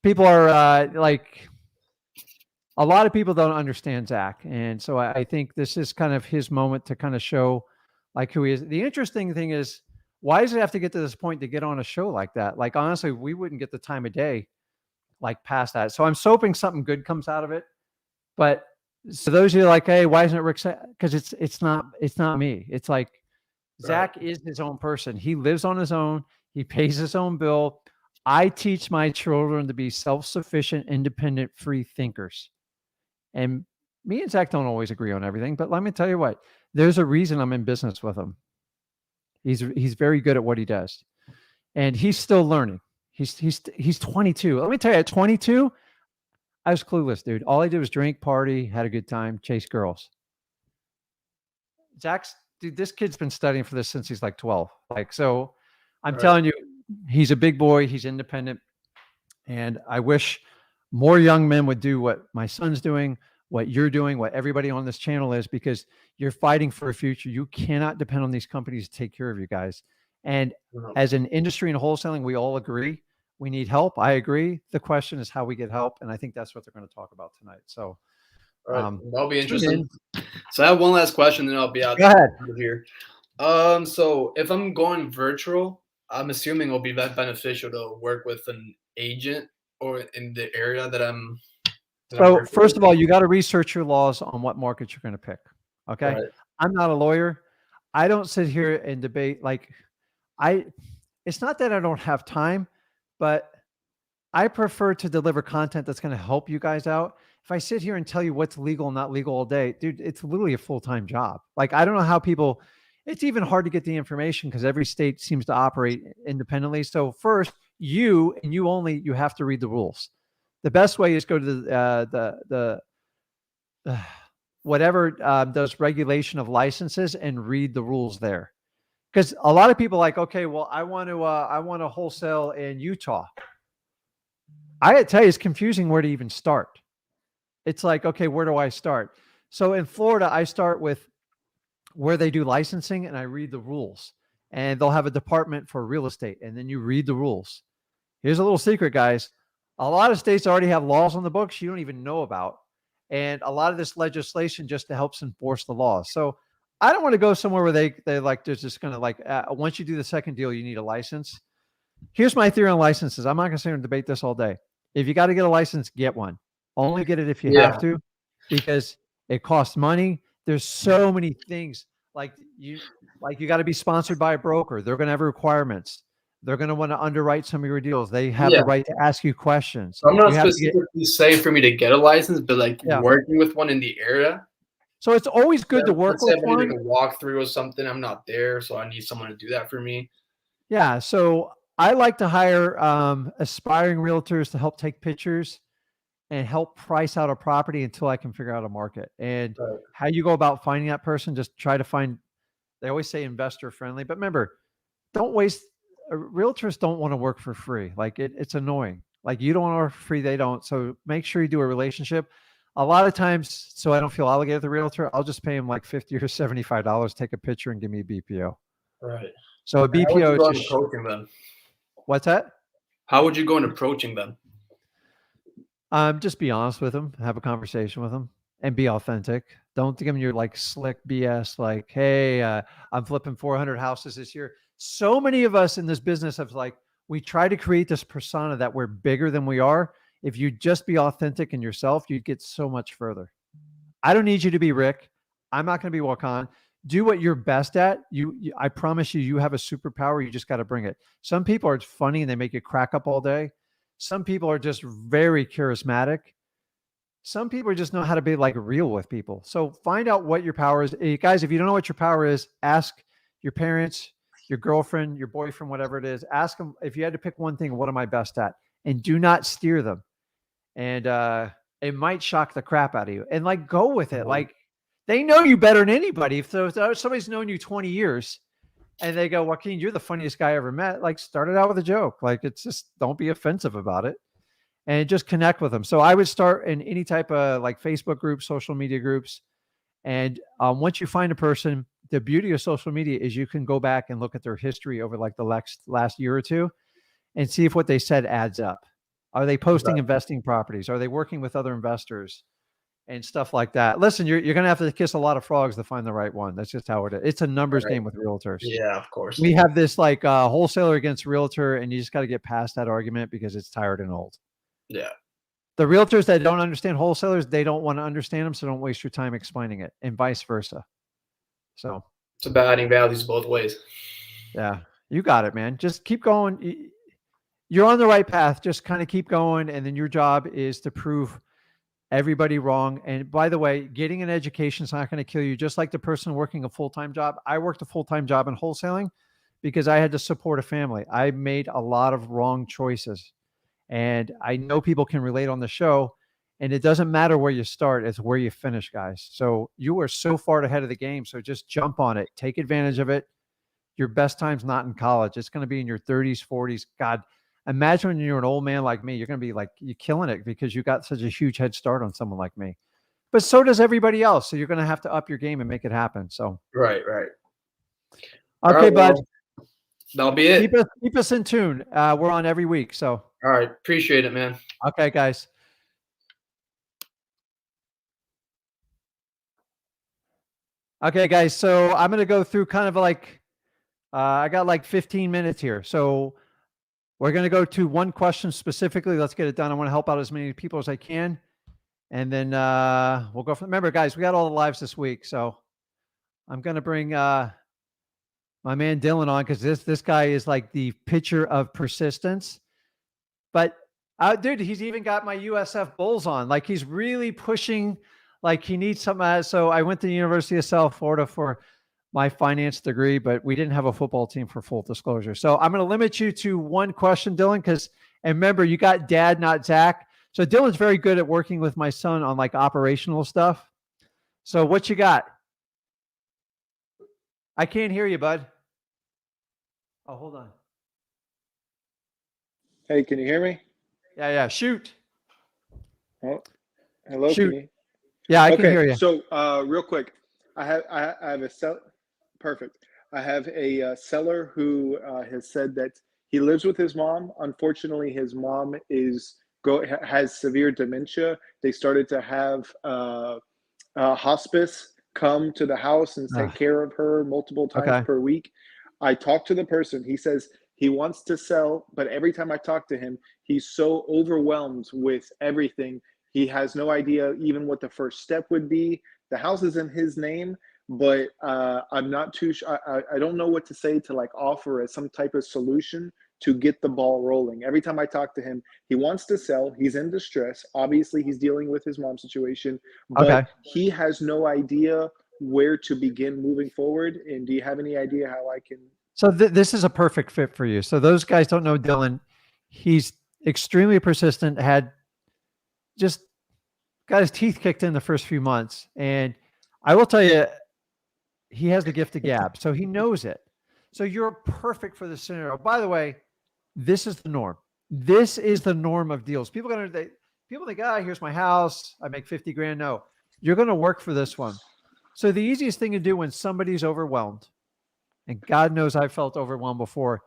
people are like, a lot of people don't understand Zach. And so I think this is kind of his moment to kind of show like who he is. The interesting thing is, why does it have to get to this point to get on a show like that? Like, honestly, we wouldn't get the time of day like past that. So I'm hoping something good comes out of it. But so those of you like, hey, why isn't it Rick? Because it's not me. It's like, Zach is his own person. He lives on his own. He pays his own bill. I teach my children to be self-sufficient, independent, free thinkers. And me and Zach don't always agree on everything, but let me tell you what, there's a reason I'm in business with him. He's very good at what he does. And he's still learning. He's 22. Let me tell you, at 22, I was clueless, dude. All I did was drink, party, had a good time, chase girls. Dude, this kid's been studying for this since he's like 12. Like, so I'm telling you, he's a big boy. He's independent. And I wish more young men would do what my son's doing, what you're doing, what everybody on this channel is, because you're fighting for a future. You cannot depend on these companies to take care of you guys. And as an industry and wholesaling, we all agree we need help. I agree. The question is how we get help. And I think that's what they're going to talk about tonight. So that'll be interesting. So I have one last question, then I'll be out. Go ahead. Of here. So if I'm going virtual, I'm assuming it'll be beneficial to work with an agent or in the area that I'm. So first of all, you got to research your laws on what market you're going to pick. Okay. Right. I'm not a lawyer. I don't sit here and debate. Like it's not that I don't have time, but I prefer to deliver content that's going to help you guys out. If I sit here and tell you what's legal and not legal all day, dude, it's literally a full-time job. Like, I don't know how people, it's even hard to get the information because every state seems to operate independently. So first, you and you only, you have to read the rules. The best way is go to the whatever does regulation of licenses and read the rules there. Because a lot of people are like, okay, well, I want to wholesale in Utah. I gotta tell you, it's confusing where to even start. It's like, okay, where do I start? So in Florida, I start with where they do licensing and I read the rules. And they'll have a department for real estate. And then you read the rules. Here's a little secret, guys. A lot of states already have laws on the books you don't even know about. And a lot of this legislation just helps enforce the laws. So I don't want to go somewhere where they like, there's just going to like, once you do the second deal, you need a license. Here's my theory on licenses. I'm not going to sit here and debate this all day. If you got to get a license, get one. Only get it if you have to, because it costs money. There's so many things like you got to be sponsored by a broker. They're going to have requirements. They're going to want to underwrite some of your deals. They have the right to ask you questions. So I'm not specifically saying for me to get a license, but like working with one in the area. So it's always good to work with one. Like a walkthrough or something. I'm not there, so I need someone to do that for me. Yeah. So I like to hire aspiring realtors to help take pictures and help price out a property until I can figure out a market. And how you go about finding that person, just try to find, they always say investor friendly, but remember, don't waste, realtors don't want to work for free. Like it's annoying. Like you don't want to work for free, they don't. So make sure you do a relationship. A lot of times, so I don't feel obligated to the realtor, I'll just pay him like $50 or $75, take a picture and give me a BPO. Right. So a BPO is approaching them. What's that? How would you go in approaching them? Just be honest with them, have a conversation with them, and be authentic. Don't give them your like slick BS, like, hey, I'm flipping 400 houses this year. So many of us in this business have like, we try to create this persona that we're bigger than we are. If you just be authentic in yourself, you'd get so much further. I don't need you to be Rick. I'm not going to be Joaquin. Do what you're best at. I promise you, you have a superpower. You just got to bring it. Some people are funny and they make you crack up all day. Some people are just very charismatic. Some people just know how to be like real with people. So find out what your power is. Hey, guys, if you don't know what your power is, ask your parents, your girlfriend, your boyfriend, whatever it is. Ask them, if you had to pick one thing, what am I best at? And do not steer them. And it might shock the crap out of you. And like, go with it. Like, they know you better than anybody. If somebody's known you 20 years and they go, Joaquin, you're the funniest guy I ever met. Like, start it out with a joke. Like, it's just, don't be offensive about it and just connect with them. So I would start in any type of like Facebook groups, social media groups. And once you find a person, the beauty of social media is you can go back and look at their history over like the last year or two and see if what they said adds up. Are they posting investing properties? Are they working with other investors? And stuff like that. Listen, you're going to have to kiss a lot of frogs to find the right one. That's just how it is. It's a numbers game with realtors. Yeah, of course. We have this like wholesaler against realtor, and you just got to get past that argument because it's tired and old. Yeah. The realtors that don't understand wholesalers, they don't want to understand them, so don't waste your time explaining it, and vice versa. So it's about adding values both ways. Yeah, you got it, man. Just keep going. You're on the right path. Just kind of keep going, and then your job is to prove everybody wrong. And by the way, getting an education is not going to kill you. Just like the person working a full-time job. I worked a full-time job in wholesaling because I had to support a family. I made a lot of wrong choices. And I know people can relate on the show. And it doesn't matter where you start, it's where you finish, guys. So you are so far ahead of the game. So just jump on it. Take advantage of it. Your best time's not in college. It's going to be in your 30s, 40s. God, imagine when you're an old man like me, you're going to be like, you're killing it because you got such a huge head start on someone like me. But so does everybody else. So you're going to have to up your game and make it happen. So right. Okay, right, bud. well, that'll be it. Keep us in tune. We're on every week. So all right. Appreciate it, man. Okay, guys. Okay, guys. So I'm going to go through kind of like, I got like 15 minutes here. So we're going to go to one question specifically. Let's get it done. I want to help out as many people as I can. And then we'll go from, remember guys, we got all the lives this week. So I'm going to bring my man Dylan on because this guy is like the picture of persistence. But Dude, he's even got my USF Bulls on. Like he's really pushing, like he needs some. So I went to the University of South Florida for my finance degree, but we didn't have a football team for full disclosure. So I'm going to limit you to one question, Dylan, and remember, you got dad, not Zach. So Dylan's very good at working with my son on like operational stuff. So what you got? I can't hear you, bud. Oh, hold on. Hey, can you hear me? Yeah. Shoot. Oh, hello. Shoot. Can you? Yeah, I can hear you. So, real quick, I have a seller. Perfect. I have a seller who has said that he lives with his mom. Unfortunately, his mom has severe dementia. They started to have hospice come to the house and take care of her multiple times per week. I talked to the person. He says he wants to sell, but every time I talk to him, he's so overwhelmed with everything. He has no idea even what the first step would be. The house is in his name, but I'm not too sure. I don't know what to say to like offer as some type of solution to get the ball rolling. Every time I talk to him, he wants to sell. He's in distress. Obviously, he's dealing with his mom's situation, but he has no idea where to begin moving forward. And do you have any idea how I can? So this is a perfect fit for you. So those guys don't know Dylan. He's extremely persistent, just got his teeth kicked in the first few months. And I will tell you, he has the gift of gab. So he knows it. So you're perfect for this scenario. By the way, this is the norm. This is the norm of deals. People think, here's my house. I make 50 grand. No, you're going to work for this one. So the easiest thing to do when somebody's overwhelmed, and God knows I've felt overwhelmed before,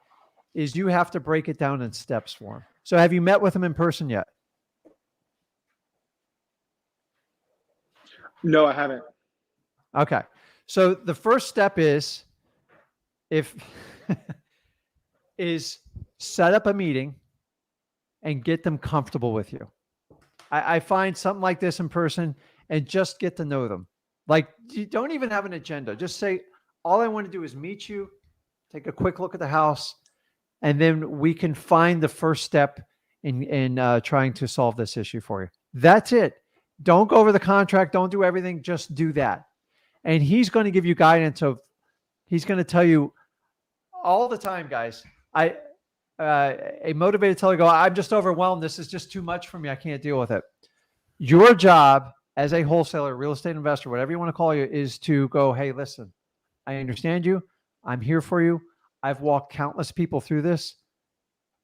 is you have to break it down in steps for him. So have you met with him in person yet? No, I haven't. Okay. So the first step is set up a meeting and get them comfortable with you. I find something like this in person and just get to know them. Like, you don't even have an agenda. Just say, all I want to do is meet you, take a quick look at the house, and then we can find the first step in trying to solve this issue for you. That's it. Don't go over the contract. Don't do everything. Just do that. And he's going to give you guidance he's going to tell you all the time, guys. A motivated seller go, I'm just overwhelmed. This is just too much for me. I can't deal with it. Your job as a wholesaler, real estate investor, whatever you want to call you, is to go, hey, listen, I understand you. I'm here for you. I've walked countless people through this.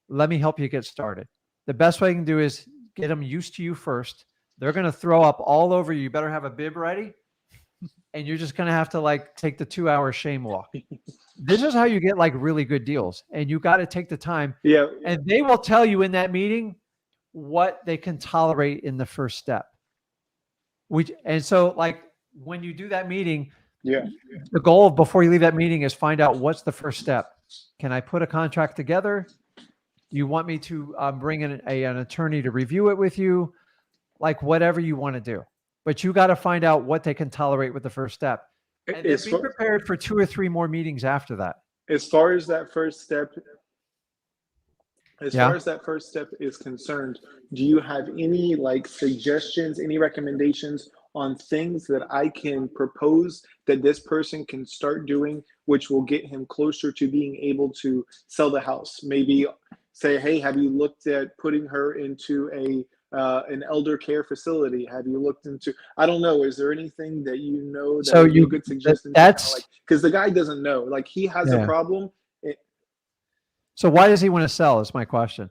Let me help you get started. The best way you can do is get them used to you first. They're going to throw up all over you. You better have a bib ready. And you're just going to have to like take the 2-hour shame walk. This is how you get like really good deals. And you got to take the time. Yeah. And they will tell you in that meeting what they can tolerate in the first step. And so like when you do that meeting, the goal before you leave that meeting is find out what's the first step. Can I put a contract together? Do you want me to bring in an attorney to review it with you? Like whatever you want to do. But you got to find out what they can tolerate with the first step. And then be prepared for 2 or 3 more meetings after that. As far as that first step, is concerned, do you have any like suggestions, any recommendations on things that I can propose that this person can start doing, which will get him closer to being able to sell the house? Maybe say, hey, have you looked at putting her into an elder care facility? Have you looked into, I don't know, is there anything that you know that would be a good suggestion? That's because the guy doesn't know, like he has a problem. So why does he want to sell is my question.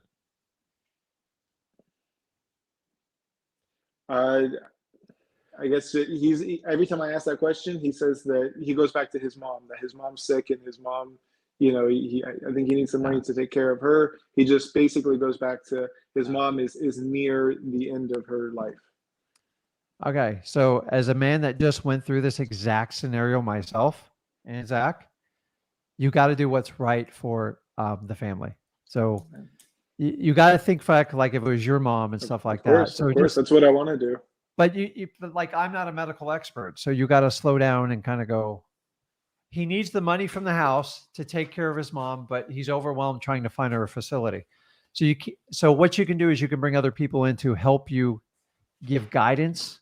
I guess every time I ask that question, he says that he goes back to his mom, that his mom's sick and his mom, I think he needs some money to take care of her. He just basically goes back to his mom is near the end of her life. Okay. So as a man that just went through this exact scenario myself and Zach, you got to do what's right for the family. So you got to think back like if it was your mom and stuff like that. So of course, that's what I want to do. But like, I'm not a medical expert. So you got to slow down and kind of go, he needs the money from the house to take care of his mom, but he's overwhelmed trying to find her a facility. So what you can do is you can bring other people in to help you give guidance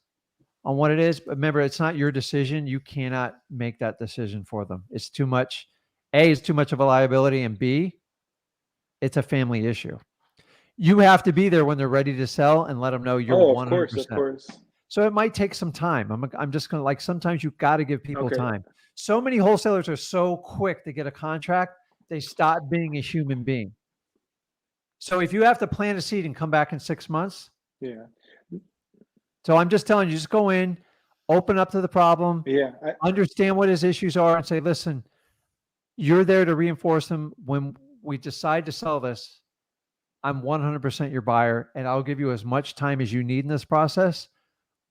on what it is. But remember, it's not your decision. You cannot make that decision for them. It's too much. A, it's too much of a liability, and B, it's a family issue. You have to be there when they're ready to sell and let them know you're 100%. Of course. So it might take some time. I'm just going to, like, sometimes you've got to give people Okay. time. So many wholesalers are so quick to get a contract, they stop being a human being. So if you have to plant a seed and come back in 6 months. Yeah. So I'm just telling you, just go in, open up to the problem. Yeah. Understand what his issues are and say, listen, you're there to reinforce them. When we decide to sell this, I'm 100% your buyer, and I'll give you as much time as you need in this process.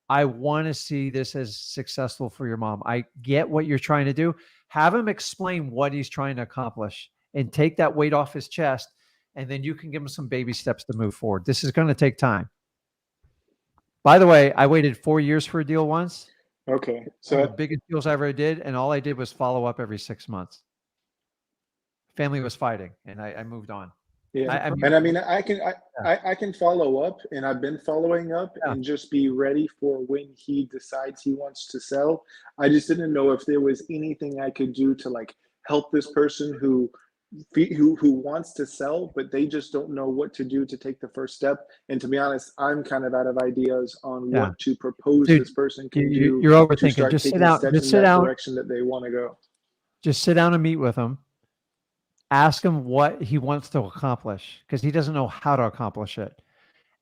I want to see this as successful for your mom. I get what you're trying to do. Have him explain what he's trying to accomplish and take that weight off his chest. And then you can give him some baby steps to move forward. This is going to take time. By the way, I waited 4 years for a deal once. Okay. So the biggest deals I ever did. And all I did was follow up every 6 months. Family was fighting and I moved on. Yeah. I can follow up, and I've been following up and just be ready for when he decides he wants to sell. I just didn't know if there was anything I could do to like help this person who wants to sell, but they just don't know what to do to take the first step. And to be honest, I'm kind of out of ideas on what to propose this person can do. You're overthinking. Just sit down. Just sit down. Direction that they want to go. Just sit down and meet with him. Ask him what he wants to accomplish, because he doesn't know how to accomplish it.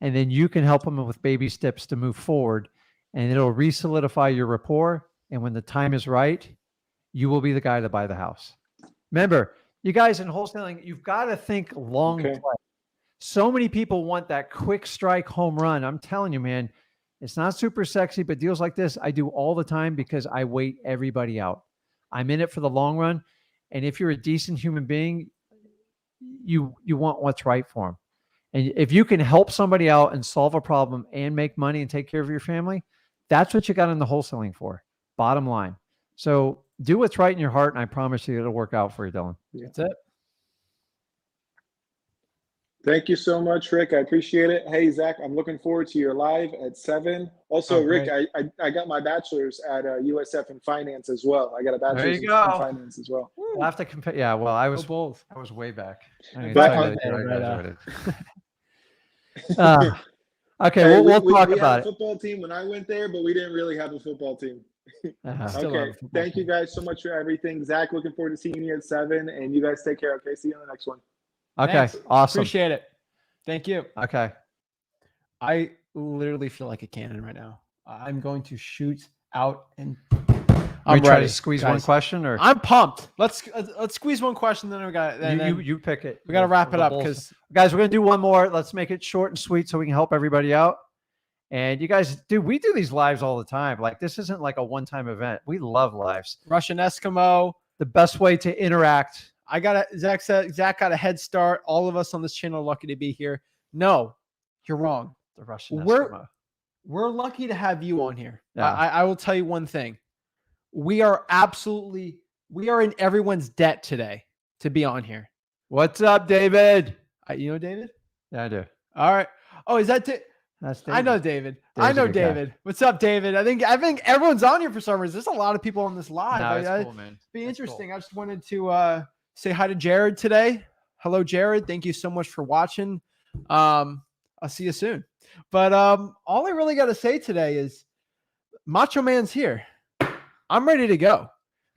And then you can help him with baby steps to move forward, and it'll re-solidify your rapport. And when the time is right, you will be the guy to buy the house. Remember, you guys in wholesaling, you've got to think long play. So many people want that quick strike home run. I'm telling you, man, it's not super sexy, but deals like this, I do all the time because I wait everybody out. I'm in it for the long run. And if you're a decent human being, you want what's right for them. And if you can help somebody out and solve a problem and make money and take care of your family, that's what you got in the wholesaling for. Bottom line. So do what's right in your heart, and I promise you it'll work out for you, Dylan. Yeah. That's it. Thank you so much, Rick. I appreciate it. Hey, Zach, I'm looking forward to your live at 7. Also, Rick, I got my bachelor's at USF in finance as well. I got a bachelor's in finance as well. We'll have to compare. Yeah, well, I was both. I was way back. Okay, we'll talk we about had a football team when I went there, but we didn't really have a football team. Okay, thank you guys so much for everything. Zach, looking forward to seeing you at 7, and you guys take care. Okay, see you on the next one. Okay, Thanks. awesome. Appreciate it. Thank you. Okay. I literally feel like a cannon right now. I'm going to shoot out and I'm ready to squeeze one question, or I'm pumped. Let's squeeze one question. Then we got you pick it. We got to wrap it up because guys, we're gonna do one more. Let's make it short and sweet so we can help everybody out. And you guys, dude, we do these lives all the time. Like, this isn't like a one-time event. We love lives. Russian Eskimo. The best way to interact. Zach got a head start. All of us on this channel are lucky to be here. No, you're wrong. The Russian Eskimo. We're lucky to have you on here. Yeah. I will tell you one thing. We are in everyone's debt today to be on here. What's up, David? You know David? Yeah, I do. All right. Oh, is that That's David. I know David. David's I know a good guy. David. What's up, David? I think everyone's on here for some reason. There's a lot of people on this live. No, it's cool, man. Be interesting. Cool. I just wanted to say hi to Jared today. Hello, Jared. Thank you so much for watching. I'll see you soon. But all I really got to say today is Macho Man's here. I'm ready to go.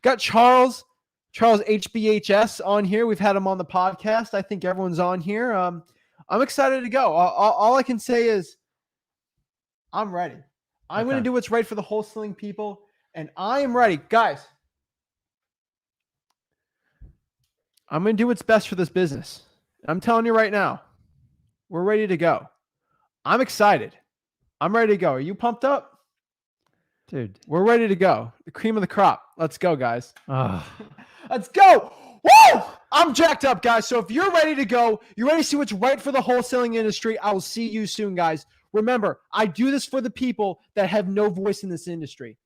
Got Charles HBHS on here. We've had him on the podcast. I think everyone's on here. I'm excited to go. All I can say is I'm ready. I'm going to do what's right for the wholesaling people, and I am ready. Guys, I'm going to do what's best for this business. I'm telling you right now, we're ready to go. I'm excited. I'm ready to go. Are you pumped up? Dude, we're ready to go. The cream of the crop. Let's go, guys. Oh. Let's go. Woo! I'm jacked up, guys. So if you're ready to go, you're ready to see what's right for the wholesaling industry, I will see you soon, guys. Remember, I do this for the people that have no voice in this industry.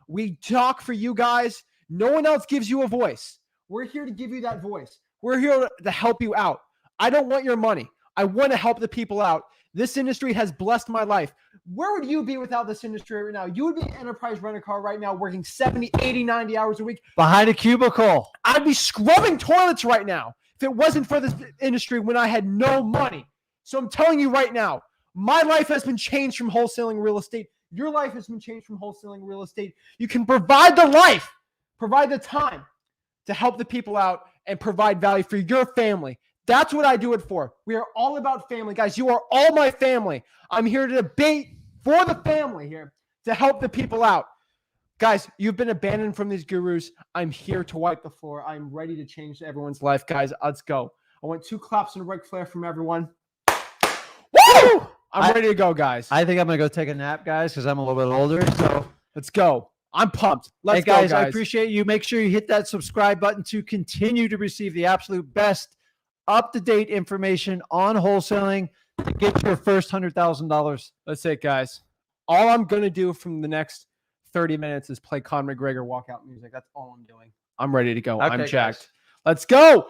We talk for you guys. No one else gives you a voice. We're here to give you that voice. We're here to help you out. I don't want your money. I want to help the people out. This industry has blessed my life. Where would you be without this industry right now? You would be an enterprise rent-a-car right now working 70, 80, 90 hours a week. Behind a cubicle. I'd be scrubbing toilets right now if it wasn't for this industry when I had no money. So I'm telling you right now, my life has been changed from wholesaling real estate. Your life has been changed from wholesaling real estate. You can provide the life, provide the time to help the people out and provide value for your family. That's what I do it for. We are all about family. Guys, you are all my family. I'm here to debate for the family here to help the people out. Guys, you've been abandoned from these gurus. I'm here to wipe the floor. I'm ready to change everyone's life. Guys, let's go. I want 2 claps and a Ric Flair from everyone. Woo! I'm ready to go, guys. I think I'm going to go take a nap, guys, because I'm a little bit older. So let's go. I'm pumped. Let's go, guys. I appreciate you. Make sure you hit that subscribe button to continue to receive the absolute best up-to-date information on wholesaling to get your first $100,000. That's it, guys. All I'm going to do from the next 30 minutes is play Conor McGregor walkout music. That's all I'm doing. I'm ready to go. Okay, I'm jacked. guys. Let's go.